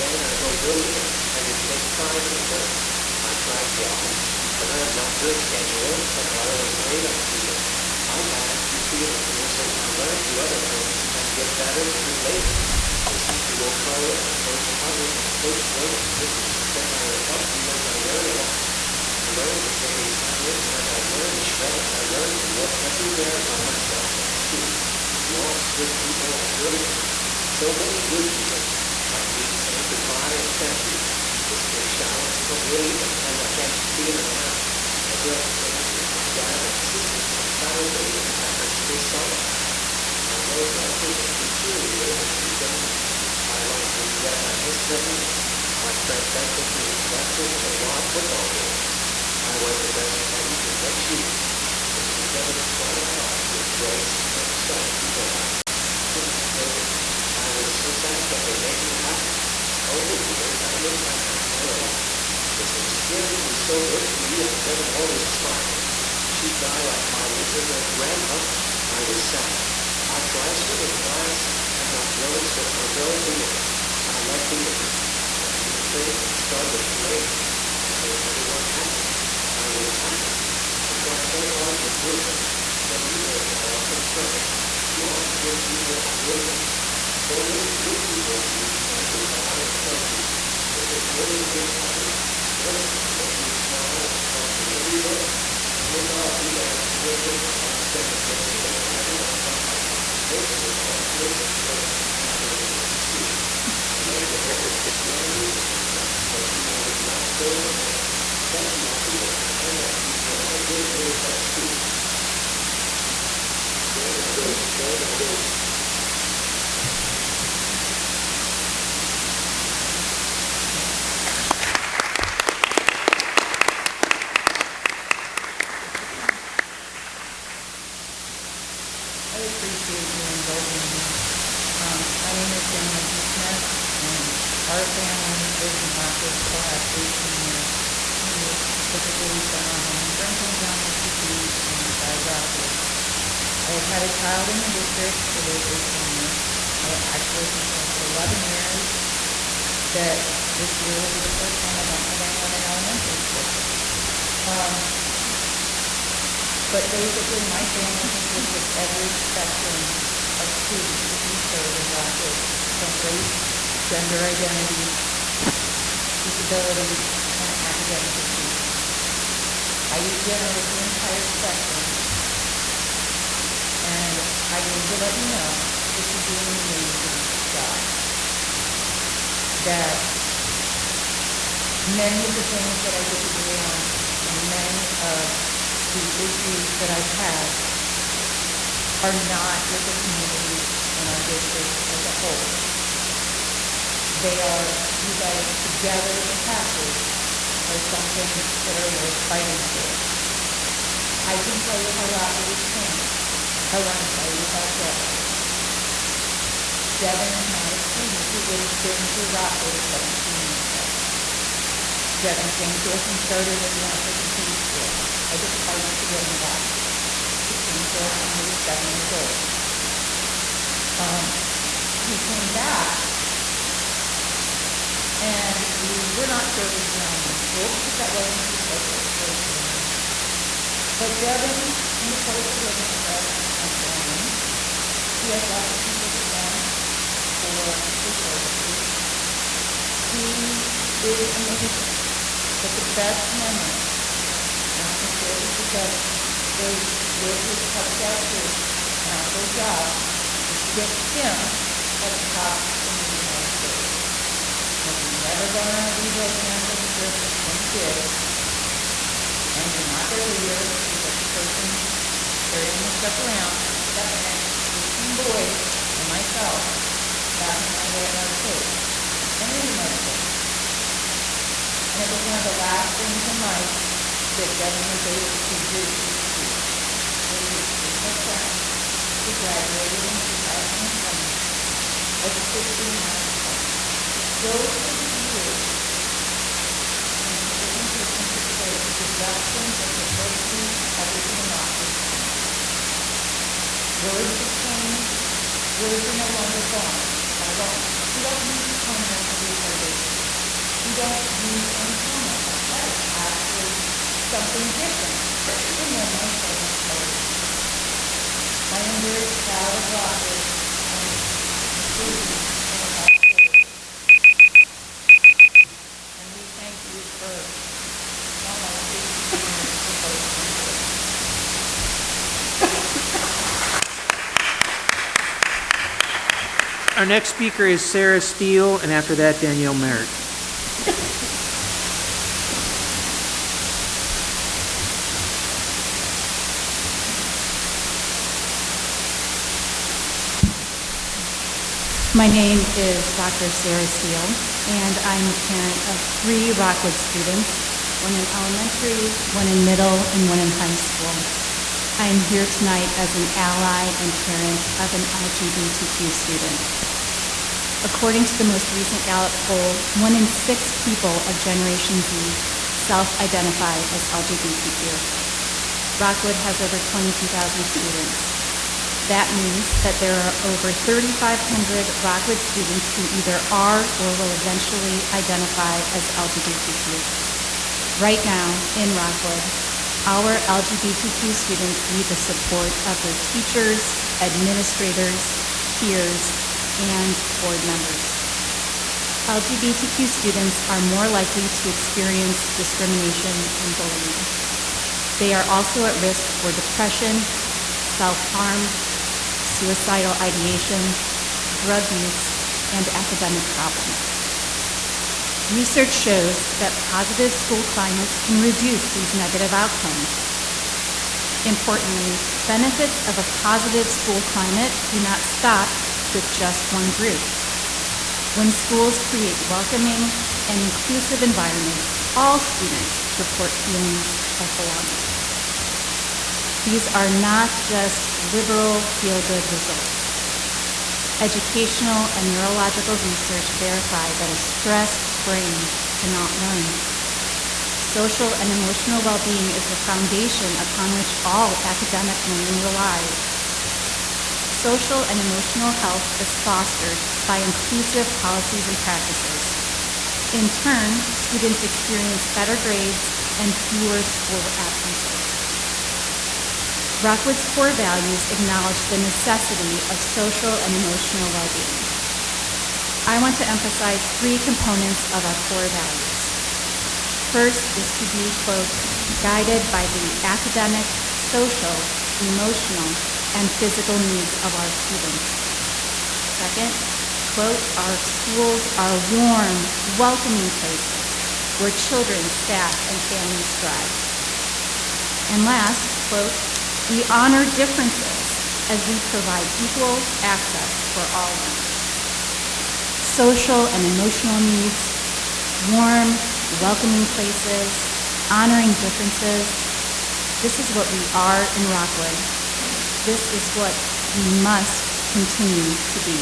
Then I go building, and it takes time to work. I tried walking, but I am not good scheduling, and I always late on feeling. I managed to feel it here, so I learned the other things and get better to do later. Listen to your color and Coach Hunter and Coach William. Then I will help you as I learn it all. I learned the daily science, and I learned to shred, and I learned to walk everywhere by myself at school. Lost good people and good ones. So many good people. I need to say goodbye and thank you. This big shower is so really, and I can't feel it now. I built things with my dad and sisters on Saturday and efforts this summer. I know nothing is truly able to be done. I like to regret I missed them. My friend Ben took me to practice in a lawn football game. I was the best friend in next year. Mr. Devin is quite hard with Joyce and some people. I was so sad that they made me happy. Over the years, I looked back at my life. Mrs. Skinner was so good to me and Devin always smiled. She died like my wizard and grandma. I was sad. I tried swimming class and got jealous with my girl Beatrice. I love Beatrice. I did things and started to late. I made everyone happy. I was happy. I tried so hard to do it. But you were all concerned. Lots of good people are good. So many good people who can't do it. But basically, my family consists of every spectrum of students that we serve in Rockwood, from race, gender identity, disability, and academic achievement. I use generally the entire spectrum, and I need to let you know that you do an amazing job. That many of the things that I disagree on, and many of the issues that I've had are not with the community and our district as a whole. They are, you guys together as a package are something that are worth fighting for. I can tell you how Rockwood has changed. I want to tell you about Devin. Devin is not a student who would have been to Rockwood 17 years ago. Devin came to us and started as an application school. I just fight to get him back. He came to us when he was 7 years old. He came back, and we were not sure if he was going to school because that wasn't his focus. But Devin, in the course of living with us and family, he has lots of people to thank for his services. He is amazing. But the best memory, and I can share this with Devin, is with his Cub Scout troop, and our whole job is to get him at the top in the United States. And he's never gone on a rebuild national trip when he did, and you're not their leader, you're just a person carrying the stuff around. That meant 18 boys and myself back in my day at our state, and in another state. And it was one of the last things in life that Devin was able to do. With his group of friends who graduated in 2020 as 15-year-olds. Those were the years when the presentation took place, the reductions of the diversity, everything in Rockwood. Words have changed. Words are no longer gone. We don't use permanent retardation. We don't use unemployment. That is actually something different. And then my children started. I am very proud of Rockwood and including in our school. And we thank you for almost 18 years for both of you. Our next speaker is Sarah Steele, and after that, Danielle Muir. My name is Dr. Sarah Steele, and I'm a parent of 3 Rockwood students, one in elementary, one in middle, and one in high school. I am here tonight as an ally and parent of an LGBTQ student. According to the most recent Gallup poll, 1 in 6 people of Generation Z self-identify as LGBTQ. Rockwood has over 22,000 students. That means that there are over 3,500 Rockwood students who either are or will eventually identify as LGBTQ. Right now, in Rockwood, our LGBTQ students need the support of their teachers, administrators, peers, and board members. LGBTQ students are more likely to experience discrimination and bullying. They are also at risk for depression, self-harm, suicidal ideation, drug use, and academic problems. Research shows that positive school climates can reduce these negative outcomes. Importantly, benefits of a positive school climate do not stop with just one group. When schools create welcoming and inclusive environments, all students report feelings of belonging. These are not just liberal feel-good results. Educational and neurological research verify that a stressed brain cannot learn. Social and emotional well-being is the foundation upon which all academic learning relies. Social and emotional health is fostered by inclusive policies and practices. In turn, students experience better grades and fewer school absences. Rockwood's core values acknowledge the necessity of social and emotional well-being. I want to emphasize three components of our core values. First is to be, quote, guided by the academic, social, emotional, and physical needs of our students. Second, quote, our schools are warm, welcoming places where children, staff, and families thrive. And last, quote, we honor differences as we provide equal access for all learners. Social and emotional needs, warm, welcoming places, honoring differences. This is what we are in Rockwood. This is what we must continue to be.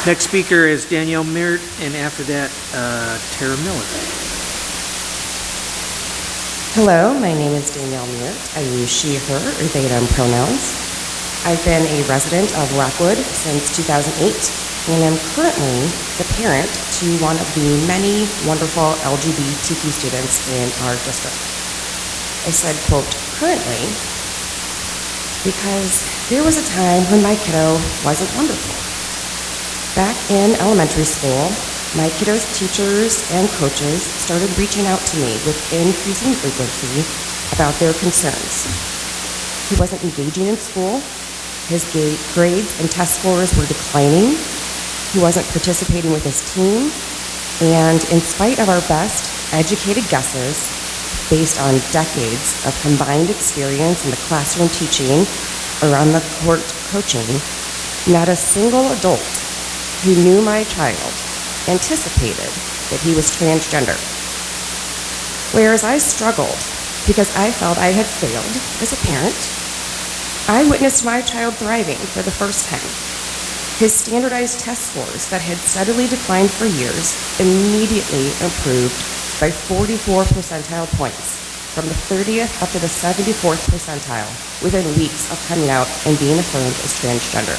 Next speaker is Danielle Muir, and after that, Tara Miller. Hello, my name is Danielle Muir. I use she, her, or they, them pronouns. I've been a resident of Rockwood since 2008, and am currently the parent to one of the many wonderful LGBTQ students in our district. I said, quote, currently, because there was a time when my kiddo wasn't wonderful. Back in elementary school, my kiddo's teachers and coaches started reaching out to me with increasing frequency about their concerns. He wasn't engaging in school, his grades and test scores were declining, he wasn't participating with his team, and in spite of our best educated guesses, based on decades of combined experience in the classroom teaching or on the court coaching, not a single adult who knew my child anticipated that he was transgender. Whereas I struggled because I felt I had failed as a parent, I witnessed my child thriving for the first time. His standardized test scores that had steadily declined for years immediately improved by 44 percentile points, from the 30th up to the 74th percentile, within weeks of coming out and being affirmed as transgender.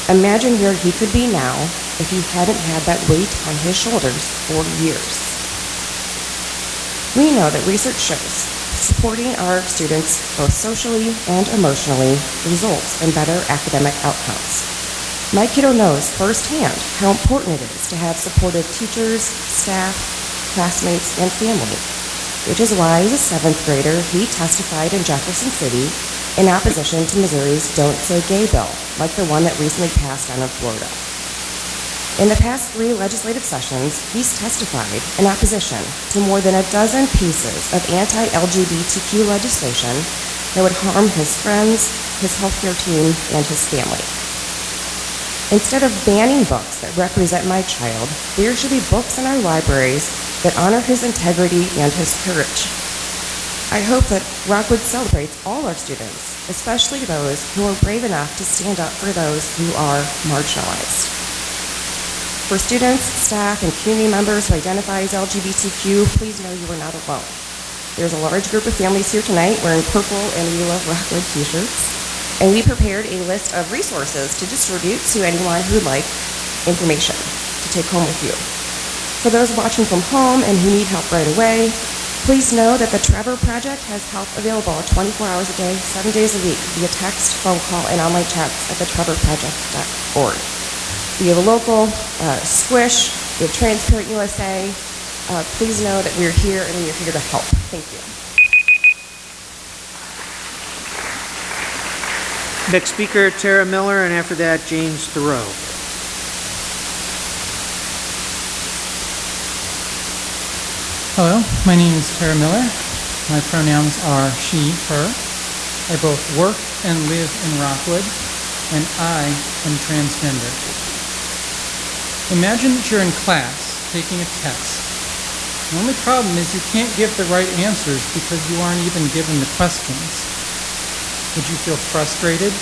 Imagine where he could be now if he hadn't had that weight on his shoulders for years. We know that research shows supporting our students both socially and emotionally results in better academic outcomes. My kiddo knows firsthand how important it is to have supportive teachers, staff, classmates, and family, which is why as a 7th grader, he testified in Jefferson City in opposition to Missouri's Don't Say Gay bill, like the one that recently passed down in Florida. In the past 3 legislative sessions, he's testified in opposition to more than a dozen pieces of anti-LGBTQ legislation that would harm his friends, his healthcare team, and his family. Instead of banning books that represent my child, there should be books in our libraries that honor his integrity and his courage. I hope that Rockwood celebrates all our students, especially those who are brave enough to stand up for those who are marginalized. For students, staff, and community members who identify as LGBTQ, please know you are not alone. There's a large group of families here tonight wearing purple and We Love Rockwood t-shirts, and we prepared a list of resources to distribute to anyone who would like information to take home with you. For those watching from home and who need help right away, Please know that the Trevor Project has help available 24 hours a day, 7 days a week, via text, phone call, and online chats at thetrevorproject.org. We have a local, Squish, we have Transparent USA. Please know that we're here and we're here to help. Thank you. Next speaker, Tara Miller, and after that, James Thoreau. Hello, my name is Tara Miller. My pronouns are she, her. I both work and live in Rockwood, and I am transgender. Imagine that you're in class taking a test. The only problem is you can't give the right answers because you aren't even given the questions. Would you feel frustrated?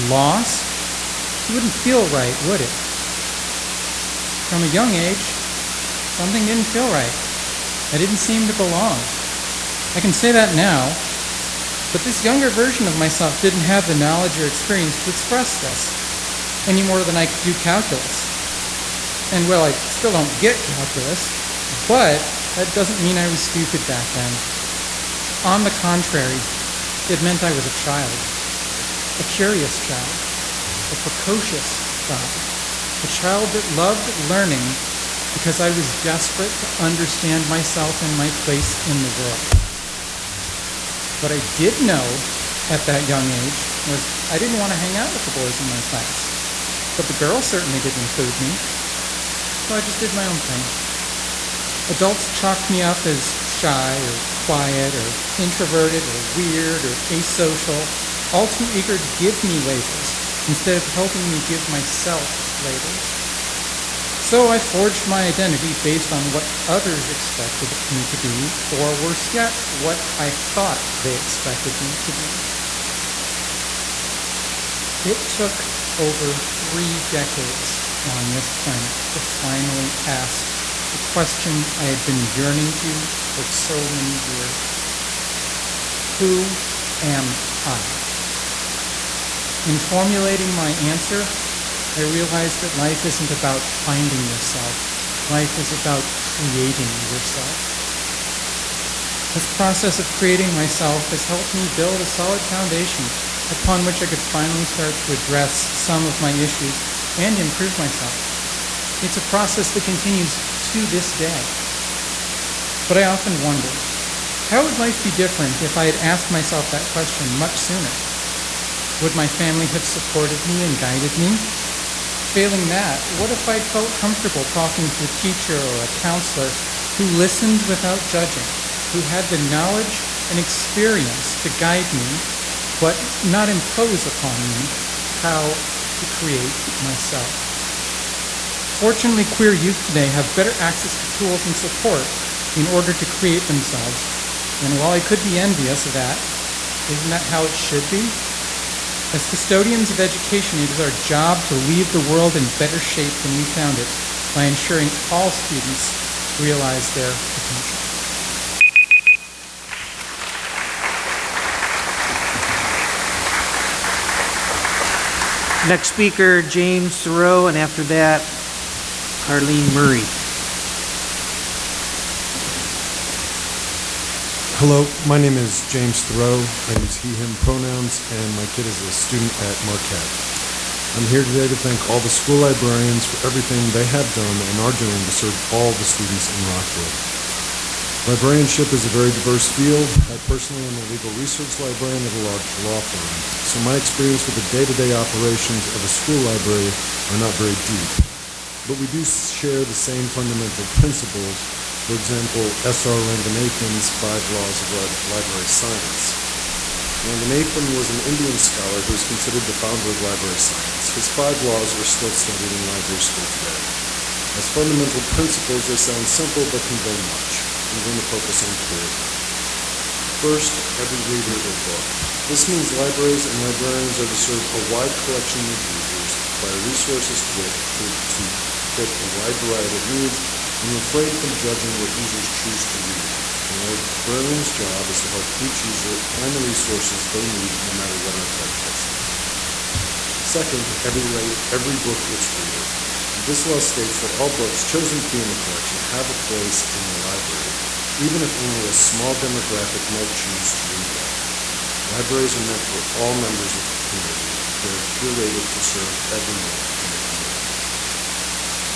Lost? It wouldn't feel right, would it? From a young age, something didn't feel right. I didn't seem to belong. I can say that now, but this younger version of myself didn't have the knowledge or experience to express this, any more than I could do calculus. And well, I still don't get calculus, but that doesn't mean I was stupid back then. On the contrary, it meant I was a child, a curious child, a precocious child, a child that loved learning because I was desperate to understand myself and my place in the world. What I did know at that young age was I didn't want to hang out with the boys in my class, but the girls certainly didn't include me, so I just did my own thing. Adults chalked me up as shy or quiet or introverted or weird or asocial, all too eager to give me labels instead of helping me give myself labels. So I forged my identity based on what others expected me to be, or worse yet, what I thought they expected me to be. It took over 3 decades on this planet to finally ask the question I had been yearning to for so many years. Who am I? In formulating my answer, I realized that life isn't about finding yourself. Life is about creating yourself. This process of creating myself has helped me build a solid foundation upon which I could finally start to address some of my issues and improve myself. It's a process that continues to this day. But I often wonder, how would life be different if I had asked myself that question much sooner? Would my family have supported me and guided me? Failing that, what if I felt comfortable talking to a teacher or a counselor who listened without judging, who had the knowledge and experience to guide me, but not impose upon me how to create myself? Fortunately, queer youth today have better access to tools and support in order to create themselves. And while I could be envious of that, isn't that how it should be? As custodians of education, it is our job to leave the world in better shape than we found it by ensuring all students realize their potential. Next speaker, James Thoreau, and after that, Arlene Murray. Hello, my name is James Thoreau. I use he, him pronouns, and my kid is a student at Marquette. I'm here today to thank all the school librarians for everything they have done and are doing to serve all the students in Rockwood. Librarianship is a very diverse field. I personally am a legal research librarian at a large law firm, so my experience with the day-to-day operations of a school library are not very deep. But we do share the same fundamental principles. For example, S.R. Ranganathan's 5 Laws of Library Science. Ranganathan was an Indian scholar who is considered the founder of library science. His 5 laws are still studied in library school today. As fundamental principles, they sound simple but convey much. I'm going to focus on 3 of them. First, every reader a book. This means libraries and librarians are to serve a wide collection of users by resources to fit a wide variety of needs and refrain from judging what users choose to read. The librarian's job is to help each user find the resources they need no matter what our type is. Second, every book its reader. This law states that all books chosen to be in the collection have a place in the library. even if only a small demographic might choose to read them. Libraries are meant for all members of the community. They're curated to serve everyone in the community.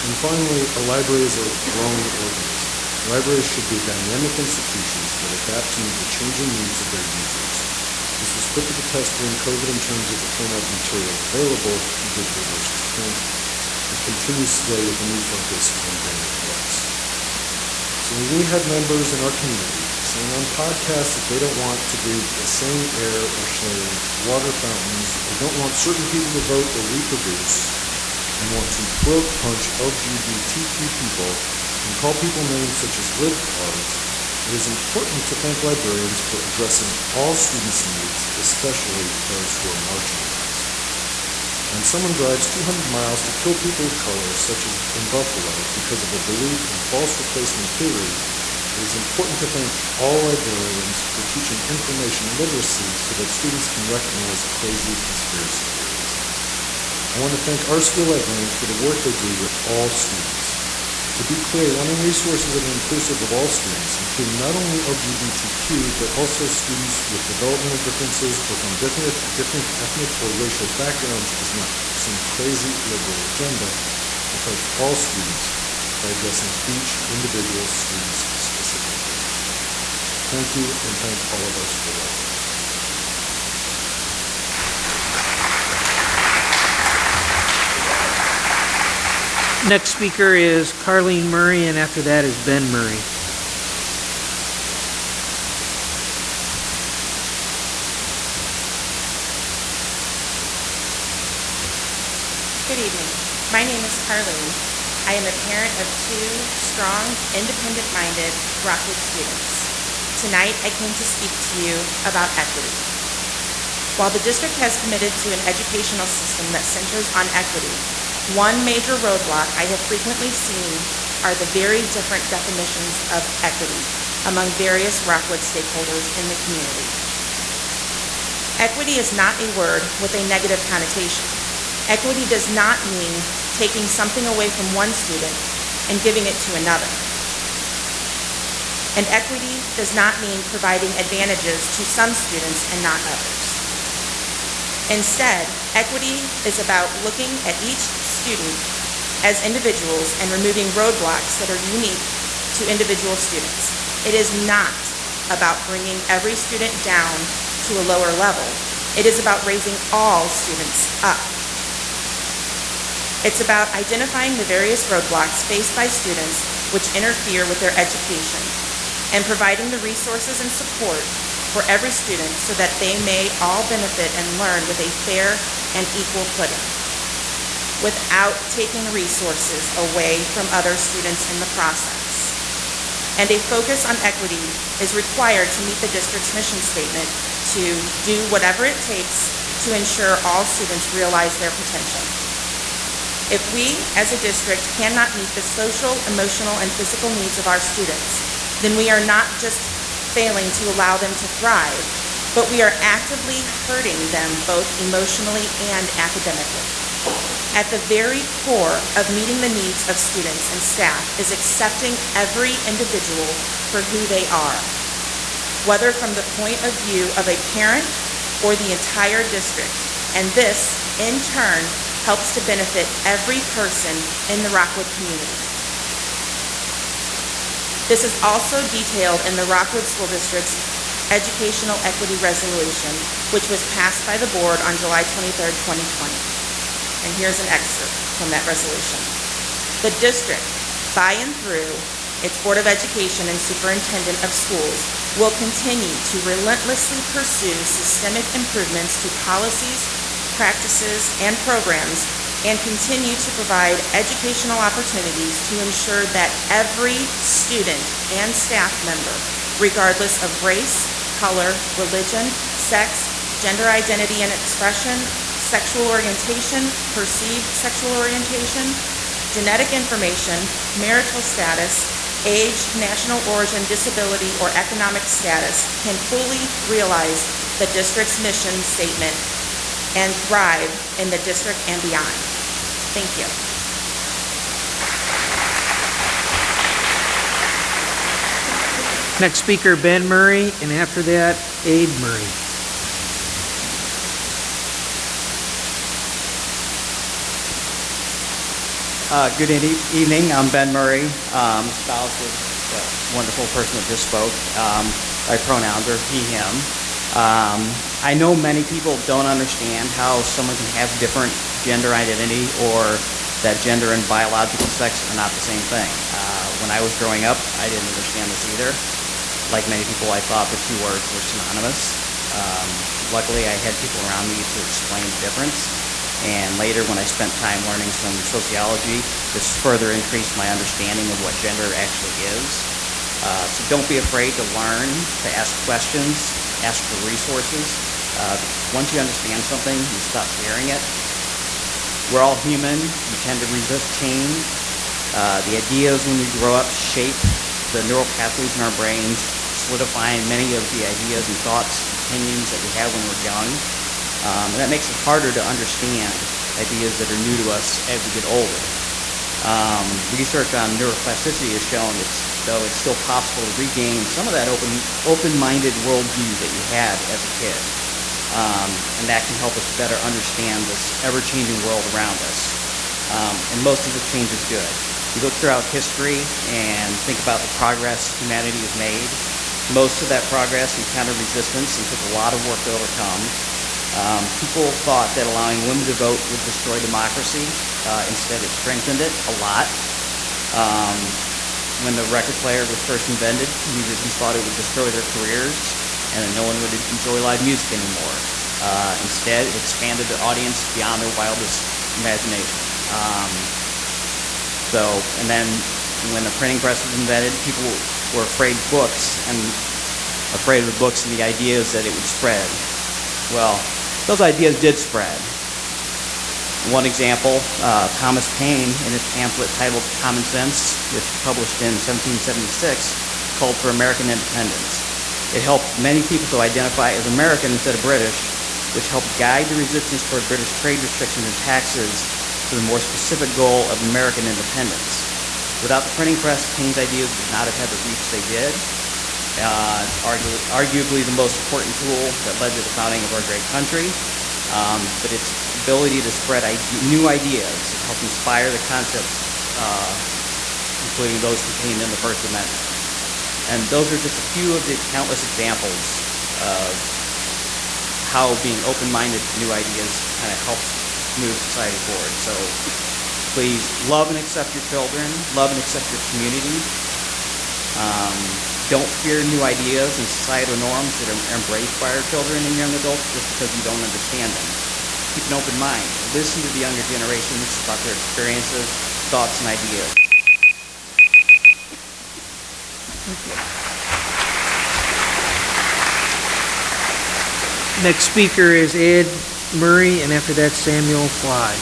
And finally, a library is a growing organism. Libraries should be dynamic institutions that adapt to meet the changing needs of their users. This was put to the test during COVID in terms of the format of materials available, digital versus print, and continues today with a new focus on branded books. So when we have members in our community saying on podcasts that they don't want to breathe the same air or share water fountains, or don't want certain people to vote or reproduce, and want to throat punch LGBTQ people and call people names such as live art, it is important to thank librarians for addressing all students' needs, especially those who are marginalized. When someone drives 200 miles to kill people of color, such as in Buffalo, because of a belief in false replacement theory, it is important to thank all librarians for teaching information literacy so that students can recognize crazy conspiracy theories. I want to thank our school librarians for the work they do with all students. To be clear, wanting resources that are inclusive of all students, including not only LGBTQ, but also students with developmental differences or from different ethnic or racial backgrounds, is not some crazy liberal agenda. It helps all students by addressing each individual student's specific needs. Thank you, and thank all of our school librarians. Next speaker is Carlene Murray, and after that is Ben Murray. Good evening. My name is Carlene. I am a parent of two strong, independent-minded Rockwood students. Tonight, I came to speak to you about equity. While the district has committed to an educational system that centers on equity, one major roadblock I have frequently seen are the very different definitions of equity among various Rockwood stakeholders in the community. Equity is not a word with a negative connotation. Equity does not mean taking something away from one student and giving it to another. And equity does not mean providing advantages to some students and not others. Instead, equity is about looking at each student as individuals and removing roadblocks that are unique to individual students. It is not about bringing every student down to a lower level. It is about raising all students up. It's about identifying the various roadblocks faced by students which interfere with their education and providing the resources and support for every student so that they may all benefit and learn with a fair and equal footing, without taking resources away from other students in the process. And a focus on equity is required to meet the district's mission statement to do whatever it takes to ensure all students realize their potential. If we, as a district, cannot meet the social, emotional, and physical needs of our students, then we are not just failing to allow them to thrive, but we are actively hurting them both emotionally and academically. At the very core of meeting the needs of students and staff is accepting every individual for who they are, whether from the point of view of a parent or the entire district, and this, in turn, helps to benefit every person in the Rockwood community. This is also detailed in the Rockwood School District's Educational Equity Resolution, which was passed by the board on July 23, 2020. And here's an excerpt from that resolution. The district, by and through its Board of Education and Superintendent of Schools, will continue to relentlessly pursue systemic improvements to policies, practices, and programs, and continue to provide educational opportunities to ensure that every student and staff member, regardless of race, color, religion, sex, gender identity and expression, sexual orientation, perceived sexual orientation, genetic information, marital status, age, national origin, disability, or economic status, can fully realize the district's mission statement and thrive in the district and beyond. Thank you. Next speaker, Ben Murray, and after that, Abe Murray. Good evening. I'm Ben Murray, spouse of the wonderful person that just spoke. My pronouns are he, him. I know many people don't understand how someone can have different gender identity or that gender and biological sex are not the same thing. When I was growing up, I didn't understand this either. Like many people, I thought the two words were synonymous. Luckily, I had people around me to explain the difference. And later, when I spent time learning some sociology, this further increased my understanding of what gender actually is. So don't be afraid to learn, to ask questions, ask for resources. Once you understand something, you stop fearing it. We're all human. We tend to resist change. The ideas when we grow up shape the neural pathways in our brains, solidifying many of the ideas and thoughts, opinions that we have when we're young. And that makes it harder to understand ideas that are new to us as we get older. Research on neuroplasticity has shown though it's still possible to regain some of that open-minded worldview that you had as a kid. And that can help us better understand this ever-changing world around us. And most of the change is good. You look throughout history and think about the progress humanity has made. Most of that progress encountered resistance and took a lot of work to overcome. People thought that allowing women to vote would destroy democracy. Instead, it strengthened it a lot. When the record player was first invented, musicians thought it would destroy their careers and that no one would enjoy live music anymore. Instead, it expanded the audience beyond their wildest imagination. And then when the printing press was invented, people were afraid of books and the ideas that it would spread. Well, those ideas did spread. One example, Thomas Paine, in his pamphlet titled Common Sense, which was published in 1776, called for American independence. It helped many people to identify as American instead of British, which helped guide the resistance toward British trade restrictions and taxes to the more specific goal of American independence. Without the printing press, Paine's ideas would not have had the reach they did. Arguably the most important tool that led to the founding of our great country, but its ability to spread new ideas helped inspire the concepts, including those contained in the First Amendment. And those are just a few of the countless examples of how being open-minded to new ideas kind of helps move society forward. So please love and accept your children, love and accept your community. Don't fear new ideas and societal norms that are embraced by our children and young adults just because you don't understand them. Keep an open mind. Listen to the younger generations about their experiences, thoughts, and ideas. Next speaker is Ed Murray, and after that, Samuel File.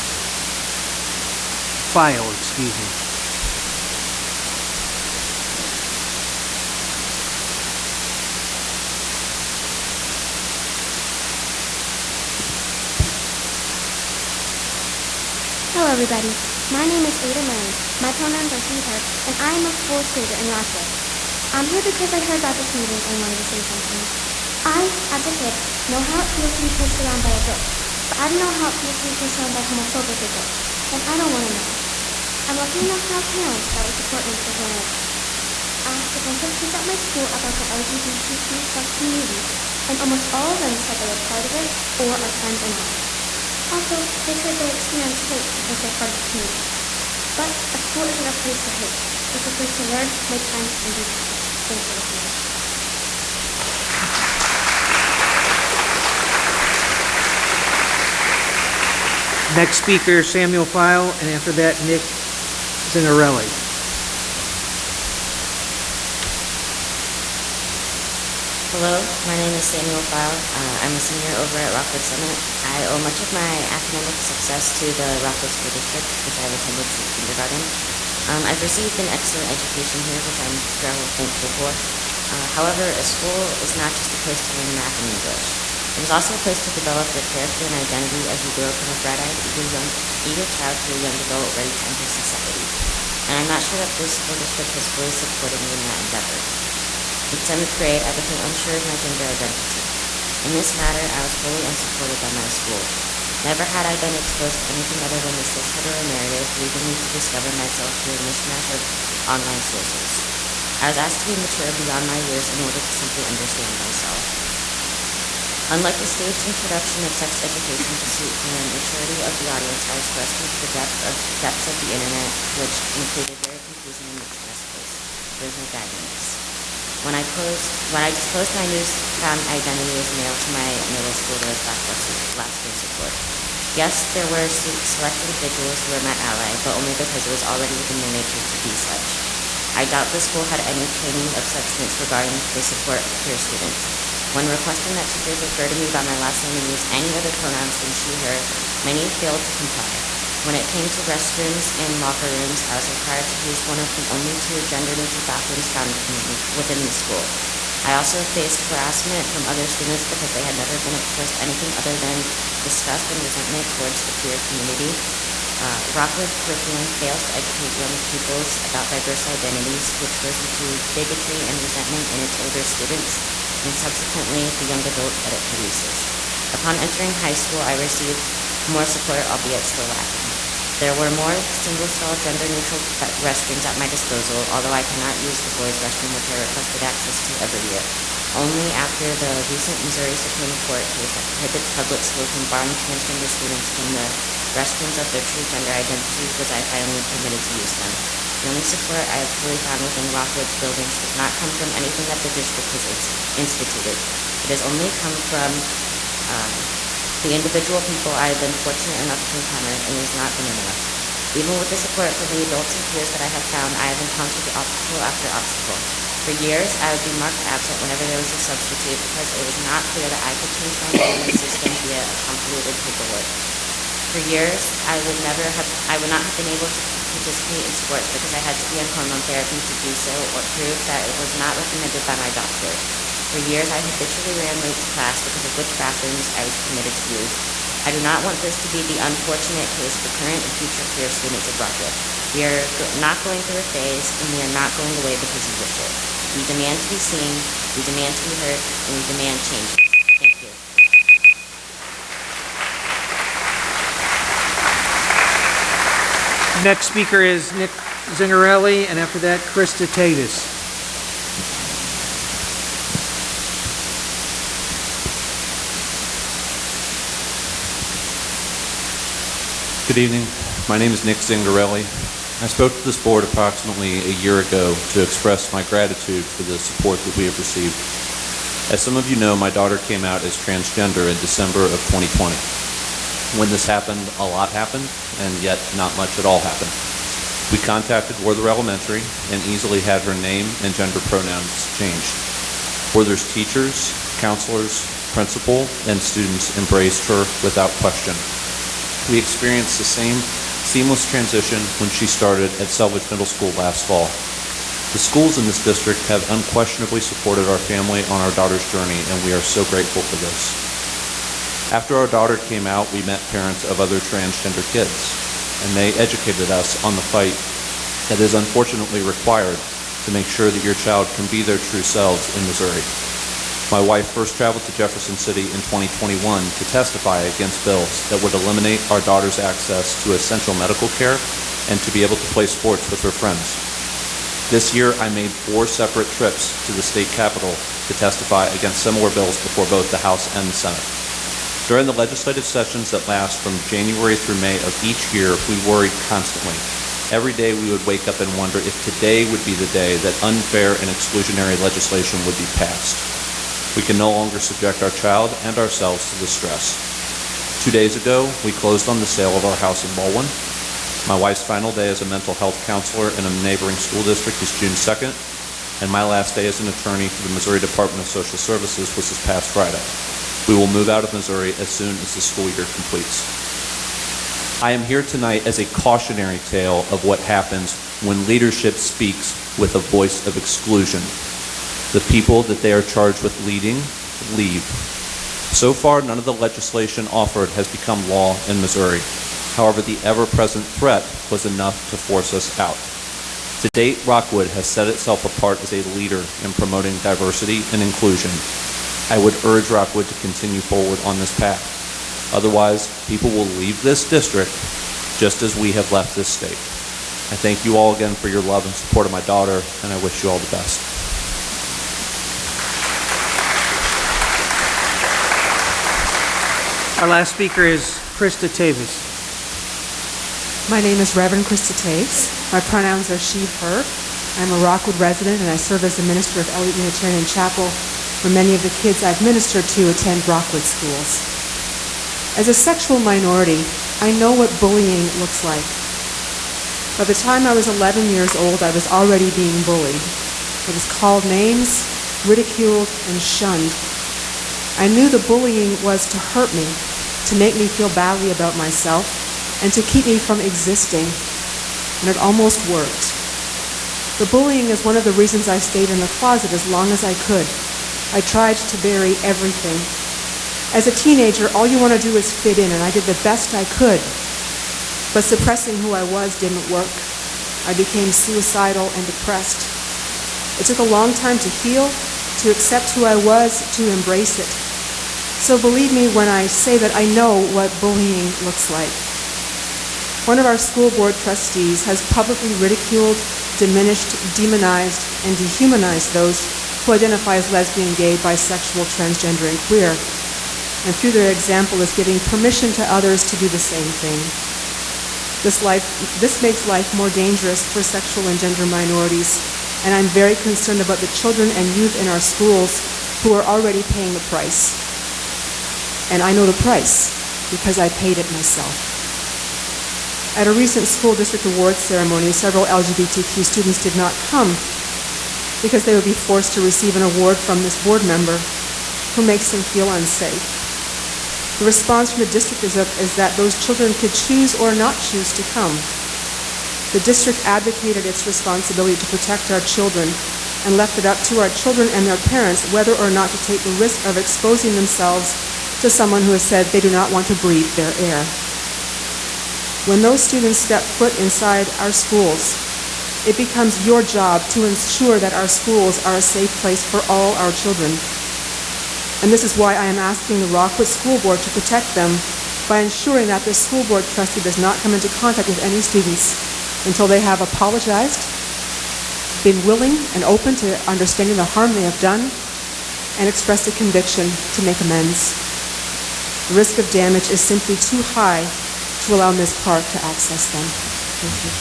Hello everybody, my name is Ada Murray, my pronouns are he, her, and I am a fourth grader in Rockwood. I'm here because I heard about this meeting and wanted to say something. I, as a kid, know how it feels to be pushed around by a joke, but I don't know how it feels to be pushed around by homophobic jokes, and I don't want to know. I'm lucky enough to have parents that will support me for growing up. I asked a bunch of kids at my school about the LGBTQ community, and almost all of them said they were part of it or are friends and allies. Also, they said they experience hate because they're part of the community. But a school isn't a place to hate. It's a place to learn, make friends, and be happy. Thanks for listening. Next speaker, Samuel File, and after that, Nick Zingarelli. Hello, my name is Samuel File. I'm a senior over at Rockwood Summit. I owe much of my academic success to the Rockwood School District, which I've attended since kindergarten. I've received an excellent education here, which I'm forever thankful for. However, a school is not just a place to learn math and English. It is also a place to develop your character and identity as you grow from a bright-eyed, eager child to a young adult ready to enter society. And I'm not sure that this school district has fully supported me in that endeavor. In 7th grade, I became unsure of my gender identity. In this matter, I was fully unsupported by my school. Never had I been exposed to anything other than the cis-hetero narrative, leaving me to discover myself through a mishmash of online sources. I was asked to be mature beyond my years in order to simply understand myself. Unlike the staged introduction of sex education to suit the maturity of the audience, I was thrust into the depths of the internet, which included very confusing and mixed messages. There was no guidance. When I disclosed my newfound identity as male to my middle school, there was lackluster support. Yes, there were select individuals who were my ally, but only because it was already within their nature to be such. I doubt the school had any training of substance regarding the support of queer students. When requesting that teachers refer to me by my last name and use any other pronouns than she, her, many failed to comply. When it came to restrooms and locker rooms, I was required to use one of the only 2 gender-neutral bathrooms found within the school. I also faced harassment from other students because they had never been exposed to anything other than disgust and resentment towards the queer community. Rockwood curriculum fails to educate young pupils about diverse identities, which goes into bigotry and resentment in its older students, and subsequently the young adults that it produces. Upon entering high school, I received more support, albeit still lacking. There were more single-stall, gender-neutral restrooms at my disposal, although I could not use the boys' restroom, which I requested access to every year. Only after the recent Missouri Supreme Court case that prohibits public schools from barring transgender students from the restrooms of their true gender identities was I finally permitted to use them. The only support I have fully found within Rockwood's buildings does not come from anything that the district has instituted. It has only come from the individual people I have been fortunate enough to encounter, and it has not been enough. Even with the support from the adults and peers that I have found, I have encountered obstacle after obstacle. For years, I would be marked absent whenever there was a substitute because it was not clear that I could change my name in the system via a convoluted paperwork. For years, I would not have been able to participate in sports because I had to be on hormone therapy to do so or prove that it was not recommended by my doctor. For years, I habitually ran late to class because of which bathrooms I was permitted to use. I do not want this to be the unfortunate case for current and future queer students of Rockwood. We are not going through a phase, and we are not going away because you wish it. We demand to be seen, we demand to be heard, and we demand change. Thank you. Next speaker is Nick Zingarelli, and after that, Krista Tavis. Good evening. My name is Nick Zingarelli. I spoke to this board approximately a year ago to express my gratitude for the support that we have received. As some of you know, my daughter came out as transgender in December of 2020. When this happened, a lot happened, and yet not much at all happened. We contacted Werther Elementary and easily had her name and gender pronouns changed. Werther's teachers, counselors, principal, and students embraced her without question. We experienced the same seamless transition when she started at Selvage Middle School last fall. The schools in this district have unquestionably supported our family on our daughter's journey, and we are so grateful for this. After our daughter came out, we met parents of other transgender kids, and they educated us on the fight that is unfortunately required to make sure that your child can be their true selves in Missouri. My wife first traveled to Jefferson City in 2021 to testify against bills that would eliminate our daughter's access to essential medical care and to be able to play sports with her friends. This year, I made 4 separate trips to the state capitol to testify against similar bills before both the House and the Senate. During the legislative sessions that last from January through May of each year, we worried constantly. Every day we would wake up and wonder if today would be the day that unfair and exclusionary legislation would be passed. We can no longer subject our child and ourselves to this stress. 2 days ago, we closed on the sale of our house in Baldwin. My wife's final day as a mental health counselor in a neighboring school district is June 2nd, and my last day as an attorney for the Missouri Department of Social Services was this past Friday. We will move out of Missouri as soon as the school year completes. I am here tonight as a cautionary tale of what happens when leadership speaks with a voice of exclusion. The people that they are charged with leading leave. So far, none of the legislation offered has become law in Missouri. However, the ever-present threat was enough to force us out. To date, Rockwood has set itself apart as a leader in promoting diversity and inclusion. I would urge Rockwood to continue forward on this path. Otherwise, people will leave this district just as we have left this state. I thank you all again for your love and support of my daughter, and I wish you all the best. Our last speaker is Krista Tavis. My name is Reverend Krista Taves. My pronouns are she, her. I'm a Rockwood resident, and I serve as the minister of Elliott Unitarian Chapel, where many of the kids I've ministered to attend Rockwood schools. As a sexual minority, I know what bullying looks like. By the time I was 11 years old, I was already being bullied. I was called names, ridiculed, and shunned. I knew the bullying was to hurt me, to make me feel badly about myself, and to keep me from existing, and it almost worked. The bullying is one of the reasons I stayed in the closet as long as I could. I tried to bury everything. As a teenager, all you want to do is fit in, and I did the best I could. But suppressing who I was didn't work. I became suicidal and depressed. It took a long time to heal, to accept who I was, to embrace it. So believe me when I say that I know what bullying looks like. One of our school board trustees has publicly ridiculed, diminished, demonized, and dehumanized those who identify as lesbian, gay, bisexual, transgender, and queer, and through their example is giving permission to others to do the same thing. This makes life more dangerous for sexual and gender minorities, and I'm very concerned about the children and youth in our schools who are already paying the price. And I know the price because I paid it myself. At a recent school district awards ceremony, several LGBTQ students did not come because they would be forced to receive an award from this board member who makes them feel unsafe. The response from the district is that those children could choose or not choose to come. The district advocated its responsibility to protect our children and left it up to our children and their parents whether or not to take the risk of exposing themselves to someone who has said they do not want to breathe their air. When those students step foot inside our schools, it becomes your job to ensure that our schools are a safe place for all our children. And this is why I am asking the Rockwood School Board to protect them by ensuring that the school board trustee does not come into contact with any students until they have apologized, been willing and open to understanding the harm they have done, and expressed a conviction to make amends. The risk of damage is simply too high to allow Ms. Park to access them. Thank you.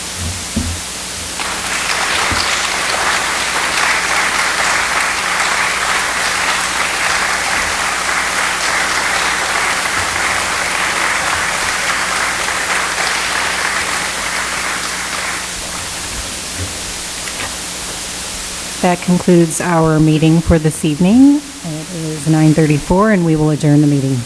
That concludes our meeting for this evening. It is 9:34, and we will adjourn the meeting.